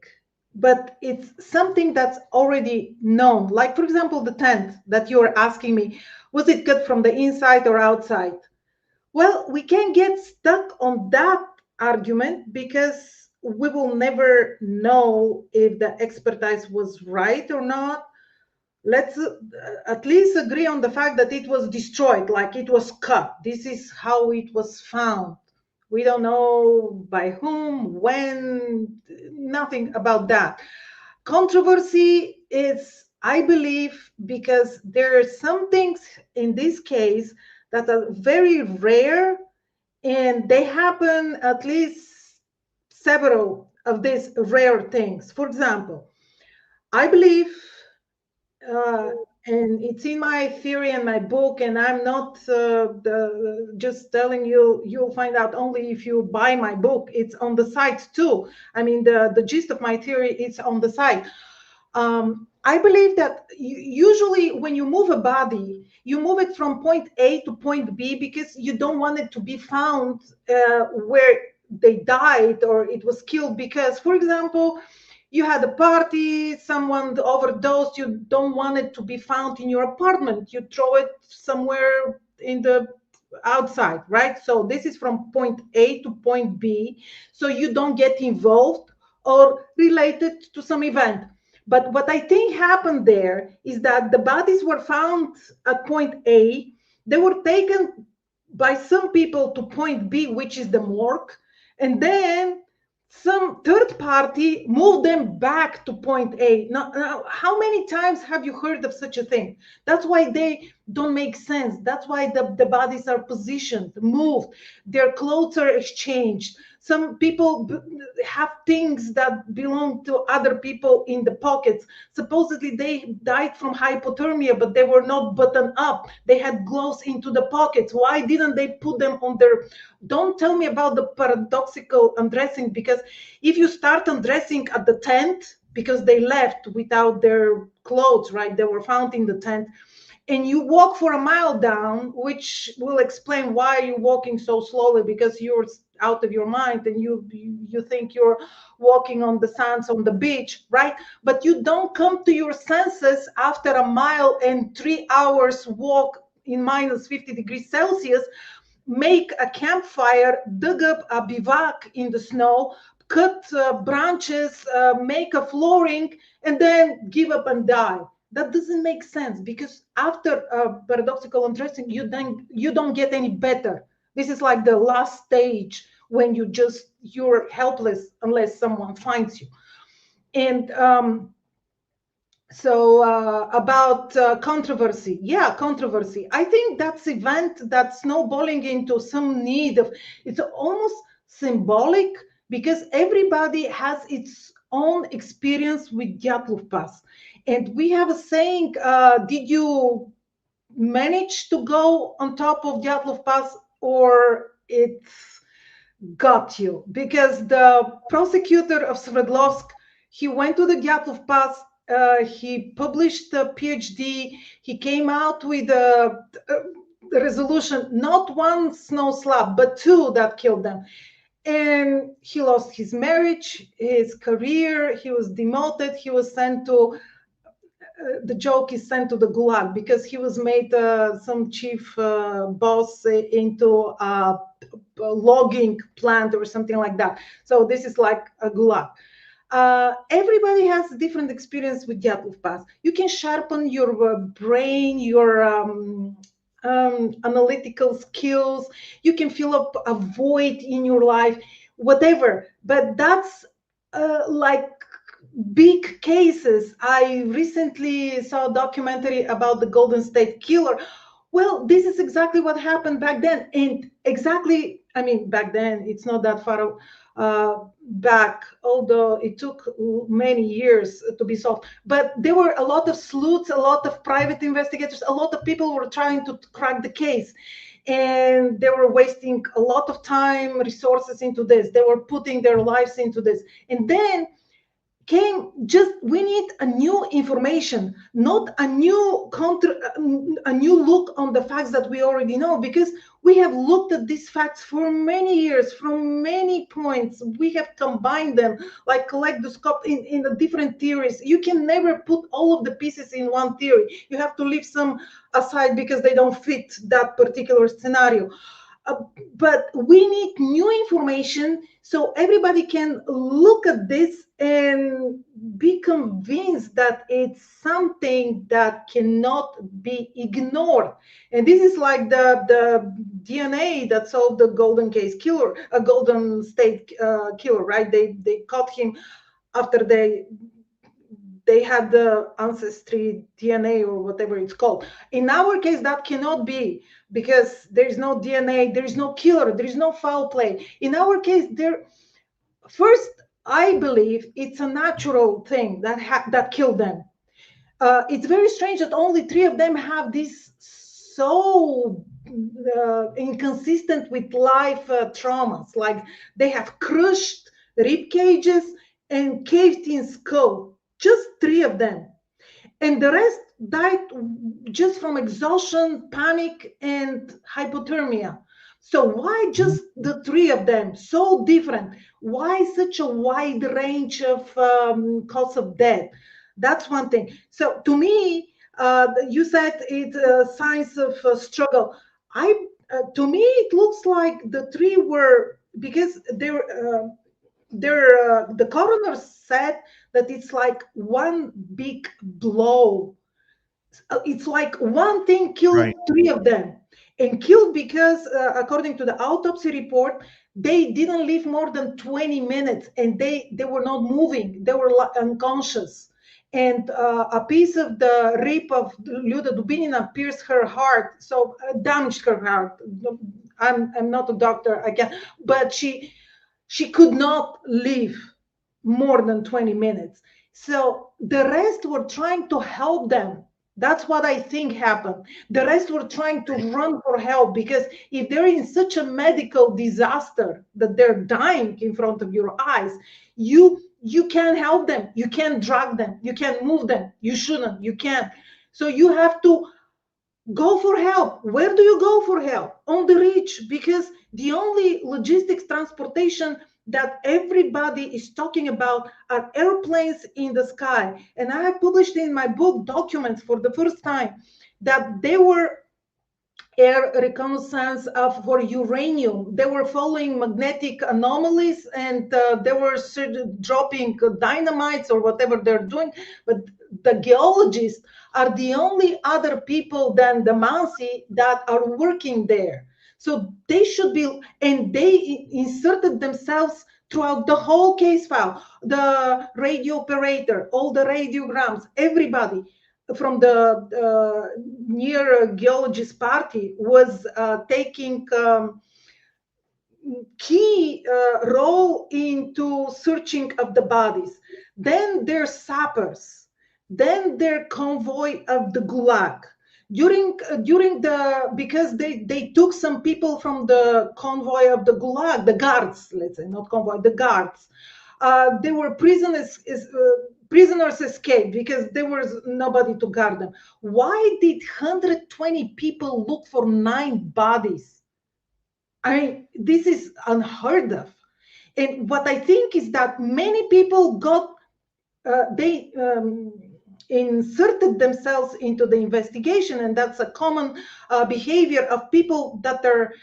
but it's something that's already known. Like, for example, the tent that you were asking me, was it cut from the inside or outside? Well, we can't get stuck on that argument because we will never know if the expertise was right or not. Let's at least agree on the fact that it was destroyed, like it was cut. This is how it was found. We don't know by whom, when, nothing about that. Controversy is, I believe, because there are some things in this case that are very rare, and they happen at least several of these rare things. For example, I believe, and it's in my theory and my book, and I'm not just telling you, you'll find out only if you buy my book. It's on the site too. I mean, the gist of my theory is on the site. I believe that usually when you move a body, you move it from point A to point B because you don't want it to be found where they died or it was killed. Because, for example, you had a party, someone overdosed, you don't want it to be found in your apartment. You throw it somewhere in the outside, right? So this is from point A to point B, so you don't get involved or related to some event. But what I think happened there is that the bodies were found at point A. They were taken by some people to point B, which is the morgue. And then some third party moved them back to point A. Now, how many times have you heard of such a thing? That's why they don't make sense. That's why the bodies are positioned, moved, their clothes are exchanged. Some people have things that belong to other people in the pockets. Supposedly they died from hypothermia, but they were not buttoned up. They had gloves into the pockets. Why didn't they put them on their... Don't tell me about the paradoxical undressing, because if you start undressing at the tent, because they left without their clothes, right? They were found in the tent. And you walk for a mile down, which will explain why you're walking so slowly, because you're out of your mind and you think you're walking on the sands on the beach, right? But you don't come to your senses after a mile and 3 hours walk in minus 50 degrees Celsius, make a campfire, dig up a bivouac in the snow, cut branches, make a flooring, and then give up and die. That doesn't make sense, because after paradoxical undressing, you don't get any better. This is like the last stage when you're helpless unless someone finds you. And about controversy. Yeah, controversy. I think that's event that's snowballing into some need of, it's almost symbolic, because everybody has its own experience with Dyatlov Pass. And we have a saying, did you manage to go on top of Dyatlov Pass, or it got you? Because the prosecutor of Sverdlovsk, he went to the Dyatlov Pass, he published a PhD, he came out with a resolution, not one snow slab, but two that killed them. And he lost his marriage, his career, he was demoted, he was sent to, the joke is sent to the Gulag, because he was made some chief boss into a logging plant or something like that. So this is like a Gulag. Everybody has a different experience with Dyatlov Pass. You can sharpen your brain, your analytical skills. You can fill up a void in your life, whatever. But that's like big cases. I recently saw a documentary about the Golden State Killer. Well, this is exactly what happened back then. And exactly, I mean, back then, it's not that far back, although it took many years to be solved. But there were a lot of sleuths, a lot of private investigators, a lot of people were trying to crack the case. And they were wasting a lot of time, resources into this. They were putting their lives into this. And then we need a new information, not a new look on the facts that we already know, because we have looked at these facts for many years from many points. We have combined them like kaleidoscope in the different theories. You can never put all of the pieces in one theory. You have to leave some aside because they don't fit that particular scenario. But we need new information so everybody can look at this and be convinced that it's something that cannot be ignored. And this is like the DNA that solved the Golden State Killer, right? They caught him after they had the ancestry DNA or whatever it's called. In our case, that cannot be, because there is no DNA, there is no killer, there is no foul play. In our case, first, I believe it's a natural thing that killed them. It's very strange that only 3 of them have this so inconsistent with life traumas. Like they have crushed rib cages and caved-in skull. Just 3 of them. And the rest died just from exhaustion, panic, and hypothermia. So why just the 3 of them? So different. Why such a wide range of cause of death? That's one thing. So to me, you said it's signs of struggle. To me, it looks like the 3 were, because the coroner said that it's like one big blow. It's like one thing killed Right. 3 of them, and killed because according to the autopsy report, they didn't live more than 20 minutes and they were not moving. They were unconscious. and a piece of the rib of Luda Dubinina pierced her heart, so damaged her heart. I'm not a doctor, I can't, but she could not live more than 20 minutes. So the rest were trying to help them. That's what I think happened. The rest were trying to run for help, because if they're in such a medical disaster that they're dying in front of your eyes, you can't help them. You can't drag them. You can't move them. You shouldn't. You can't. So you have to go for help. Where do you go for help? On the reach, because the only logistics transportation that everybody is talking about are airplanes in the sky. And I have published in my book documents for the first time that they were air reconnaissance for uranium. They were following magnetic anomalies, and they were dropping dynamites or whatever they're doing. But the geologists are the only other people than the Mansi that are working there. So they should be, and they inserted themselves throughout the whole case file, the radio operator, all the radiograms, everybody from the near geologist party was taking key role into searching of the bodies. Then their sappers, then their convoy of the Gulag. During the, because they took some people from the convoy of the Gulag, the guards, let's say, not convoy, the guards. They were prisoners escaped because there was nobody to guard them. Why did 120 people look for 9 bodies? I mean, this is unheard of. And what I think is that many people got, they inserted themselves into the investigation, and that's a common behavior of people that are,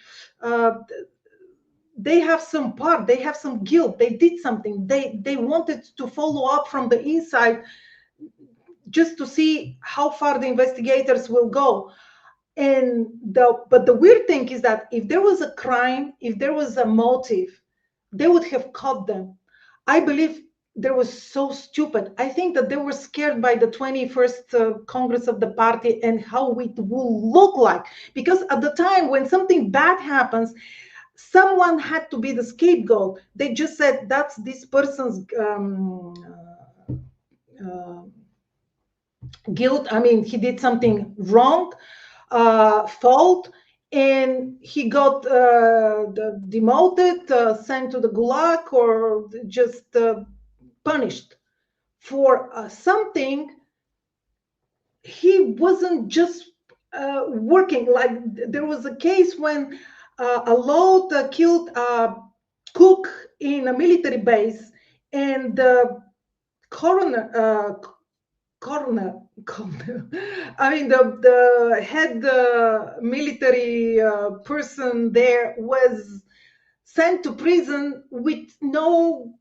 they have some part, they have some guilt, they did something, they wanted to follow up from the inside just to see how far the investigators will go. And but the weird thing is that if there was a crime, if there was a motive, they would have caught them. I believe they were so stupid. I think that they were scared by the 21st Congress of the party and how it will look like. Because at the time when something bad happens, someone had to be the scapegoat. They just said that's this person's guilt. I mean, he did something wrong, fault, and he got demoted, sent to the Gulag, or just punished for something. He wasn't just working. Like there was a case when a load killed a cook in a military base, and the coroner, I mean, the head military person there was sent to prison with no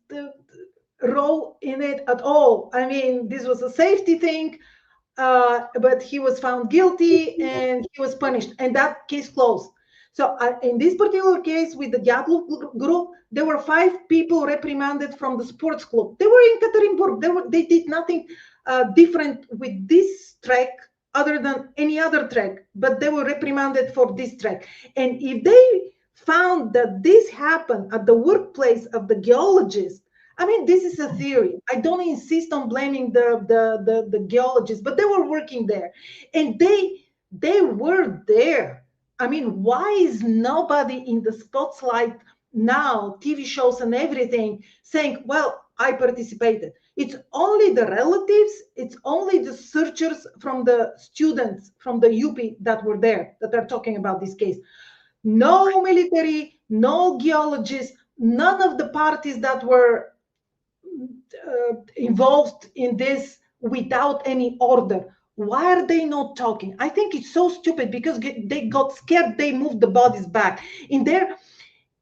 role in it at all. I mean, this was a safety thing, but he was found guilty and he was punished, and that case closed. So in this particular case with the Dyatlov group, there were 5 people reprimanded from the sports club. They were in Ekaterinburg. They did nothing different with this trek other than any other trek, but they were reprimanded for this trek. And if they found that this happened at the workplace of the geologist, I mean, this is a theory. I don't insist on blaming the geologists, but they were working there, and they were there. I mean, why is nobody in the spotlight now, TV shows and everything, saying, well, I participated? It's only the relatives, it's only the searchers from the students from the UP that were there that are talking about this case. No military, no geologists, none of the parties that were involved in this without any order. Why are they not talking? I think it's so stupid because they got scared. They moved the bodies back in their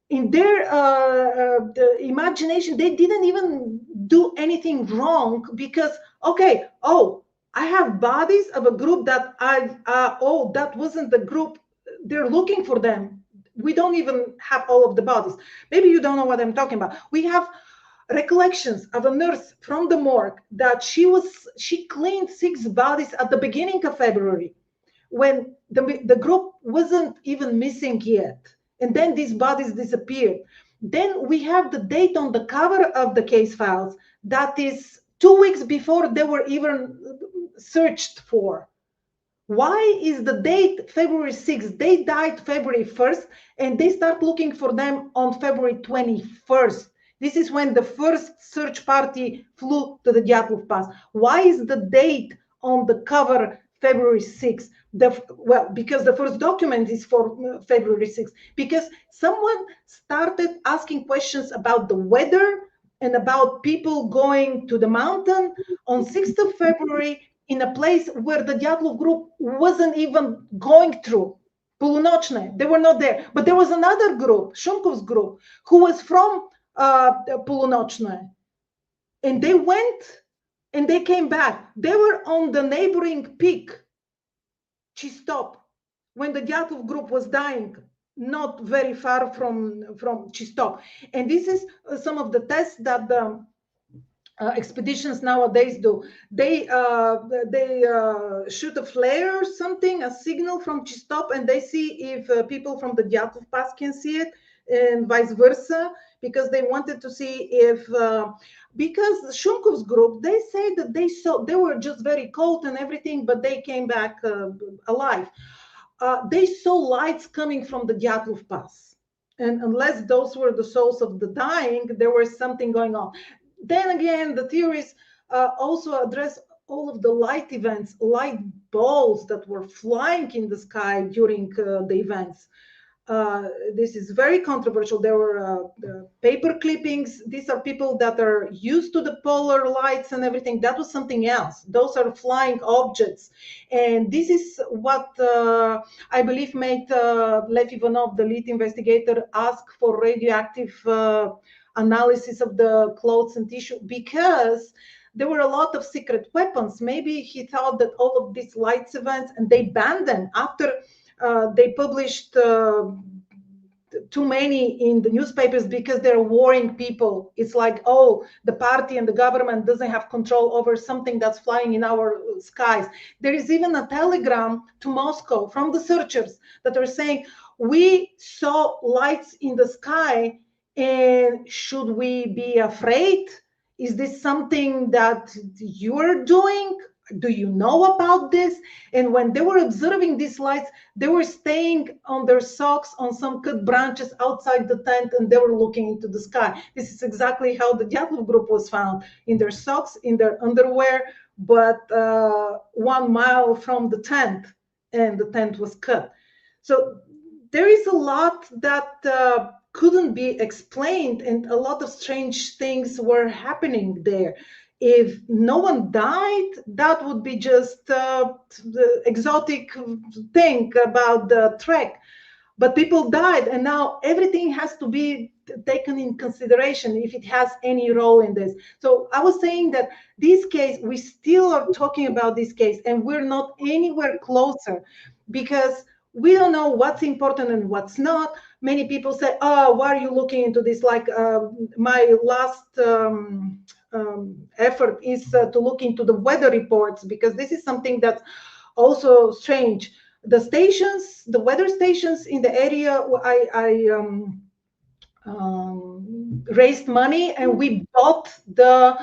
the imagination. They didn't even do anything wrong because, okay, oh, I have bodies of a group that oh, that wasn't the group. They're looking for them. We don't even have all of the bodies. Maybe you don't know what I'm talking about. We have recollections of a nurse from the morgue that she cleaned 6 bodies at the beginning of February, when the group wasn't even missing yet, and then these bodies disappeared. Then we have the date on the cover of the case files that is 2 weeks before they were even searched for. Why is the date February 6th? They died February 1st, and they start looking for them on February 21st. This is when the first search party flew to the Dyatlov Pass. Why is the date on the cover February 6th? Well, because the first document is for February 6th. Because someone started asking questions about the weather and about people going to the mountain on 6th of February, in a place where the Dyatlov group wasn't even going through. Pulunochne, they were not there. But there was another group, Shumkov's group, who was from Pulunochne. And they went and they came back. They were on the neighboring peak, Chistop, when the Dyatlov group was dying, not very far from Chistop. And this is some of the tests that the expeditions nowadays do. They shoot a flare or something, a signal from Chistop, and they see if people from the Dyatlov Pass can see it, and vice versa, because they wanted to see if because Shumkov's group, they say that they were just very cold and everything, but they came back alive. They saw lights coming from the Dyatlov Pass, and unless those were the souls of the dying, there was something going on. Then again, the theories also address all of the light events, light balls that were flying in the sky during the events. This is very controversial. There were paper clippings. These are people that are used to the polar lights and everything. That was something else. Those are flying objects. And this is what I believe made Lev Ivanov, the lead investigator, ask for radioactive analysis of the clothes and tissue, because there were a lot of secret weapons. Maybe he thought that all of these lights events, and they banned them after they published too many in the newspapers, because they're warring people. It's like, oh, the party and the government doesn't have control over something that's flying in our skies. There is even a telegram to Moscow from the searchers that are saying, we saw lights in the sky, and should we be afraid? Is this something that you're doing? Do you know about this? And when they were observing these lights, they were staying on their socks on some cut branches outside the tent, and they were looking into the sky. This is exactly how the Dyatlov group was found, in their socks, in their underwear, but 1 mile from the tent, and the tent was cut. So there is a lot that couldn't be explained, and a lot of strange things were happening there. If no one died, that would be just the exotic thing about the trek. But people died, and now everything has to be taken in consideration if it has any role in this. So I was saying that this case, we still are talking about this case, and we're not anywhere closer, because we don't know what's important and what's not. Many people say, oh, why are you looking into this? Like my last effort is to look into the weather reports, because this is something that's also strange. The stations, the weather stations in the area, I raised money, and we bought the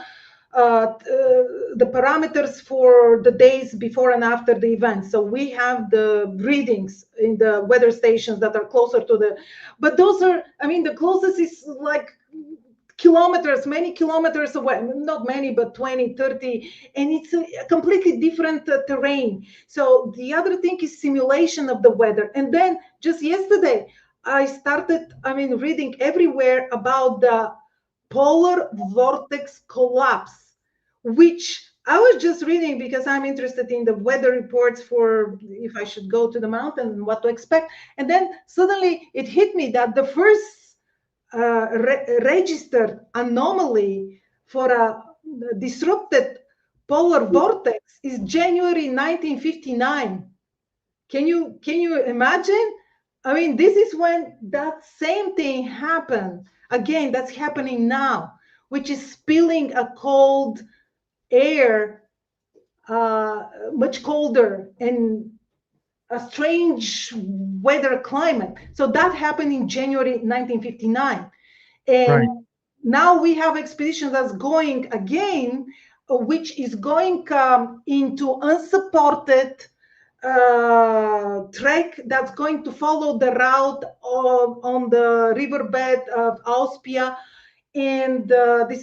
parameters for the days before and after the event. So we have the readings in the weather stations that are closer to the, but those are, I mean, the closest is like kilometers, many kilometers away, not many, but 20, 30, and it's a completely different terrain. So the other thing is simulation of the weather. And then just yesterday, I started, reading everywhere about the polar vortex collapse, which I was just reading because I'm interested in the weather reports for if I should go to the mountain and what to expect. And then suddenly it hit me that the first registered anomaly for a disrupted polar vortex is January 1959. Can you imagine? This is when that same thing happened. Again, that's happening now. which is spilling a cold air, much colder, and a strange weather climate. So that happened in January 1959. And Right. now we have expedition that's going again, which is going into unsupported trek that's going to follow the route on the riverbed of Austria. And this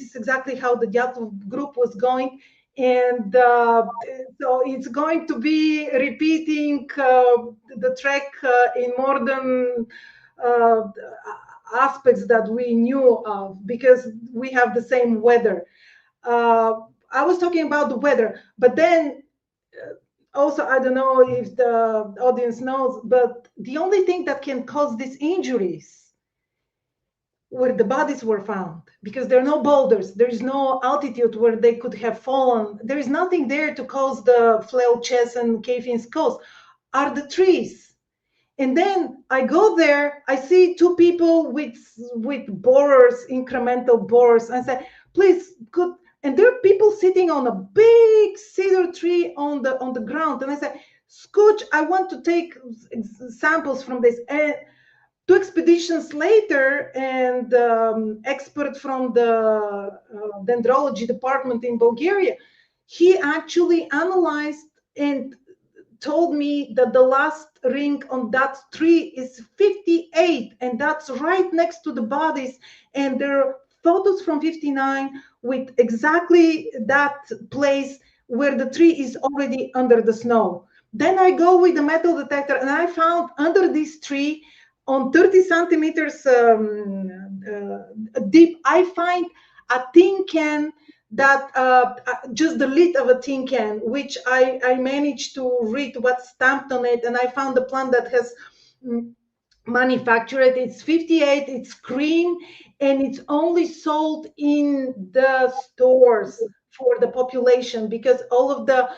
is exactly how the Dyatlov group was going. And so it's going to be repeating the trek in modern aspects that we knew of, because we have the same weather. I was talking about the weather, but then also, I don't know if the audience knows, but the only thing that can cause these injuries where the bodies were found, because there are no boulders, there is no altitude where they could have fallen, there is nothing there to cause the flail chests and cave-in skulls, are the trees. And then I go there, I see two people with borers, incremental borers, and say, please, could, and there are people sitting on a big cedar tree on the ground. And I say, Scooch, I want to take samples from this. And 2 expeditions later, and expert from the dendrology department in Bulgaria, he actually analyzed and told me that the last ring on that tree is 58, and that's right next to the bodies. And there are photos from 59 with exactly that place where the tree is already under the snow. Then I go with the metal detector, and I found under this tree, on 30 centimeters deep, I find a tin can that just the lid of a tin can, which I managed to read what's stamped on it, and I found the plant that has manufactured. It's 58, it's green, and it's only sold in the stores for the population, because all of the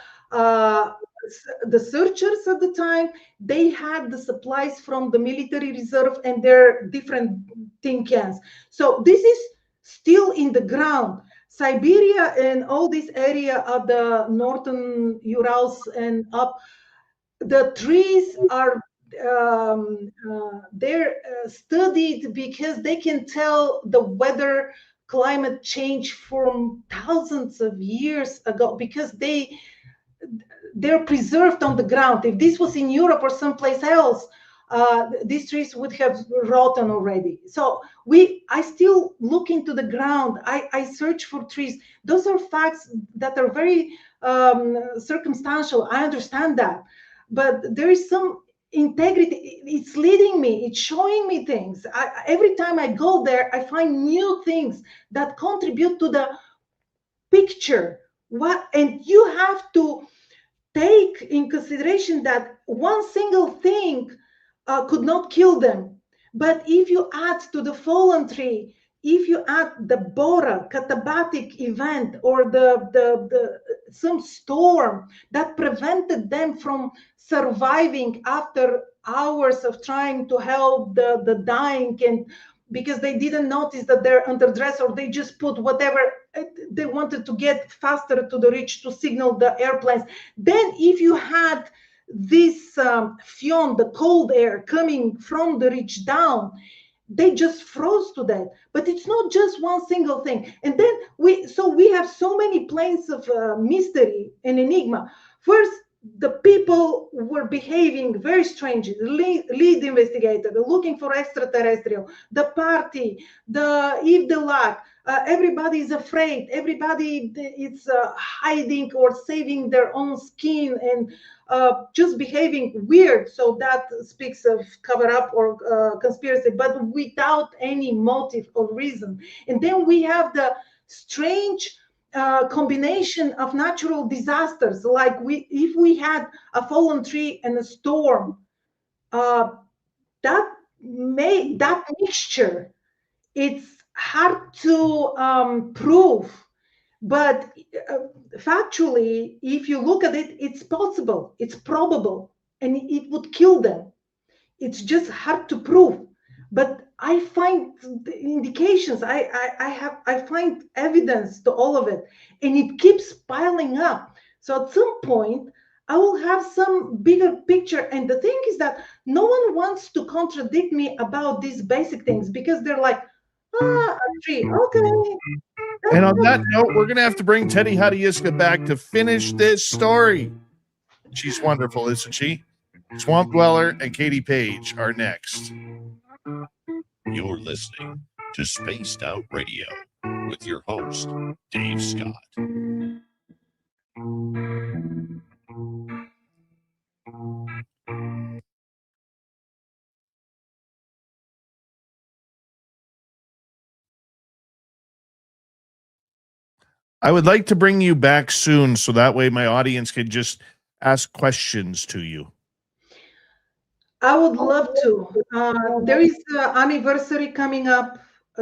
searchers at the time, they had the supplies from the military reserve and their different tin cans. So this is still in the ground. Siberia and all this area of the northern Urals and up, the trees are they're studied because they can tell the weather climate change from thousands of years ago, because they're preserved on the ground. If this was in Europe or someplace else, these trees would have rotten already. So I still look into the ground. I search for trees. Those are facts that are very circumstantial. I understand that, but there is some integrity. It's leading me. It's showing me things. Every time I go there, I find new things that contribute to the picture. And you have to take in consideration that one single thing could not kill them. But if you add to the fallen tree, if you add the Bora katabatic event, or some storm that prevented them from surviving after hours of trying to help the dying, and because they didn't notice that they're underdressed, or they just put whatever they wanted to get faster to the ridge to signal the airplanes. Then if you had this fion, the cold air coming from the ridge down, they just froze to death. But it's not just one single thing. And then we have so many planes of mystery and enigma. First, the people were behaving very strangely. The lead investigator, looking for extraterrestrial, the party, Yves Delac, everybody is afraid. Everybody is hiding or saving their own skin and just behaving weird. So that speaks of cover up or conspiracy, but without any motive or reason. And then we have the strange combination of natural disasters, like if we had a fallen tree and a storm, that mixture, it's hard to prove, but factually, if you look at it, it's possible, it's probable, and it would kill them. It's just hard to prove. but I find the indications. I find evidence to all of it, and it keeps piling up. So at some point, I will have some bigger picture. And the thing is that no one wants to contradict me about these basic things because they're like, a tree, okay. And on that note, we're going to have to bring Teddy Hadjiyska back to finish this story. She's wonderful, isn't she? Swamp Dweller and Katie Page are next. You're listening to Spaced Out Radio with your host, Dave Scott. I would like to bring you back soon so that way my audience can just ask questions to you. I would love to. There is an anniversary coming up,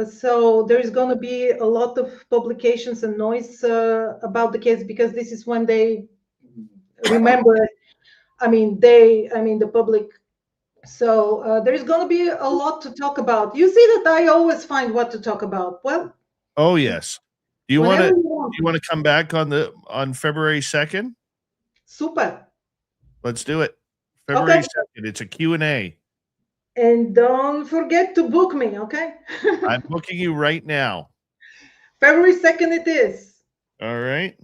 so there is going to be a lot of publications and noise about the case because this is when they remember it. I mean, the public. So there is going to be a lot to talk about. You see that I always find what to talk about. Well, Oh yes. Do you want whenever to you want. come back on February 2nd? Super. Let's do it. February Okay. 2nd. It's a Q&A. And don't forget to book me, okay? I'm booking you right now. February 2nd it is. All right.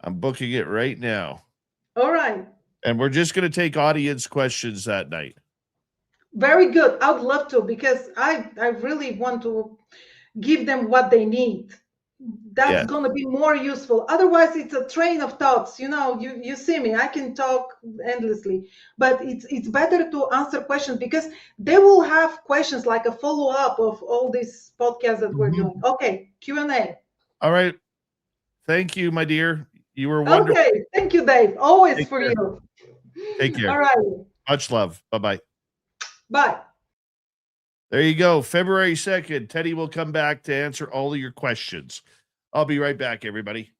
I'm booking it right now. All right. And we're just going to take audience questions that night. Very good. I would love to because I really want to give them what they need. That's Yeah. going to be more useful. Otherwise, it's a train of thoughts. You see me. I can talk endlessly, but it's better to answer questions because they will have questions like a follow up of all these podcasts that we're doing. Okay, Q&A. All right. Thank you, my dear. You were wonderful. Okay, thank you, Dave. Always Take for care. you. Take care. All right. Much love. Bye-bye. Bye. There you go. February 2nd. Teddy will come back to answer all of your questions. I'll be right back, everybody.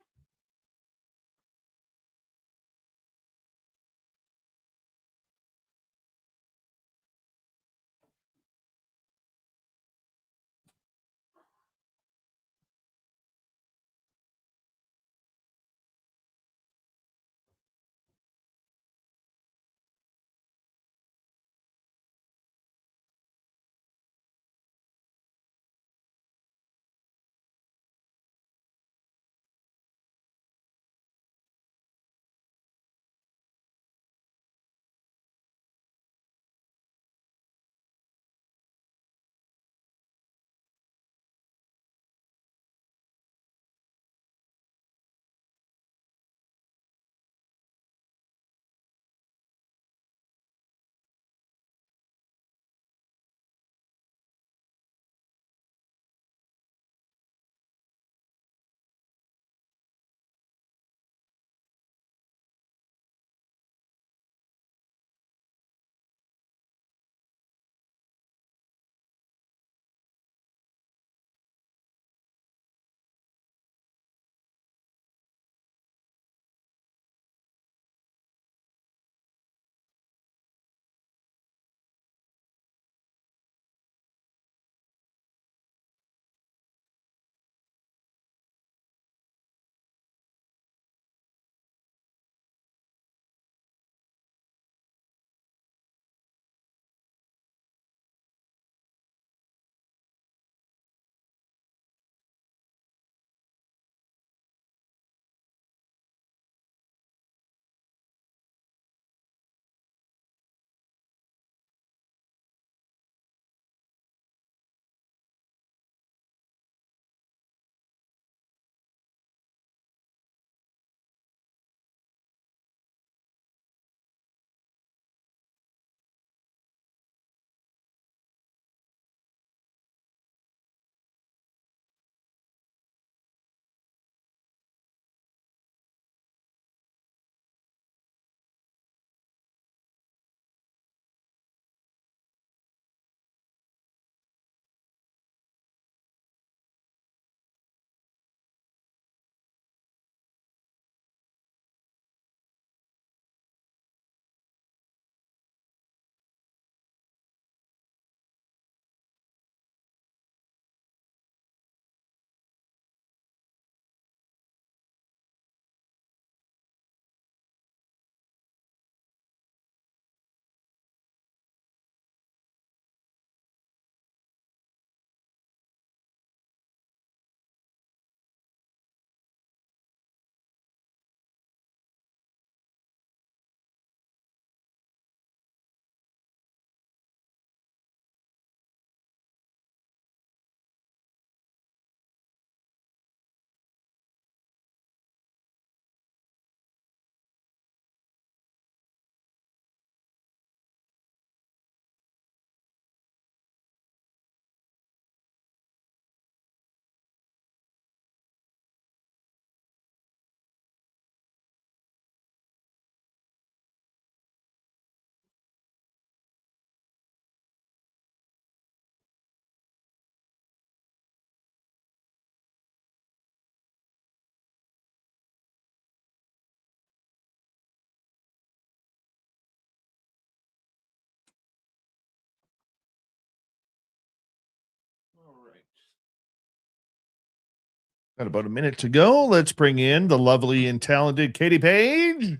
Got about a minute to go. Let's bring in the lovely and talented Katie Page.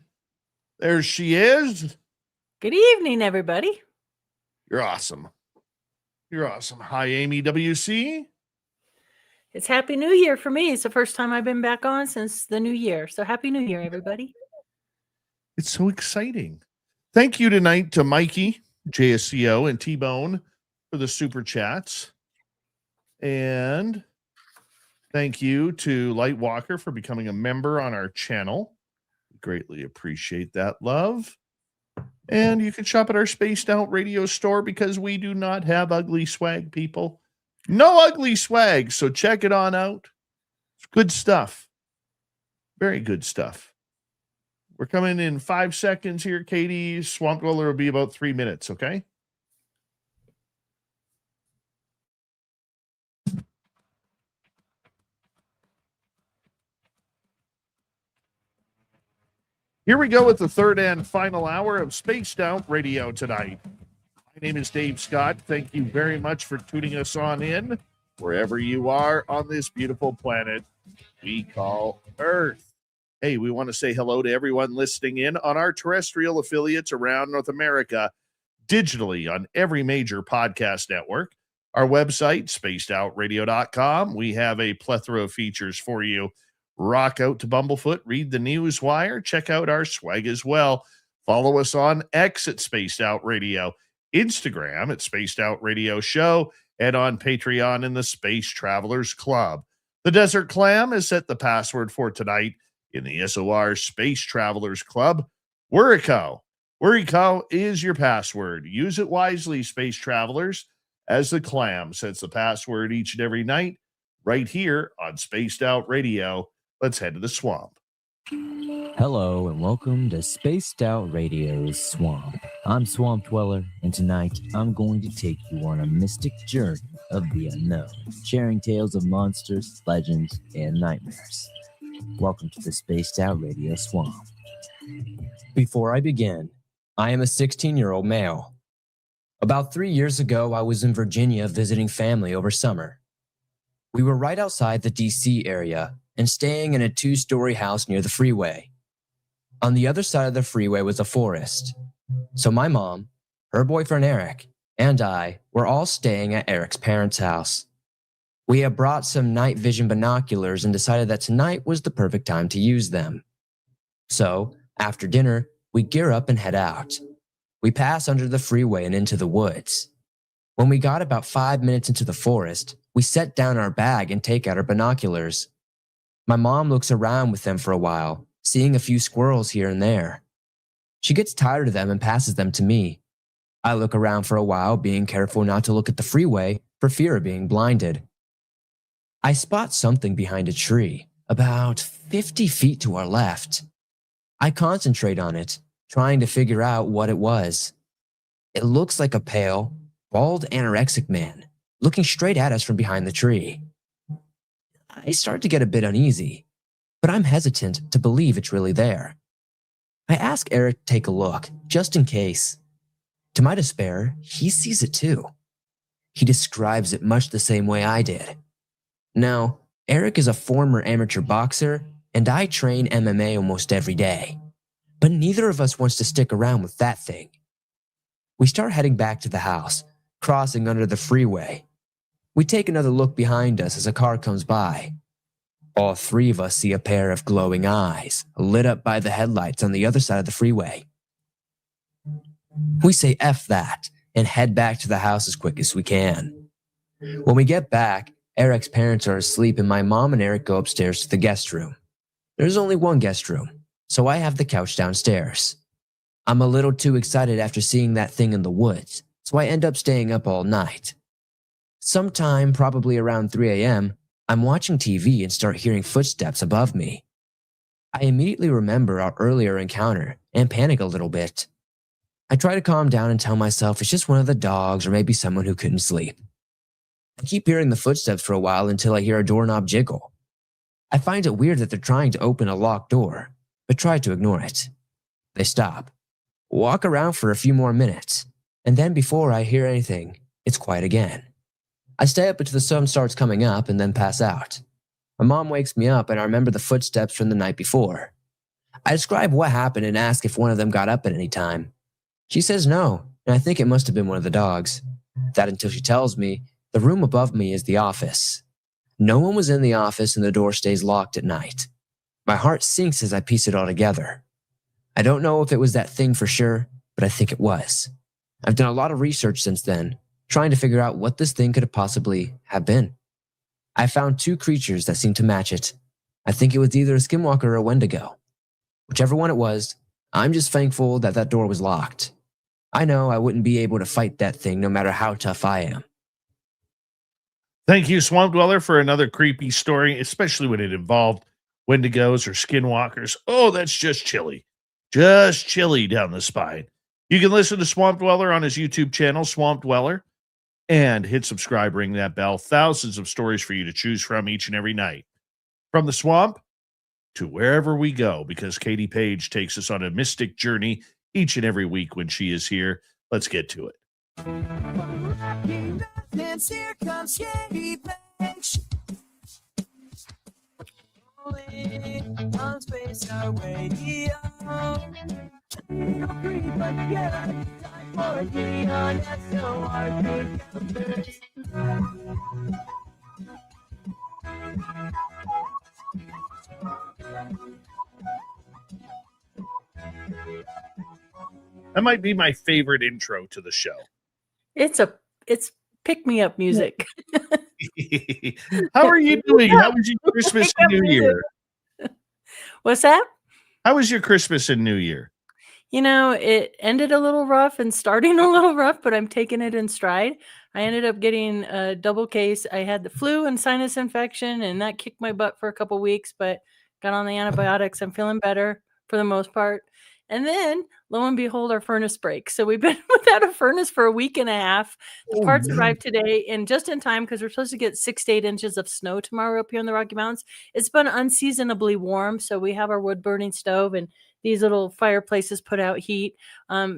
There she is. Good evening, everybody. You're awesome. You're awesome. Hi, Amy WC. It's Happy New Year for me. It's the first time I've been back on since the new year. So Happy New Year, everybody. It's so exciting. Thank you tonight to Mikey, JSCO, and T-Bone for the super chats. And thank you to Lightwalker for becoming a member on our channel. Greatly appreciate that, love. And you can shop at our Spaced Out Radio store because we do not have ugly swag, people. No ugly swag, so check it on out. It's good stuff. Very good stuff. We're coming in 5 seconds here, Katie. Swamp Dweller will be about 3 minutes, okay? Here we go with the third and final hour of Spaced Out Radio tonight. My name is Dave Scott. Thank you very much for tuning us on in, wherever you are on this beautiful planet we call Earth. Hey, we want to say hello to everyone listening in on our terrestrial affiliates around North America, digitally on every major podcast network. Our website, spacedoutradio.com. We have a plethora of features for you. Rock out to Bumblefoot, read the news wire, check out our swag as well. Follow us on X at Spaced Out Radio, Instagram at Spaced Out Radio Show, and on Patreon in the Space Travelers Club. The Desert Clam has set the password for tonight in the SOR Space Travelers Club. Wurico. Wurico is your password. Use it wisely, Space Travelers, as the Clam sets the password each and every night right here on Spaced Out Radio. Let's head to the swamp. Hello and welcome to Spaced Out Radio's Swamp. I'm Swamp Dweller, and tonight I'm going to take you on a mystic journey of the unknown, sharing tales of monsters, legends, and nightmares. Welcome to the Spaced Out Radio Swamp. Before I begin, I am a 16-year-old male. About 3 years ago, I was in Virginia visiting family over summer. We were right outside the DC area and staying in a 2-story house near the freeway. On the other side of the freeway was a forest. So my mom, her boyfriend Eric, and I were all staying at Eric's parents' house. We had brought some night vision binoculars and decided that tonight was the perfect time to use them. So, after dinner, we gear up and head out. We pass under the freeway and into the woods. When we got about 5 minutes into the forest, we set down our bag and take out our binoculars. My mom looks around with them for a while, seeing a few squirrels here and there. She gets tired of them and passes them to me. I look around for a while, being careful not to look at the freeway for fear of being blinded. I spot something behind a tree, about 50 feet to our left. I concentrate on it, trying to figure out what it was. It looks like a pale, bald anorexic man, looking straight at us from behind the tree. I start to get a bit uneasy, but I'm hesitant to believe it's really there. I ask Eric to take a look, just in case. To my despair, he sees it too. He describes it much the same way I did. Now, Eric is a former amateur boxer, and I train MMA almost every day. But neither of us wants to stick around with that thing. We start heading back to the house, crossing under the freeway. We take another look behind us as a car comes by. All three of us see a pair of glowing eyes, lit up by the headlights on the other side of the freeway. We say F that and head back to the house as quick as we can. When we get back, Eric's parents are asleep and my mom and Eric go upstairs to the guest room. There's only one guest room, so I have the couch downstairs. I'm a little too excited after seeing that thing in the woods, so I end up staying up all night. Sometime, probably around 3 a.m., I'm watching TV and start hearing footsteps above me. I immediately remember our earlier encounter and panic a little bit. I try to calm down and tell myself it's just one of the dogs or maybe someone who couldn't sleep. I keep hearing the footsteps for a while until I hear a doorknob jiggle. I find it weird that they're trying to open a locked door, but try to ignore it. They stop, walk around for a few more minutes, and then before I hear anything, it's quiet again. I stay up until the sun starts coming up and then pass out. My mom wakes me up and I remember the footsteps from the night before. I describe what happened and ask if one of them got up at any time. She says no, and I think it must have been one of the dogs. That until she tells me the room above me is the office. No one was in the office and the door stays locked at night. My heart sinks as I piece it all together. I don't know if it was that thing for sure, but I think it was. I've done a lot of research since then, trying to figure out what this thing could have possibly have been. I found 2 creatures that seemed to match it. I think it was either a skinwalker or a wendigo. Whichever one it was, I'm just thankful that that door was locked. I know I wouldn't be able to fight that thing no matter how tough I am. Thank you, Swamp Dweller, for another creepy story, especially when it involved wendigos or skinwalkers. Oh, that's just chilly. Just chilly down the spine. You can listen to Swamp Dweller on his YouTube channel, Swamp Dweller, and hit subscribe, ring that bell. Thousands of stories for you to choose from each and every night. From the swamp to wherever we go, because Katie Page takes us on a mystic journey each and every week when she is here. Let's get to it. Here comes Katie Page. On Space Out Radio. That might be my favorite intro to the show. It's pick me up music. How are you doing? How was your Christmas and New Year? What's that? How was your Christmas and New Year? It ended a little rough and starting a little rough, but I'm taking it in stride. I ended up getting a double case. I had the flu and sinus infection, and that kicked my butt for a couple weeks, but got on the antibiotics. I'm feeling better for the most part. And then, lo and behold, our furnace breaks. So we've been without a furnace for a week and a half. The parts arrived today, and just in time because we're supposed to get 6 to 8 inches of snow tomorrow up here in the Rocky Mountains. It's been unseasonably warm, so we have our wood-burning stove, and these little fireplaces put out heat.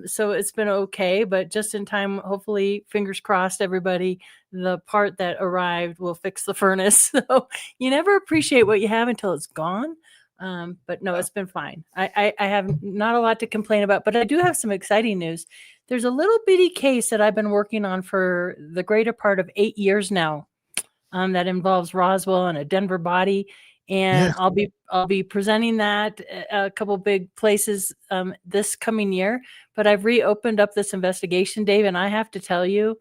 So it's been okay, but just in time, hopefully, fingers crossed, everybody, the part that arrived will fix the furnace. So you never appreciate what you have until it's gone. But no, it's been fine. I have not a lot to complain about, but I do have some exciting news. There's a little bitty case that I've been working on for the greater part of 8 years now, that involves Roswell and a Denver body. And yes. I'll be presenting that at a couple big places this coming year. But I've reopened up this investigation, Dave, and I have to tell you,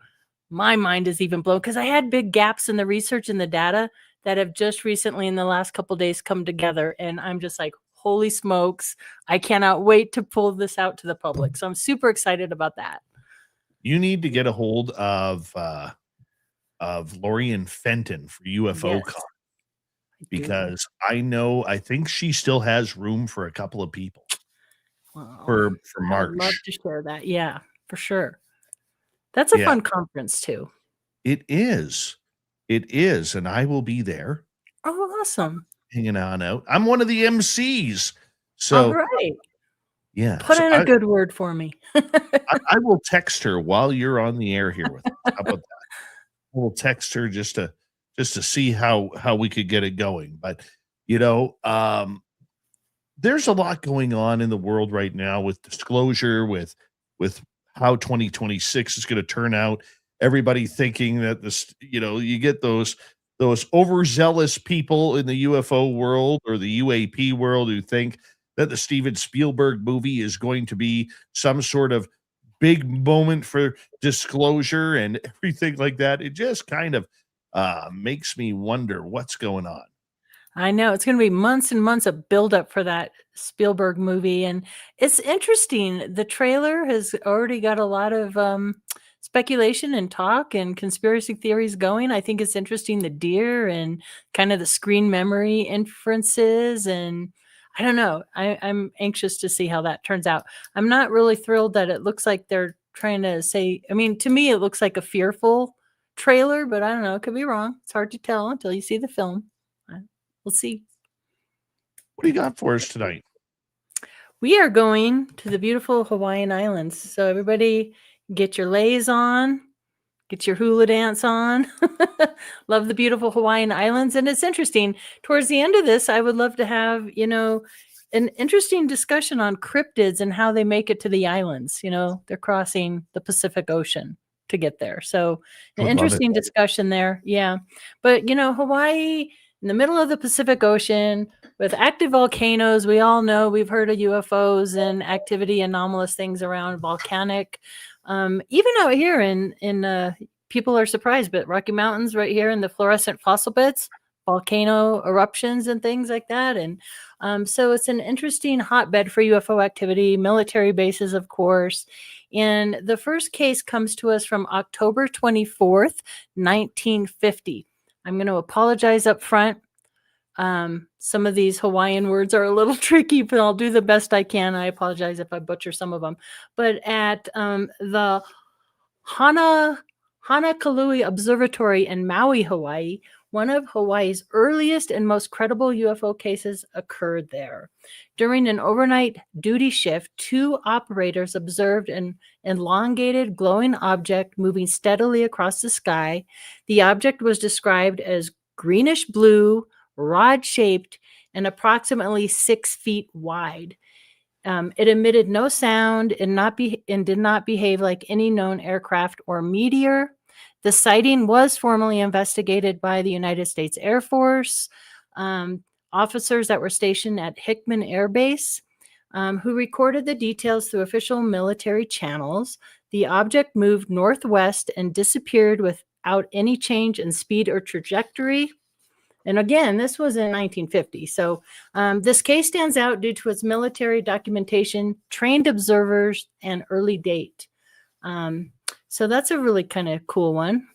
my mind is even blown because I had big gaps in the research and the data that have just recently in the last couple days come together. And I'm just like, holy smokes, I cannot wait to pull this out to the public. So I'm super excited about that. You need to get a hold of Lorian Fenton for UFO Con, because I think she still has room for a couple of people for March. I'd love to share that. Yeah, for sure. That's a fun conference too. It is. And I will be there. Oh, awesome. Hanging on out. I'm one of the MCs. So, all right. Yeah. Put in a good word for me. I will text her while you're on the air here with us. How about that? I will text her just to see how we could get it going. But, there's a lot going on in the world right now with disclosure, with how 2026 is going to turn out. Everybody thinking that this, you get those overzealous people in the UFO world or the UAP world who think that the Steven Spielberg movie is going to be some sort of big moment for disclosure and everything like that. It just kind of makes me wonder what's going on. I know it's going to be months and months of buildup for that Spielberg movie. And it's interesting. The trailer has already got a lot of speculation and talk and conspiracy theories going. I think it's interesting, the deer and kind of the screen memory inferences. And I don't know. I'm anxious to see how that turns out. I'm not really thrilled that it looks like they're trying to say, to me, it looks like a fearful trailer, but I don't know. It could be wrong. It's hard to tell until you see the film. We'll see. What do you got for us tonight? We are going to the beautiful Hawaiian Islands. So everybody get your leis on, Get your hula dance on. Love the beautiful Hawaiian Islands. And it's interesting. Towards the end of this, I would love to have, an interesting discussion on cryptids and how they make it to the islands. They're crossing the Pacific Ocean to get there. So an Would love it. interesting discussion there. Yeah. But, Hawaii in the middle of the Pacific Ocean with active volcanoes, we all know, we've heard of UFOs and activity, anomalous things around volcanic. Even out here in people are surprised, but Rocky Mountains right here in the fluorescent fossil beds, volcano eruptions and things like that. And so it's an interesting hotbed for UFO activity, military bases, of course. And the first case comes to us from October 24th, 1950. I'm going to apologize up front. Some of these Hawaiian words are a little tricky, but I'll do the best I can. I apologize if I butcher some of them. But at the Hanakalui Observatory in Maui, Hawaii, one of Hawaii's earliest and most credible UFO cases occurred there. During an overnight duty shift, 2 operators observed an elongated glowing object moving steadily across the sky. The object was described as greenish blue, rod-shaped, and approximately 6 feet wide. It emitted no sound and did not behave like any known aircraft or meteor. The sighting was formally investigated by the United States Air Force, officers that were stationed at Hickman Air Base, who recorded the details through official military channels. The object moved northwest and disappeared without any change in speed or trajectory. And again, this was in 1950. So this case stands out due to its military documentation, trained observers, and early date. So that's a really kind of cool one.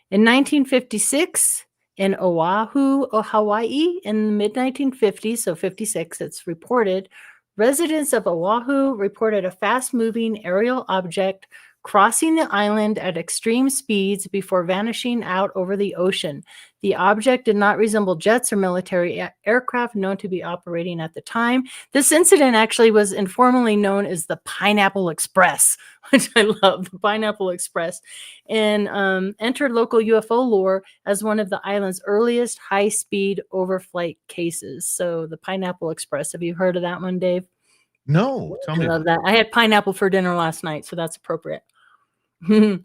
In 1956, in Oahu, Hawaii, in the mid-1950s, so 56, it's reported, residents of Oahu reported a fast-moving aerial object crossing the island at extreme speeds before vanishing out over the ocean. The object did not resemble jets or military aircraft known to be operating at the time. This incident actually was informally known as the Pineapple Express, which I love, the Pineapple Express, and entered local UFO lore as one of the island's earliest high-speed overflight cases. So the Pineapple Express, have you heard of that one, Dave? No, tell me. I love that. I had pineapple for dinner last night, so that's appropriate. And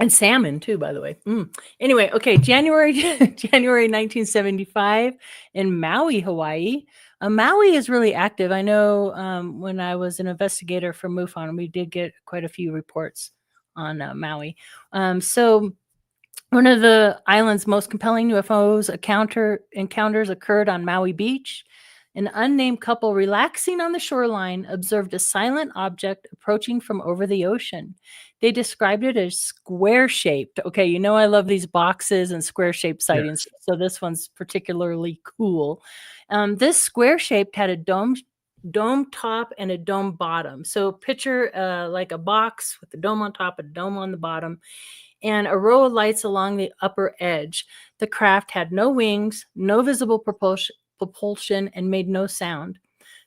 salmon too, by the way. Anyway, okay, January 1975 in Maui, Hawaii. Maui is really active. I know when I was an investigator for MUFON, we did get quite a few reports on Maui. So one of the island's most compelling UFOs encounters occurred on Maui Beach. An unnamed couple relaxing on the shoreline observed a silent object approaching from over the ocean. They described it as square-shaped. Okay, I love these boxes and square-shaped sightings, yes. So this one's particularly cool. This square-shaped had a dome top and a dome bottom. So picture like a box with a dome on top, a dome on the bottom, and a row of lights along the upper edge. The craft had no wings, no visible propulsion, and made no sound.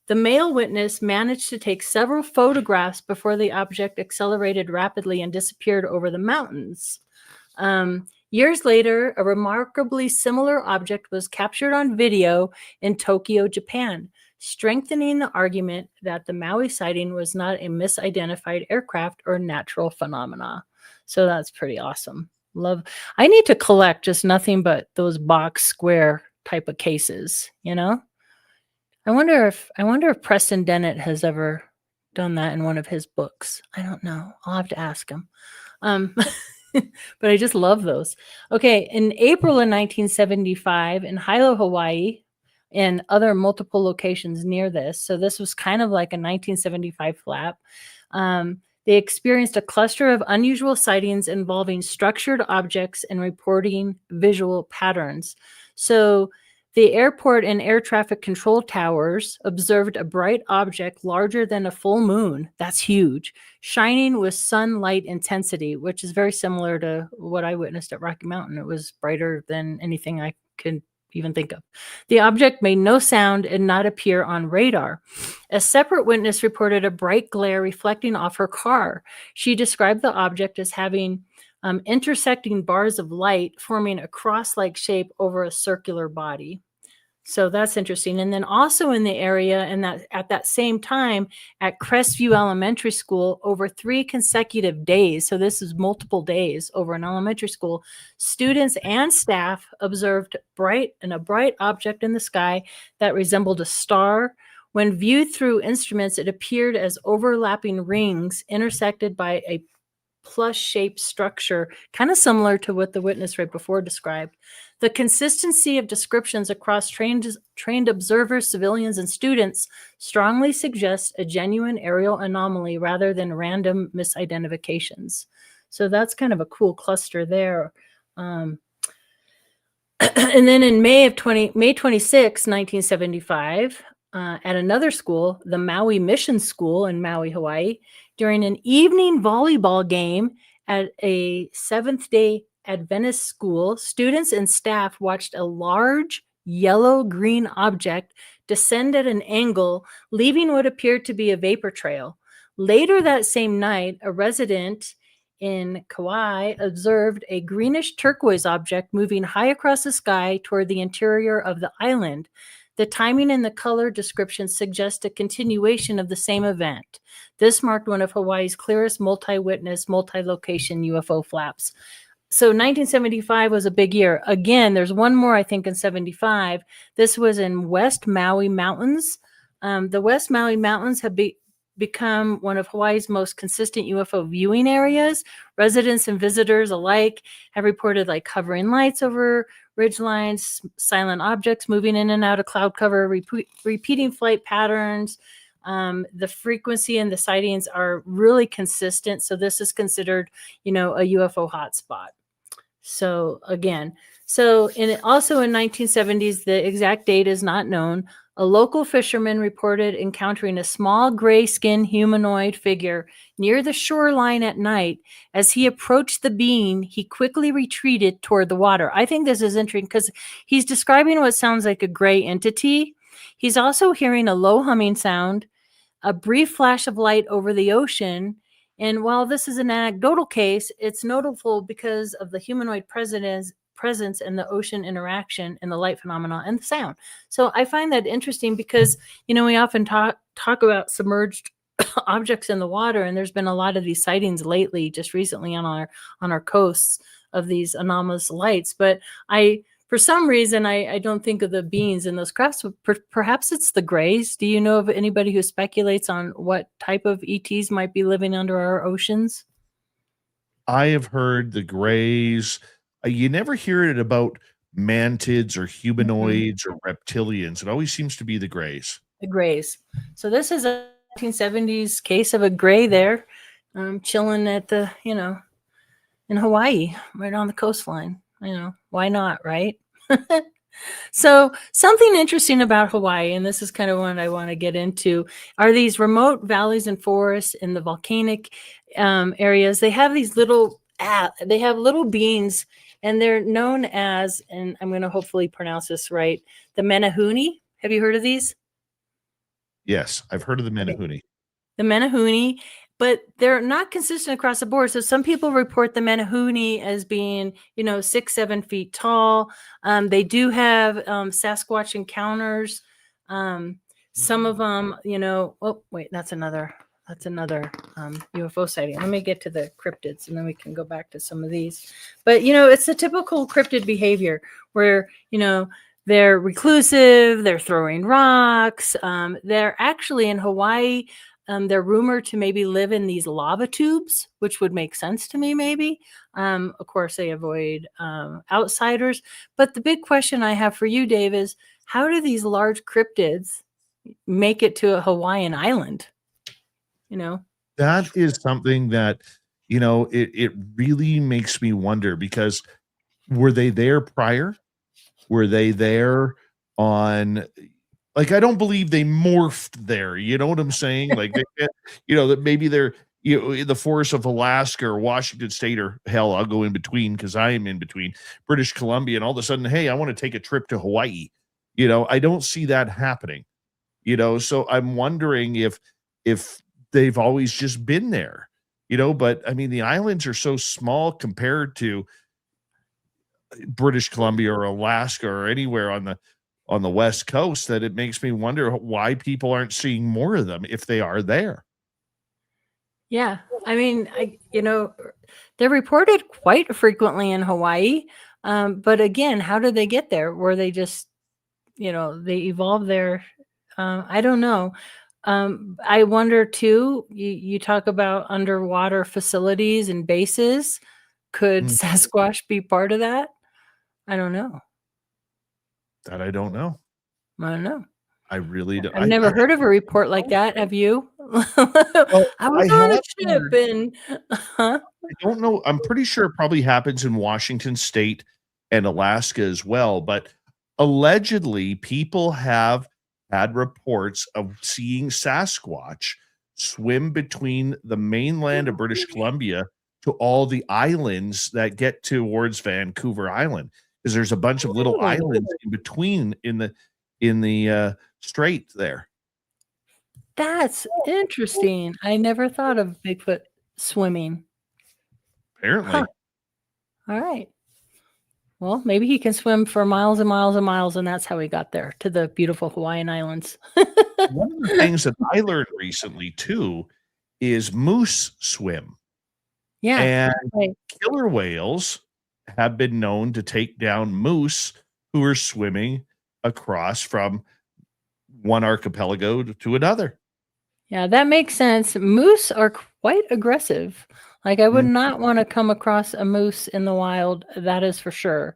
The male witness managed to take several photographs before the object accelerated rapidly and disappeared over the mountains. Years later, a remarkably similar object was captured on video in Tokyo, Japan, strengthening the argument that the Maui sighting was not a misidentified aircraft or natural phenomena. So that's pretty awesome. I need to collect just nothing but those box square type of cases, I wonder if Preston Dennett has ever done that in one of his books. I don't know. I'll have to ask him. But I just love those. Okay, in April of 1975 in Hilo, Hawaii, and other multiple locations near this, so this was kind of like a 1975 flap, they experienced a cluster of unusual sightings involving structured objects and reporting visual patterns. So the airport and air traffic control towers observed a bright object larger than a full moon. That's huge, shining with sunlight intensity, which is very similar to what I witnessed at Rocky Mountain. It was brighter than anything I could even think of. The object made no sound and not appear on radar. A separate witness reported a bright glare reflecting off her car. She described the object as having intersecting bars of light forming a cross-like shape over a circular body. So that's interesting. And then also in the area, and that at that same time at Crestview Elementary School, over 3 consecutive days, so this is multiple days over an elementary school, students and staff observed a bright object in the sky that resembled a star. When viewed through instruments, it appeared as overlapping rings intersected by a plus-shaped structure, kind of similar to what the witness right before described. The consistency of descriptions across trained observers, civilians, and students strongly suggests a genuine aerial anomaly rather than random misidentifications. So that's kind of a cool cluster there. And then in May 26, 1975, at another school, the Maui Mission School in Maui, Hawaii, during an evening volleyball game at a Seventh-day Adventist school, students and staff watched a large yellow-green object descend at an angle, leaving what appeared to be a vapor trail. Later that same night, a resident in Kauai observed a greenish turquoise object moving high across the sky toward the interior of the island. The timing and the color descriptions suggest a continuation of the same event. This marked one of Hawaii's clearest multi-witness, multi-location UFO flaps. So 1975 was a big year. Again, there's one more, I think, in 75. This was in West Maui Mountains. The West Maui Mountains have become one of Hawaii's most consistent UFO viewing areas. Residents and visitors alike have reported like hovering lights over ridge lines, silent objects moving in and out of cloud cover, repeating flight patterns. The frequency and the sightings are really consistent. So this is considered, a UFO hotspot. So again, also in 1970s, the exact date is not known. A local fisherman reported encountering a small gray-skinned humanoid figure near the shoreline at night. As he approached the being, he quickly retreated toward the water. I think this is interesting because he's describing what sounds like a gray entity. He's also hearing a low humming sound, a brief flash of light over the ocean. And while this is an anecdotal case, it's notable because of the humanoid presence and the ocean interaction and the light phenomena and the sound. So I find that interesting because, we often talk about submerged objects in the water, and there's been a lot of these sightings lately, just recently on our coasts of these anomalous lights. But for some reason, I don't think of the beings in those crafts. Perhaps it's the grays. Do you know of anybody who speculates on what type of ETs might be living under our oceans? I have heard the grays. You never hear it about mantids or humanoids or reptilians. It always seems to be the grays. The grays. So this is a 1970s case of a gray there, chilling at the, in Hawaii, right on the coastline. Why not, right? So something interesting about Hawaii, and this is kind of what I want to get into, are these remote valleys and forests in the volcanic areas. They have these little beings, and they're known as, and I'm going to hopefully pronounce this right, the menehune. Have you heard of these? Yes, I've heard of the menehune. Okay. The menehune, but they're not consistent across the board. So some people report the menehune as being, 6-7 feet tall. They do have Sasquatch encounters. Some of them, oh wait, that's another UFO sighting. Let me get to the cryptids, and then we can go back to some of these. But it's the typical cryptid behavior where they're reclusive, they're throwing rocks. They're actually in Hawaii. They're rumored to maybe live in these lava tubes, which would make sense to me, maybe. Of course, they avoid outsiders. But the big question I have for you, Dave, is how do these large cryptids make it to a Hawaiian island? That is something that, it really makes me wonder, because were they there prior? Were they there on... I don't believe they morphed there. You know what I'm saying? Like, that maybe they're, the forests of Alaska or Washington State, or hell, I'll go in between because I am in between British Columbia, and all of a sudden, hey, I want to take a trip to Hawaii. I don't see that happening. So I'm wondering if they've always just been there. But I mean, the islands are so small compared to British Columbia or Alaska or anywhere on the West Coast that it makes me wonder why people aren't seeing more of them if they are there. Yeah. I mean, they're reported quite frequently in Hawaii. But again, how did they get there? Were they just, they evolved there? I don't know. I wonder too, you talk about underwater facilities and bases. Could Mm. Sasquatch be part of that? I don't know. That I don't know. I don't know. I really don't. I've never heard of a report like that. Have you? Well, I was I on a have ship heard. and I don't know. I'm pretty sure it probably happens in Washington State and Alaska as well. But allegedly, people have had reports of seeing Sasquatch swim between the mainland of British Columbia to all the islands that get towards Vancouver Island, because there's a bunch of little islands in between in the strait there. that's interesting. I never thought of Bigfoot swimming. Apparently. Huh. All right. Well, maybe he can swim for miles and miles and miles, and that's how he got there to the beautiful Hawaiian Islands. One of the things that I learned recently too is moose swim, Yeah. and Right. killer whales have been known to take down moose who are swimming across from one archipelago to another. Yeah, that makes sense. Moose are quite aggressive. Like, I would not want to come across a moose in the wild, that is for sure.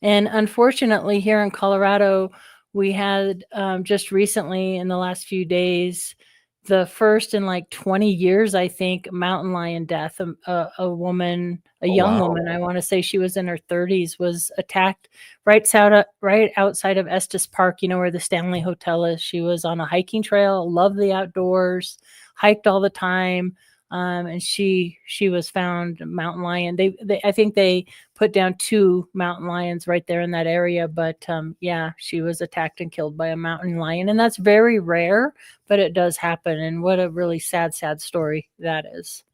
And unfortunately, here in Colorado, we had just recently in the last few days, the first in like 20 years, I think, mountain lion death. A woman, a Oh, young wow. woman, I want to say she was in her 30s, was attacked right outside of Estes Park, where the Stanley Hotel is. She was on a hiking trail, loved the outdoors, hiked all the time. And she was found mountain lion. I think they put down 2 mountain lions right there in that area. But yeah, she was attacked and killed by a mountain lion, and that's very rare, but it does happen. And what a really sad story that is.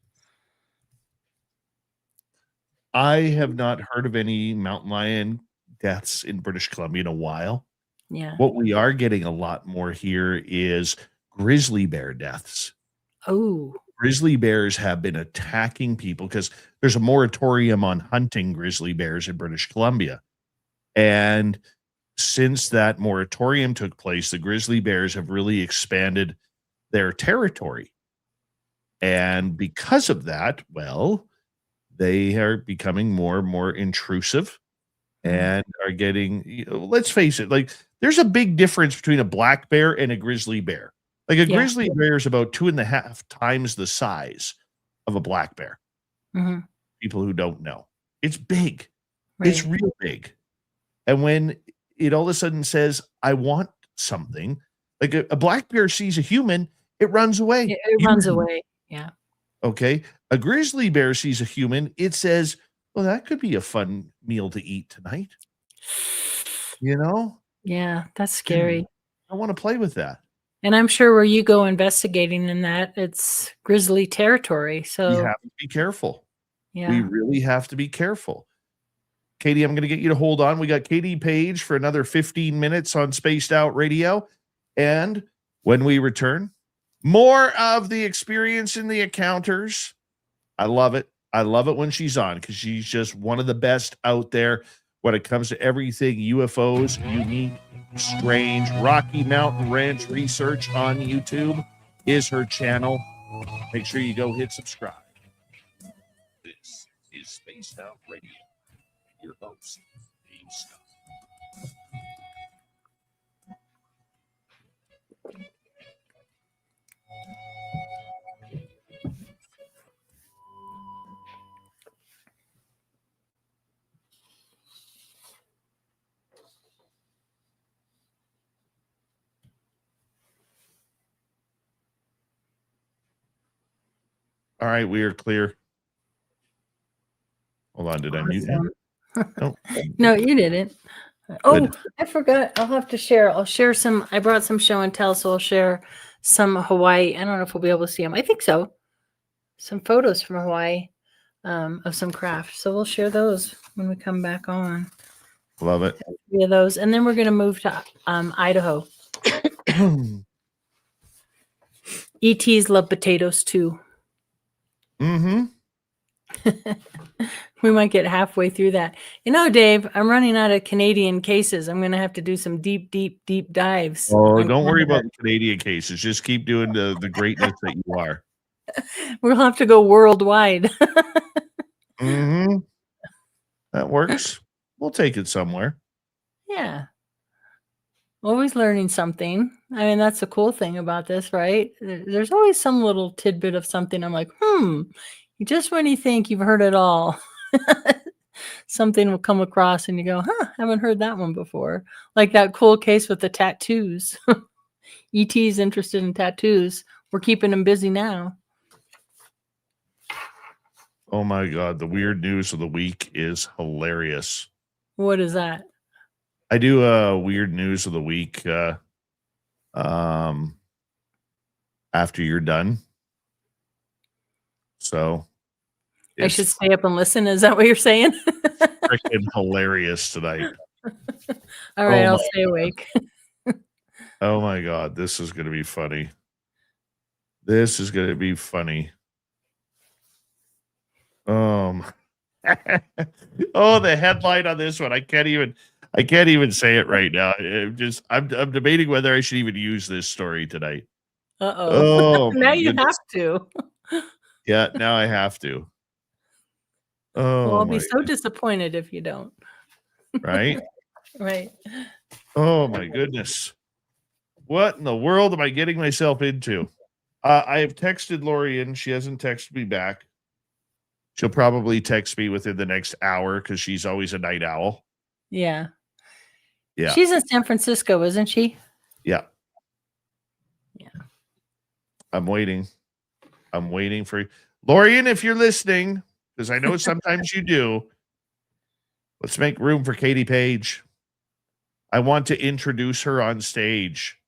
I have not heard of any mountain lion deaths in British Columbia in a while. Yeah. What we are getting a lot more here is grizzly bear deaths. Oh. Grizzly bears have been attacking people because there's a moratorium on hunting grizzly bears in British Columbia. And since that moratorium took place, the grizzly bears have really expanded their territory. And because of that, well, they are becoming more and more intrusive and are getting, let's face it, like there's a big difference between a black bear and a grizzly bear. Like a grizzly bear is about 2.5 times the size of a black bear. Mm-hmm. People who don't know, it's big. Right. It's real big. And when it all of a sudden says, I want something, like a black bear sees a human, it runs away. It runs away. Yeah. Okay. A grizzly bear sees a human, it says, well, that could be a fun meal to eat tonight. Yeah, that's scary. I want to play with that. And I'm sure where you go investigating in that, it's grizzly territory. We So have to be careful. yeah. We really have to be careful. Katie, I'm going to get you to hold on. We got Katie Page for another 15 minutes on Spaced Out Radio. And when we return, more of the experience in the encounters. I love it. I love it when she's on because she's just one of the best out there when it comes to everything UFOs, unique, strange. Rocky Mountain Ranch Research on YouTube is her channel. Make sure you go hit subscribe. This is Spaced Out Radio. Your host, Dave Scott. All right, we are clear. Hold on, did I mute him? No. No, you didn't. Oh, Good. I forgot. I'll have to share. I'll share some. I brought some show and tell, so I'll share some Hawaii. I don't know if we'll be able to see them. I think so. Some photos from Hawaii of some craft. So we'll share those when we come back on. Love it. 3 of those, and then we're going to move to Idaho. ETs love potatoes too. Mm-hmm. We might get halfway through that. You know, Dave, I'm running out of Canadian cases. I'm going to have to do some deep dives. Oh, on don't worry Canada. about the Canadian cases. Just keep doing the greatness that you are. We'll have to go worldwide. Mm-hmm. That works. We'll take it somewhere. Yeah. Always learning something. I mean, that's the cool thing about this, right? There's always some little tidbit of something. I'm like, just when you think you've heard it all, something will come across and you go, haven't heard that one before. Like that cool case with the tattoos. ET's interested in tattoos. We're keeping them busy now. Oh my God. The weird news of the week is hilarious. What is that? I do a weird news of the week after you're done. So I should stay up and listen. Is that what you're saying? freaking hilarious tonight. All right, Oh I'll my stay awake. Oh my God. This is going to be funny. This is going to be funny. Oh, the headline on this one. I can't even say it right now. I'm debating whether I should even use this story tonight. Uh-oh. Oh, Now you goodness. have to. Yeah, now I have to. Oh, Well, I'll be my so disappointed if you don't. right? Right. Oh my goodness. What in the world am I getting myself into? I have texted Lorian. She hasn't texted me back. She'll probably text me within the next hour because she's always a night owl. Yeah. Yeah. She's in San Francisco, isn't she? Yeah. Yeah. I'm waiting for you. Lorian, if you're listening, because I know sometimes you do, let's make room for Katie Page. I want to introduce her on stage.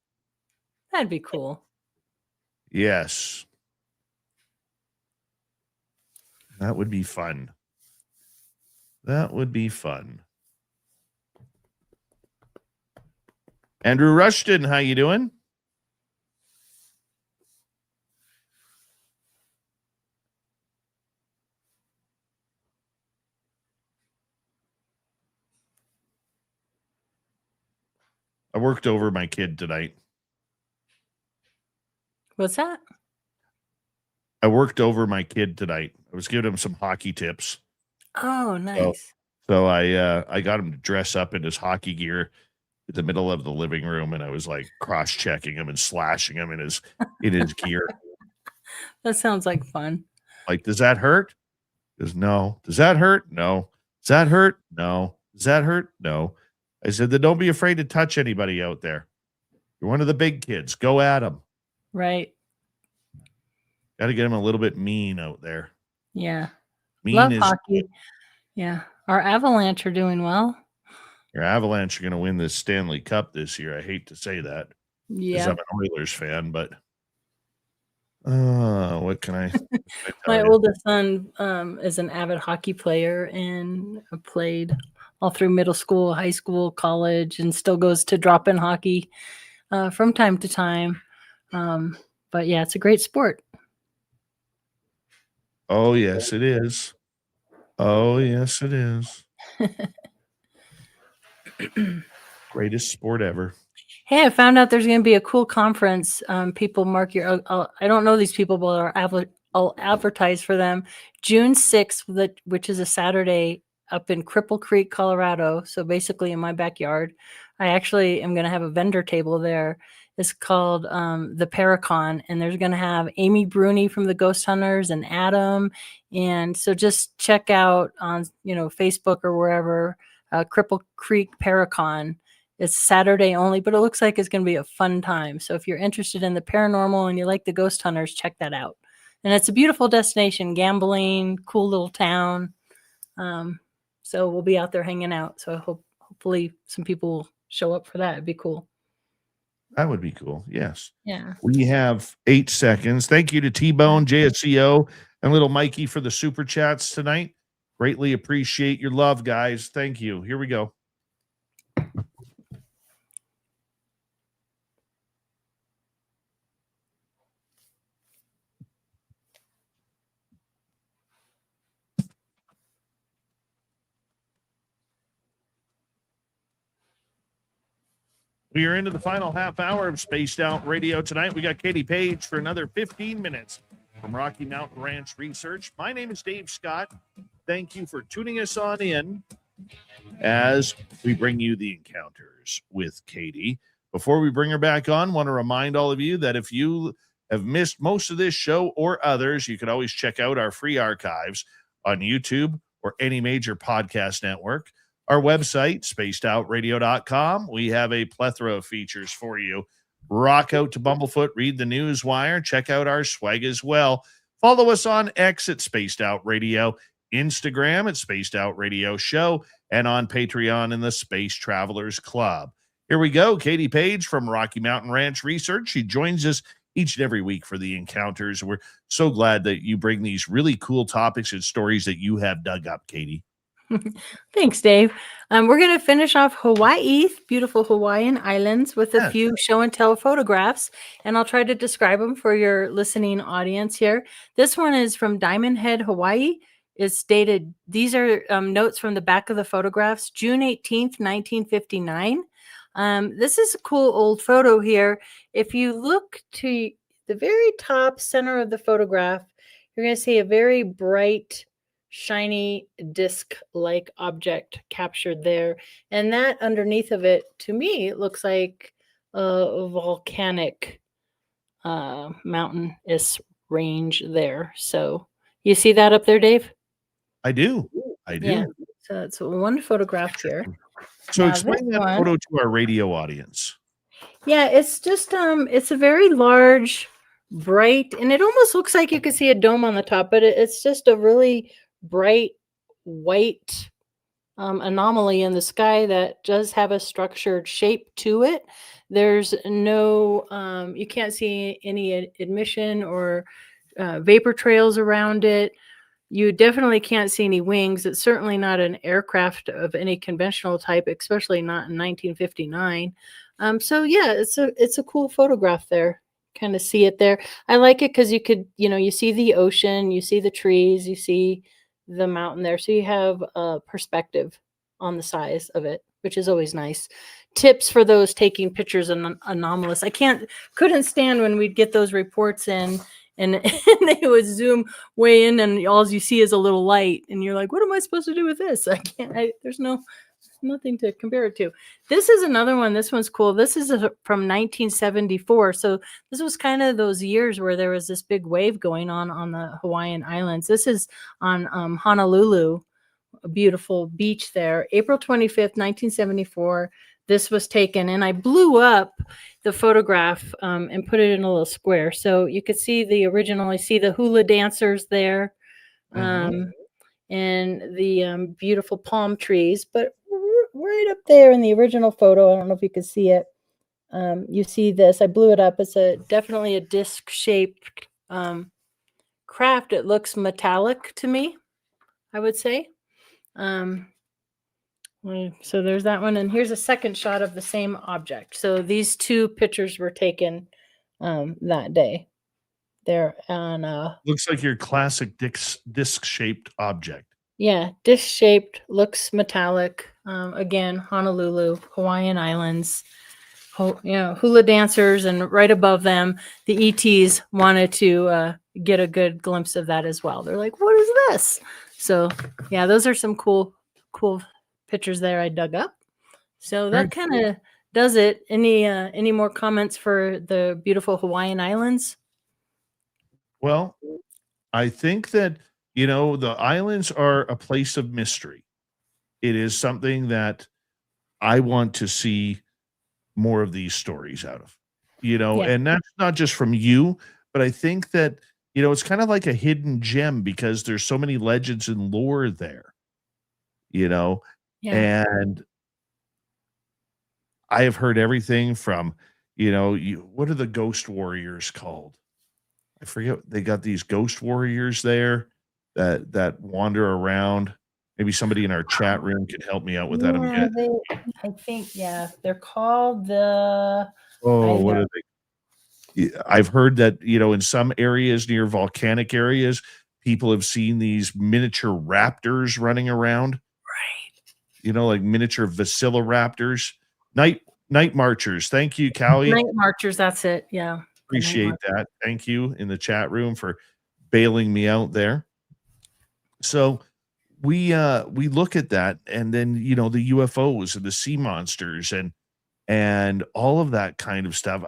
That'd be cool. Yes. That would be fun. That would be fun. Andrew Rushton, how you doing? I worked over my kid tonight. What's that? I worked over my kid tonight. I was giving him some hockey tips. Oh, nice. So I got him to dress up in his hockey gear in the middle of the living room, and I was like cross-checking him and slashing him in his gear. That sounds like fun. Like, does that hurt? He goes, no. Does that hurt? No. Does that hurt? No. Does that hurt? No. I said, then don't be afraid to touch anybody out there. You're one of the big kids. Go at them. Right. Got to get him a little bit mean out there. Yeah. Mean Love is hockey. Yeah. Our Avalanche are doing well. Your Avalanche are going to win this Stanley Cup this year. I hate to say that. Because Yeah. I'm an Oilers fan, but what can I My tell you? oldest son is an avid hockey player and played all through middle school, high school, college, and still goes to drop-in hockey from time to time. But yeah, it's a great sport. Oh, yes, it is. Oh, yes, it is. Greatest sport ever. Hey, I found out there's going to be a cool conference. People mark your. I don't know these people, but I'll advertise for them. June 6th, which is a Saturday, up in Cripple Creek, Colorado. So basically, in my backyard, I actually am going to have a vendor table there. It's called the Paracon, and there's going to have Amy Bruni from the Ghost Hunters and Adam. And so just check out on Facebook or wherever Cripple Creek Paracon. It's Saturday only, but it looks like it's going to be a fun time. So if you're interested in the paranormal and you like the Ghost Hunters, check that out. and it's a beautiful destination, gambling, cool little town. So we'll be out there hanging out. So hopefully some people will show up for that. It'd be cool. That would be cool. Yes. Yeah. We have 8 seconds. Thank you to T-Bone, JSCO, and little Mikey for the super chats tonight. Greatly appreciate your love, guys. Thank you. Here we go. We are into the final half hour of Spaced Out Radio tonight. We got Katie Page for another 15 minutes from Rocky Mountain Ranch Research. My name is Dave Scott. Thank you for tuning us on in as we bring you the encounters with Katie. Before we bring her back on, want to remind all of you that if you have missed most of this show or others, you can always check out our free archives on YouTube or any major podcast network. Our website, spacedoutradio.com. We have a plethora of features for you. Rock out to Bumblefoot, read the news wire, check out our swag as well. Follow us on X at Spaced Out Radio, Instagram at Spaced Out Radio Show, and on Patreon in the Space Travelers Club. Here we go. Katie Page from Rocky Mountain Ranch Research. She joins us each and every week for the encounters. We're so glad that you bring these really cool topics and stories that you have dug up, Katie. Thanks, Dave. We're going to finish off Hawaii, beautiful Hawaiian islands, with a few show and tell photographs, and I'll try to describe them for your listening audience here. This one is from Diamond Head, Hawaii. It's dated, these are notes from the back of the photographs, June 18th, 1959. This is a cool old photo here. If you look to the very top center of the photograph, you're going to see a very bright, shiny disc-like object captured there, and that underneath of it, to me, it looks like a volcanic mountainous range there. So you see that up there, Dave? I do. Yeah. So it's one photograph here. So Now, explain this that one- photo to our radio audience. Yeah, it's just it's a very large, bright, and it almost looks like you could see a dome on the top, but it's just a really bright white anomaly in the sky that does have a structured shape to it. There's no you can't see any emission or vapor trails around it. You definitely can't see any wings. It's certainly not an aircraft of any conventional type, especially not in 1959. So yeah, it's a cool photograph there. Kind of see it there. I like it because you could, you see the ocean, you see the trees, you see the mountain there. So you have a perspective on the size of it, which is always nice. Tips for those taking pictures and anomalous. Couldn't stand when we'd get those reports in and they would zoom way in and all you see is a little light. And you're like, what am I supposed to do with this? There's nothing to compare it to. This is another one. This one's cool. This is from 1974. So this was kind of those years where there was this big wave going on the Hawaiian Islands. This is on Honolulu, a beautiful beach there. April 25th, 1974. This was taken, and I blew up the photograph and put it in a little square. So you could see the original. I see the hula dancers there. And the beautiful palm trees, but right up there in the original photo, I don't know if you can see it. You see this, I blew it up. It's definitely a disc-shaped craft. It looks metallic to me, I would say. So there's that one, and here's a second shot of the same object. So these two pictures were taken that day. They're on looks like your classic disc-shaped object. Yeah, disc-shaped, looks metallic. Again, Honolulu, Hawaiian Islands. Hula dancers, and right above them, the ETs wanted to get a good glimpse of that as well. They're like, "What is this?" So, yeah, those are some cool pictures there I dug up. So that kind of does it. Any more comments for the beautiful Hawaiian Islands? Well, I think that, the islands are a place of mystery. It is something that I want to see more of these stories out of, and that's not just from you, but I think that, it's kind of like a hidden gem because there's so many legends and lore there, you know, Yeah. and I have heard everything from, what are the ghost warriors called? I forget. They got these ghost warriors there that wander around. Maybe somebody in our chat room could help me out with that. Yeah, I think, they're called the, Oh, I what don't, are they? Yeah, I've heard that, in some areas near volcanic areas, people have seen these miniature raptors running around, like miniature Raptors. Night marchers. Thank you, Callie. Night Marchers, that's it. Yeah. The Night Appreciate Marchers. that. Thank you in the chat room for bailing me out there. So we look at that, and then the UFOs and the sea monsters and all of that kind of stuff.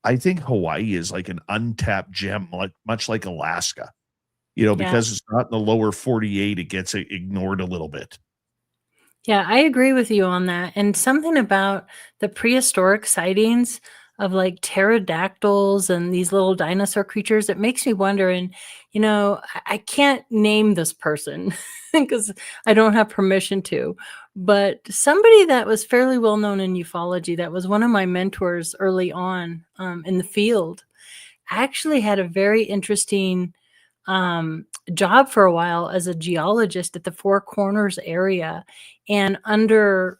I think Hawaii is like an untapped gem, much like Alaska. Yeah. Because it's not in the lower 48, it gets ignored a little bit. Yeah, I agree with you on that. And something about the prehistoric sightings of like pterodactyls and these little dinosaur creatures, it makes me wonder. And, I can't name this person because I don't have permission to, but somebody that was fairly well known in ufology, that was one of my mentors early on in the field, actually had a very interesting job for a while as a geologist at the Four Corners area, and under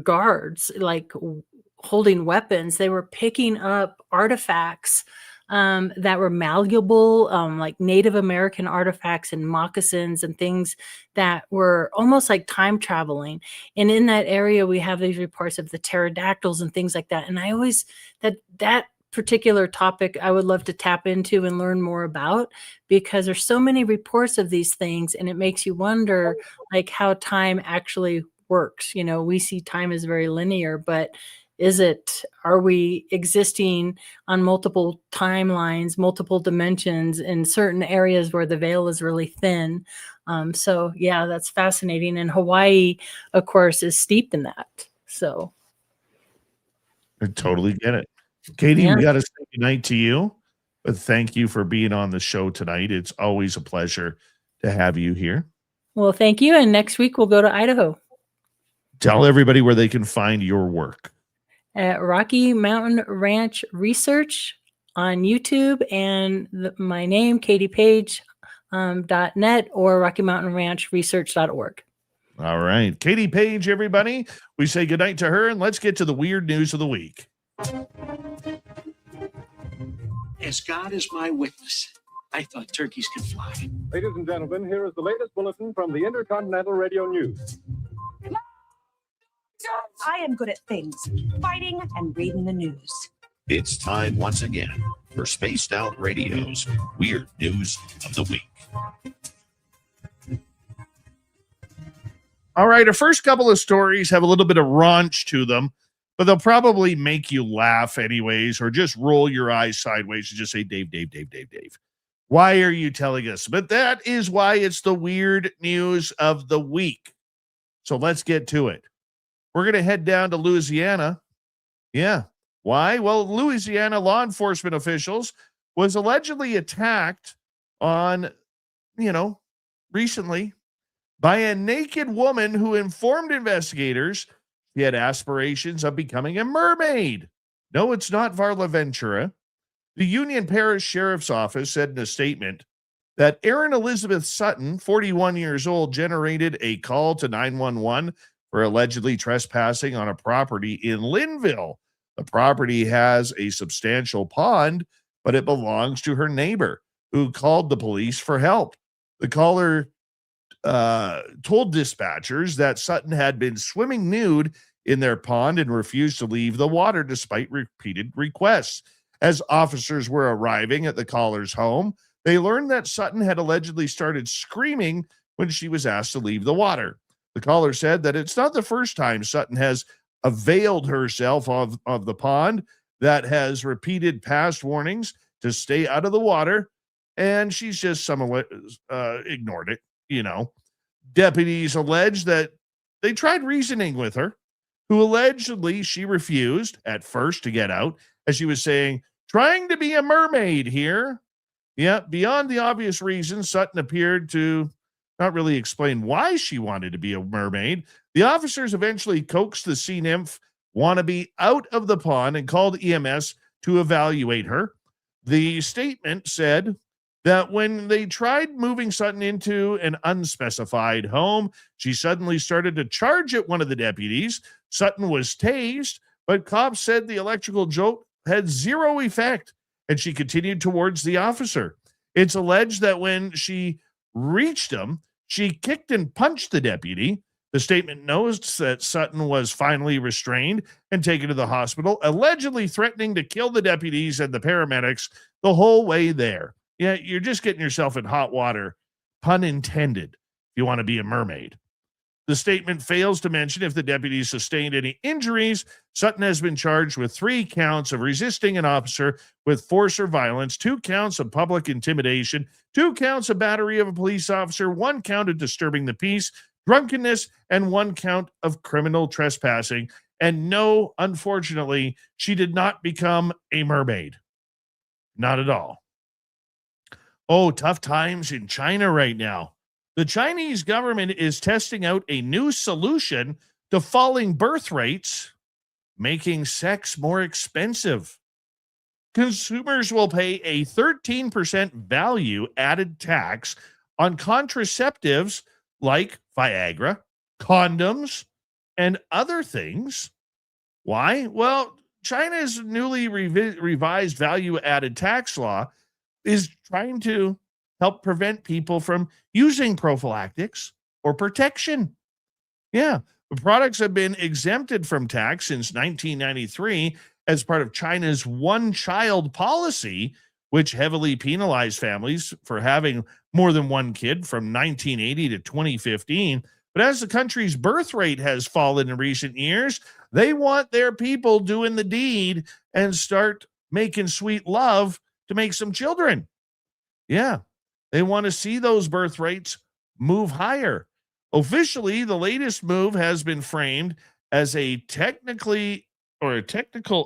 guards, like holding weapons, they were picking up artifacts that were malleable, like Native American artifacts and moccasins and things that were almost like time traveling. And in that area, we have these reports of the pterodactyls and things like that. And I always that particular topic I would love to tap into and learn more about, because there's so many reports of these things, and it makes you wonder like how time actually works. We see time as very linear, but are we existing on multiple timelines, multiple dimensions in certain areas where the veil is really thin? So yeah, that's fascinating. And Hawaii, of course, is steeped in that. So I totally get it. Katie, Yeah. we got to say goodnight to you, but thank you for being on the show tonight. It's always a pleasure to have you here. Well, thank you. And next week we'll go to Idaho Tell everybody where they can find your work. at Rocky Mountain Ranch Research on YouTube, and my name, KatiePage, .net, or Rocky Mountain Ranch Research.org. All right. Katie Page, everybody. We say goodnight to her, and let's get to the weird news of the week. As God is my witness, I thought turkeys could fly. Ladies and gentlemen, here is the latest bulletin from the Intercontinental Radio News. I am good at things, fighting and reading the news. It's time once again for Spaced Out Radio's Weird News of the Week. All right. Our first couple of stories have a little bit of raunch to them, but they'll probably make you laugh anyways, or just roll your eyes sideways and just say, Dave. Why are you telling us? But that is why it's the weird news of the week. So let's get to it. We're going to head down to Louisiana. Yeah. Why? Well, Louisiana law enforcement officials was allegedly attacked recently by a naked woman who informed investigators she had aspirations of becoming a mermaid. No, it's not Varla Ventura. The Union Parish Sheriff's Office said in a statement that Erin Elizabeth Sutton, 41 years old, generated a call to 911 for allegedly trespassing on a property in Linville. The property has a substantial pond, but it belongs to her neighbor, who called the police for help. The caller told dispatchers that Sutton had been swimming nude in their pond and refused to leave the water despite repeated requests. As officers were arriving at the caller's home, they learned that Sutton had allegedly started screaming when she was asked to leave the water. The caller said that it's not the first time Sutton has availed herself of the pond, that has repeated past warnings to stay out of the water, and she's just somewhat ignored it. Deputies allege that they tried reasoning with her, who allegedly she refused at first to get out, as she was saying, trying to be a mermaid here. Yeah, beyond the obvious reasons, Sutton appeared to not really explain why she wanted to be a mermaid. The officers eventually coaxed the sea nymph wannabe out of the pond and called EMS to evaluate her. The statement said that when they tried moving Sutton into an unspecified home, she suddenly started to charge at one of the deputies. Sutton was tased, but cops said the electrical jolt had zero effect, and she continued towards the officer. It's alleged that when she reached him, she kicked and punched the deputy. The statement notes that Sutton was finally restrained and taken to the hospital, allegedly threatening to kill the deputies and the paramedics the whole way there. Yeah, you're just getting yourself in hot water, pun intended, if you want to be a mermaid. The statement fails to mention if the deputies sustained any injuries. Sutton has been charged with 3 counts of resisting an officer with force or violence, 2 counts of public intimidation, 2 counts of battery of a police officer, 1 count of disturbing the peace, drunkenness, and 1 count of criminal trespassing. And no, unfortunately, she did not become a mermaid. Not at all. Oh, tough times in China right now. The Chinese government is testing out a new solution to falling birth rates, making sex more expensive. Consumers will pay a 13% value added tax on contraceptives like Viagra, condoms, and other things. Why? Well, China's newly revised value added tax law is trying to help prevent people from using prophylactics or protection. Yeah, the products have been exempted from tax since 1993 as part of China's one-child policy, which heavily penalized families for having more than one kid from 1980 to 2015. But as the country's birth rate has fallen in recent years, they want their people doing the deed and start making sweet love to make some children. Yeah, they want to see those birth rates move higher. Officially, the latest move has been framed as a technical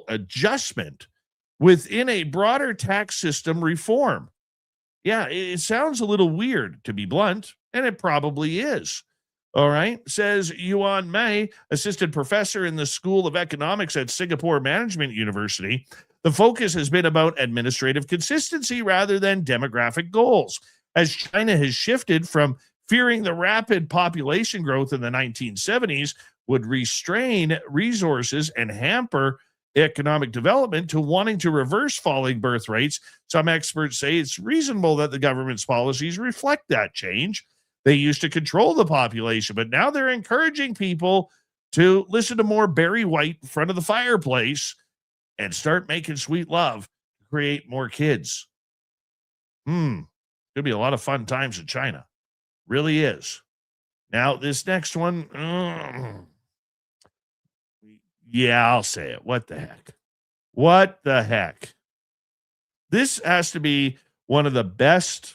adjustment within a broader tax system reform. Yeah, it sounds a little weird, to be blunt, and it probably is. All right, says Yuan Mei, assistant professor in the School of Economics at Singapore Management University. The focus has been about administrative consistency rather than demographic goals, as China has shifted from fearing the rapid population growth in the 1970s would restrain resources and hamper economic development to wanting to reverse falling birth rates. Some experts say it's reasonable that the government's policies reflect that change. They used to control the population, but now they're encouraging people to listen to more Barry White in front of the fireplace and start making sweet love to create more kids. Could be a lot of fun times in China. Really is. Now, this next one, yeah, I'll say it. What the heck? What the heck? This has to be one of the best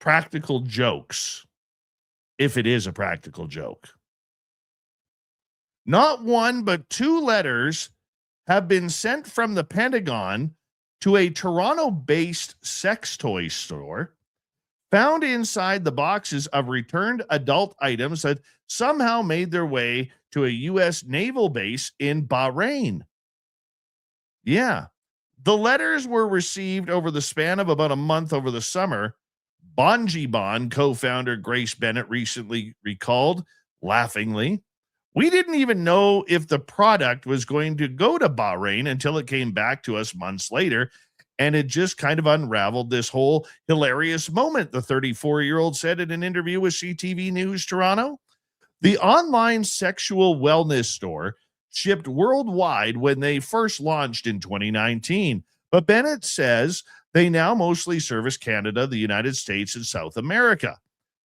practical jokes, if it is a practical joke. Not 1, but 2 letters have been sent from the Pentagon to a Toronto-based sex toy store, found inside the boxes of returned adult items that somehow made their way to a U.S. naval base in Bahrain. Yeah. The letters were received over the span of about a month over the summer. Bonjibon co-founder Grace Bennett recently recalled, laughingly, "We didn't even know if the product was going to go to Bahrain until it came back to us months later, and it just kind of unraveled this whole hilarious moment," the 34-year-old said in an interview with CTV News Toronto. The online sexual wellness store shipped worldwide when they first launched in 2019, but Bennett says they now mostly service Canada, the United States, and South America.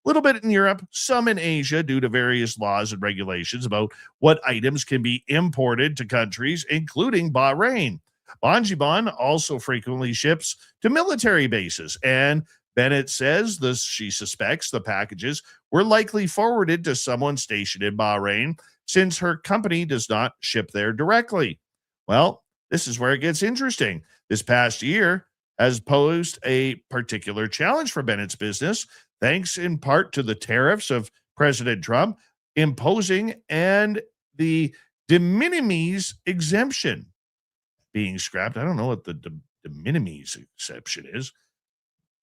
A little bit in Europe, some in Asia due to various laws and regulations about what items can be imported to countries, including Bahrain. Bonjibon also frequently ships to military bases, and Bennett says she suspects the packages were likely forwarded to someone stationed in Bahrain, since her company does not ship there directly. Well, this is where it gets interesting. This past year has posed a particular challenge for Bennett's business, thanks in part to the tariffs of President Trump imposing and the de minimis exemption being scrapped. I don't know what the de minimis exception is.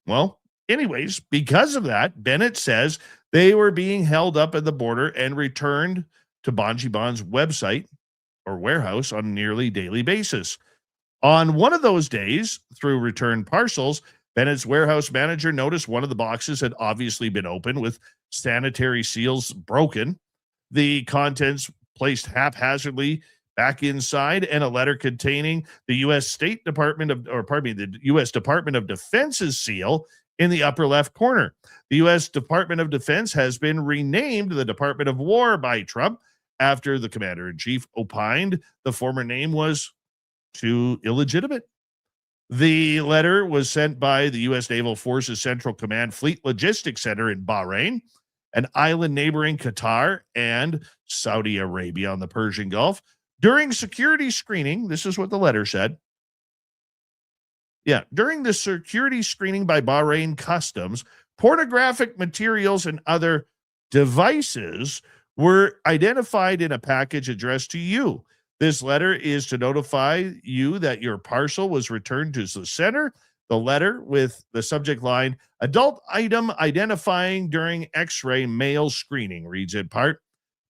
Well, anyways, because of that, Bennett says they were being held up at the border and returned to Bonjiban's website or warehouse on a nearly daily basis. On one of those days, through returned parcels, Bennett's warehouse manager noticed one of the boxes had obviously been opened with sanitary seals broken, the contents placed haphazardly back inside, and a letter containing the U.S. Department of Defense's seal in the upper left corner. The U.S. Department of Defense has been renamed the Department of War by Trump after the commander-in-chief opined the former name was too illegitimate. The letter was sent by the U.S. Naval Forces Central Command Fleet Logistics Center in Bahrain, an island neighboring Qatar and Saudi Arabia on the Persian Gulf. During security screening, this is what the letter said. During the security screening by Bahrain Customs, pornographic materials and other devices were identified in a package addressed to you. This letter is to notify you that your parcel was returned to the center. The letter with the subject line, adult item identifying during X-ray male screening, reads in part,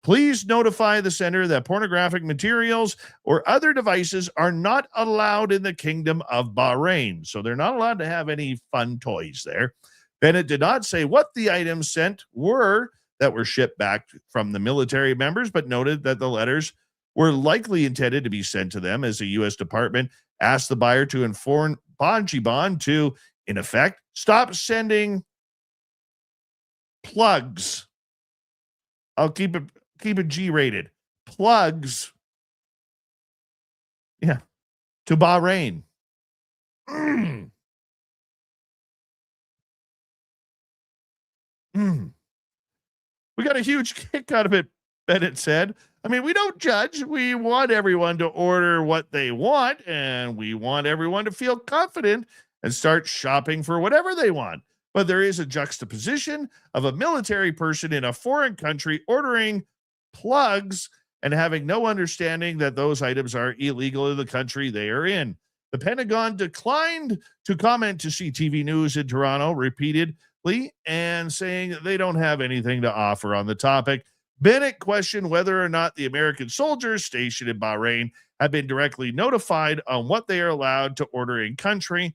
please notify the center that pornographic materials or other devices are not allowed in the Kingdom of Bahrain. So they're not allowed to have any fun toys there. Bennett did not say what the items sent were that were shipped back from the military members, but noted that the letters were likely intended to be sent to them as the U.S. Department asked the buyer to inform Bonjiban to, in effect, stop sending plugs. I'll keep it G-rated. Plugs. Yeah. To Bahrain. We got a huge kick out of it, Bennett said. I mean, we don't judge. We want everyone to order what they want, and we want everyone to feel confident and start shopping for whatever they want. But there is a juxtaposition of a military person in a foreign country ordering plugs and having no understanding that those items are illegal in the country they are in. The Pentagon declined to comment to CTV News in Toronto repeatedly and saying they don't have anything to offer on the topic. Bennett questioned whether or not the American soldiers stationed in Bahrain have been directly notified on what they are allowed to order in country.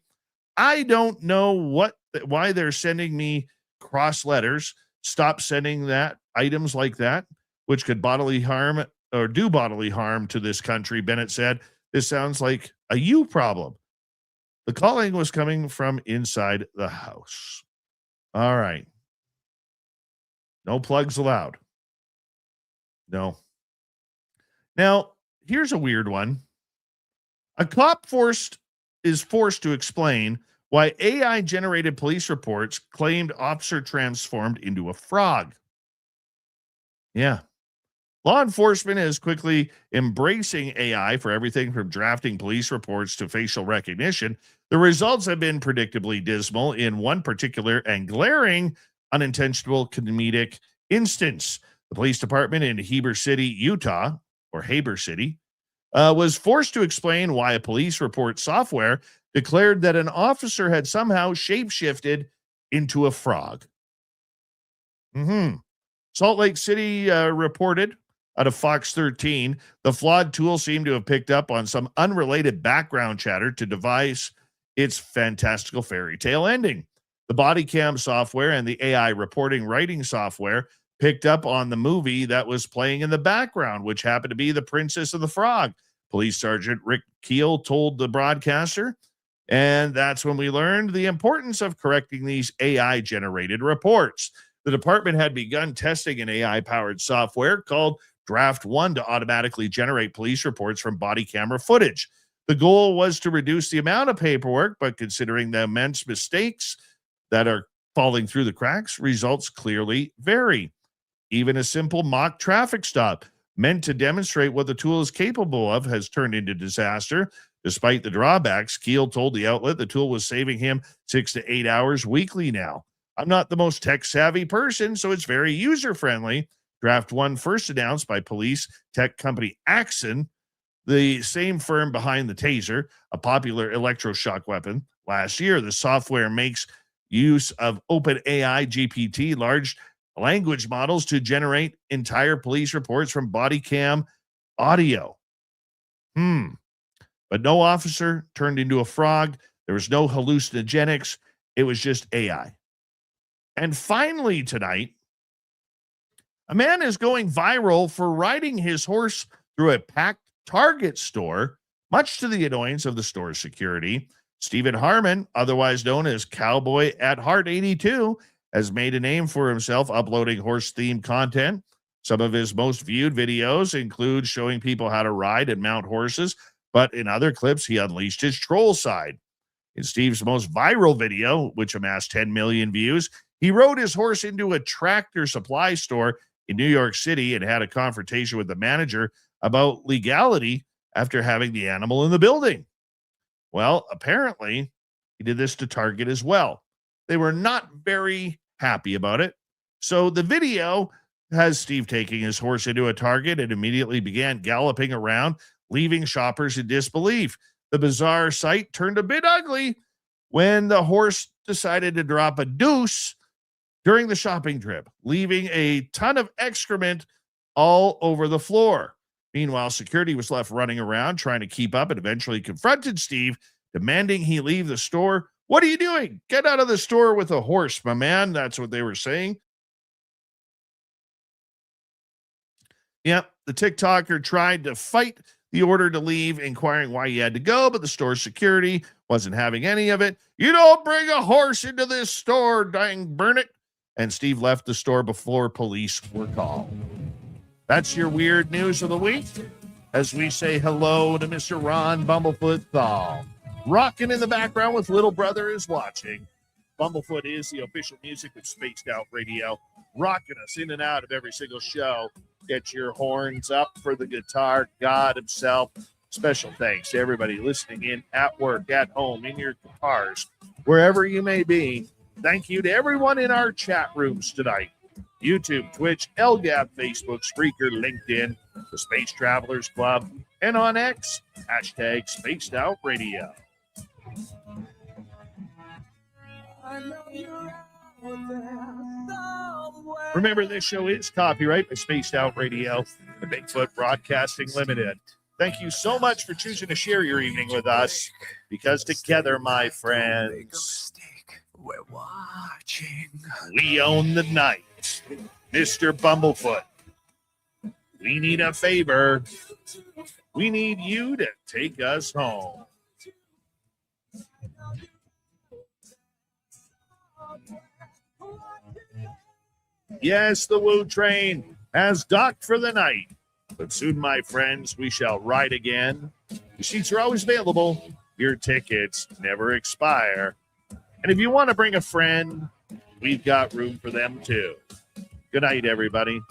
I don't know why they're sending me cross letters. Stop sending that items like that, which could bodily harm or do bodily harm to this country, Bennett said. This sounds like a you problem. The calling was coming from inside the house. All right. No plugs allowed. No. Now, here's a weird one. A cop is forced to explain why AI-generated police reports claimed officer transformed into a frog. Yeah. Law enforcement is quickly embracing AI for everything from drafting police reports to facial recognition. The results have been predictably dismal in one particular and glaring unintentional comedic instance. The police department in Heber City, Utah, or Heber City, was forced to explain why a police report software declared that an officer had somehow shapeshifted into a frog. Salt Lake City reported out of Fox 13, the flawed tool seemed to have picked up on some unrelated background chatter to devise its fantastical fairy tale ending. The body cam software and the AI reporting writing software picked up on the movie that was playing in the background, which happened to be The Princess and the Frog. Police Sergeant Rick Keel told the broadcaster, and that's when we learned the importance of correcting these AI-generated reports. The department had begun testing an AI-powered software called Draft One to automatically generate police reports from body camera footage. The goal was to reduce the amount of paperwork, but considering the immense mistakes that are falling through the cracks, results clearly vary. Even a simple mock traffic stop meant to demonstrate what the tool is capable of, has turned into disaster. Despite the drawbacks, Keel told the outlet the tool was saving him 6 to 8 hours weekly now. I'm not the most tech-savvy person, so it's very user-friendly. Draft One first announced by police tech company Axon, the same firm behind the taser, a popular electroshock weapon. Last year, the software makes use of OpenAI GPT large language models to generate entire police reports from body cam audio. But no officer turned into a frog. There was no hallucinogenics. It was just AI. And finally tonight, a man is going viral for riding his horse through a packed Target store, much to the annoyance of the store's security. Stephen Harmon, otherwise known as Cowboy at Heart 82, has made a name for himself uploading horse-themed content. Some of his most viewed videos include showing people how to ride and mount horses, but in other clips, he unleashed his troll side. In Steve's most viral video, which amassed 10 million views, he rode his horse into a Tractor Supply store in New York City and had a confrontation with the manager about legality after having the animal in the building. Well, apparently, he did this to Target as well. They were not very happy about it. So the video has Steve taking his horse into a Target and immediately began galloping around, leaving shoppers in disbelief. The bizarre sight turned a bit ugly when the horse decided to drop a deuce during the shopping trip, leaving a ton of excrement all over the floor. Meanwhile, security was left running around trying to keep up and eventually confronted Steve, demanding he leave the store. What are you doing? Get out of the store with a horse, my man. That's what they were saying. Yep, the TikToker tried to fight the order to leave, inquiring why he had to go, but the store security wasn't having any of it. You don't bring a horse into this store, dang burn it. And Steve left the store before police were called. That's your weird news of the week as we say hello to Mr. Ron Bumblefoot Thal. Rocking in the background with Little Brother is Watching. Bumblefoot is the official music of Spaced Out Radio, rocking us in and out of every single show. Get your horns up for the guitar god himself. Special thanks to everybody listening in at work, at home, in your cars, wherever you may be. Thank you to everyone in our chat rooms tonight. YouTube, Twitch, LGAP, Facebook, Spreaker, LinkedIn, the Space Travelers Club, and on X, hashtag Spaced Out Radio. Remember, this show is copyright by Spaced Out Radio and Bigfoot Broadcasting Limited. Thank you so much for choosing to share your evening with us, because together, my friends, we're watching. We own the night. Mr. Bumblefoot, we need a favor. We need you to take us home. Yes, the Woo train has docked for the night, but soon, my friends, we shall ride again. The seats are always available. Your tickets never expire. And if you want to bring a friend, we've got room for them too. Good night, everybody.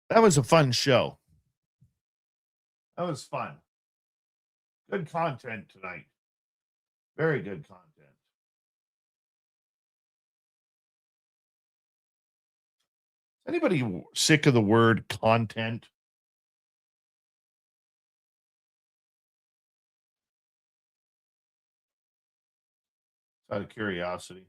That was a fun show. That was fun. Good content tonight. Very good content. Anybody sick of the word content? Out of curiosity.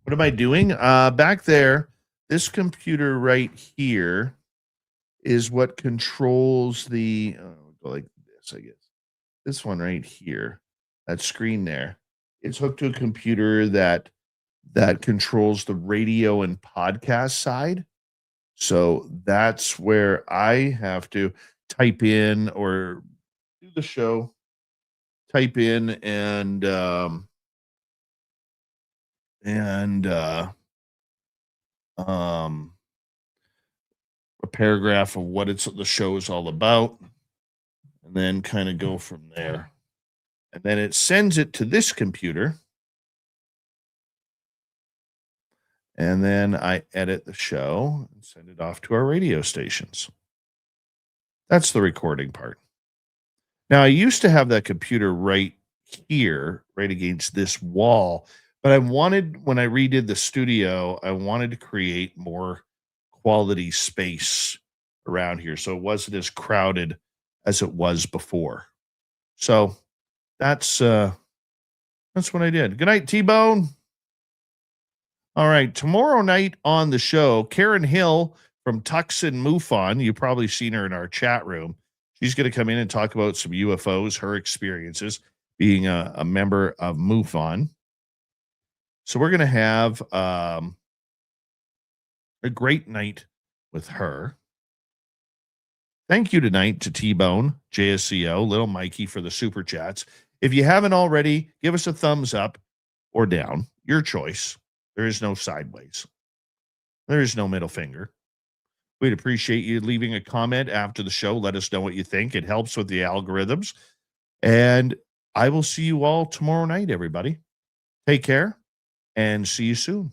What am I doing? Back there, this computer right here is what controls the, go like this, I guess. This one right here, that screen there, it's hooked to a computer that controls the radio and podcast side. So that's where I have to type in or do the show, type in and a paragraph of what the show is all about, and then kind of go from there. And then it sends it to this computer. And then I edit the show and send it off to our radio stations. That's the recording part. Now, I used to have that computer right here, right against this wall, but I wanted, when I redid the studio, I wanted to create more quality space around here so it wasn't as crowded as it was before. So that's what I did. Good night, T-Bone. All right, tomorrow night on the show, Karen Hill from Tucson MUFON, you've probably seen her in our chat room. She's going to come in and talk about some UFOs, her experiences being a member of MUFON. So we're going to have a great night with her. Thank you tonight to T-Bone, JSCO, Little Mikey for the super chats. If you haven't already, give us a thumbs up or down, your choice. There is no sideways. There is no middle finger. We'd appreciate you leaving a comment after the show. Let us know what you think. It helps with the algorithms. And I will see you all tomorrow night, everybody. Take care and see you soon.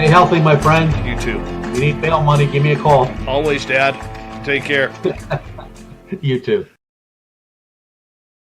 Healthy, my friend. You too. You need bail money, give me a call. Always, Dad. Take care. You too.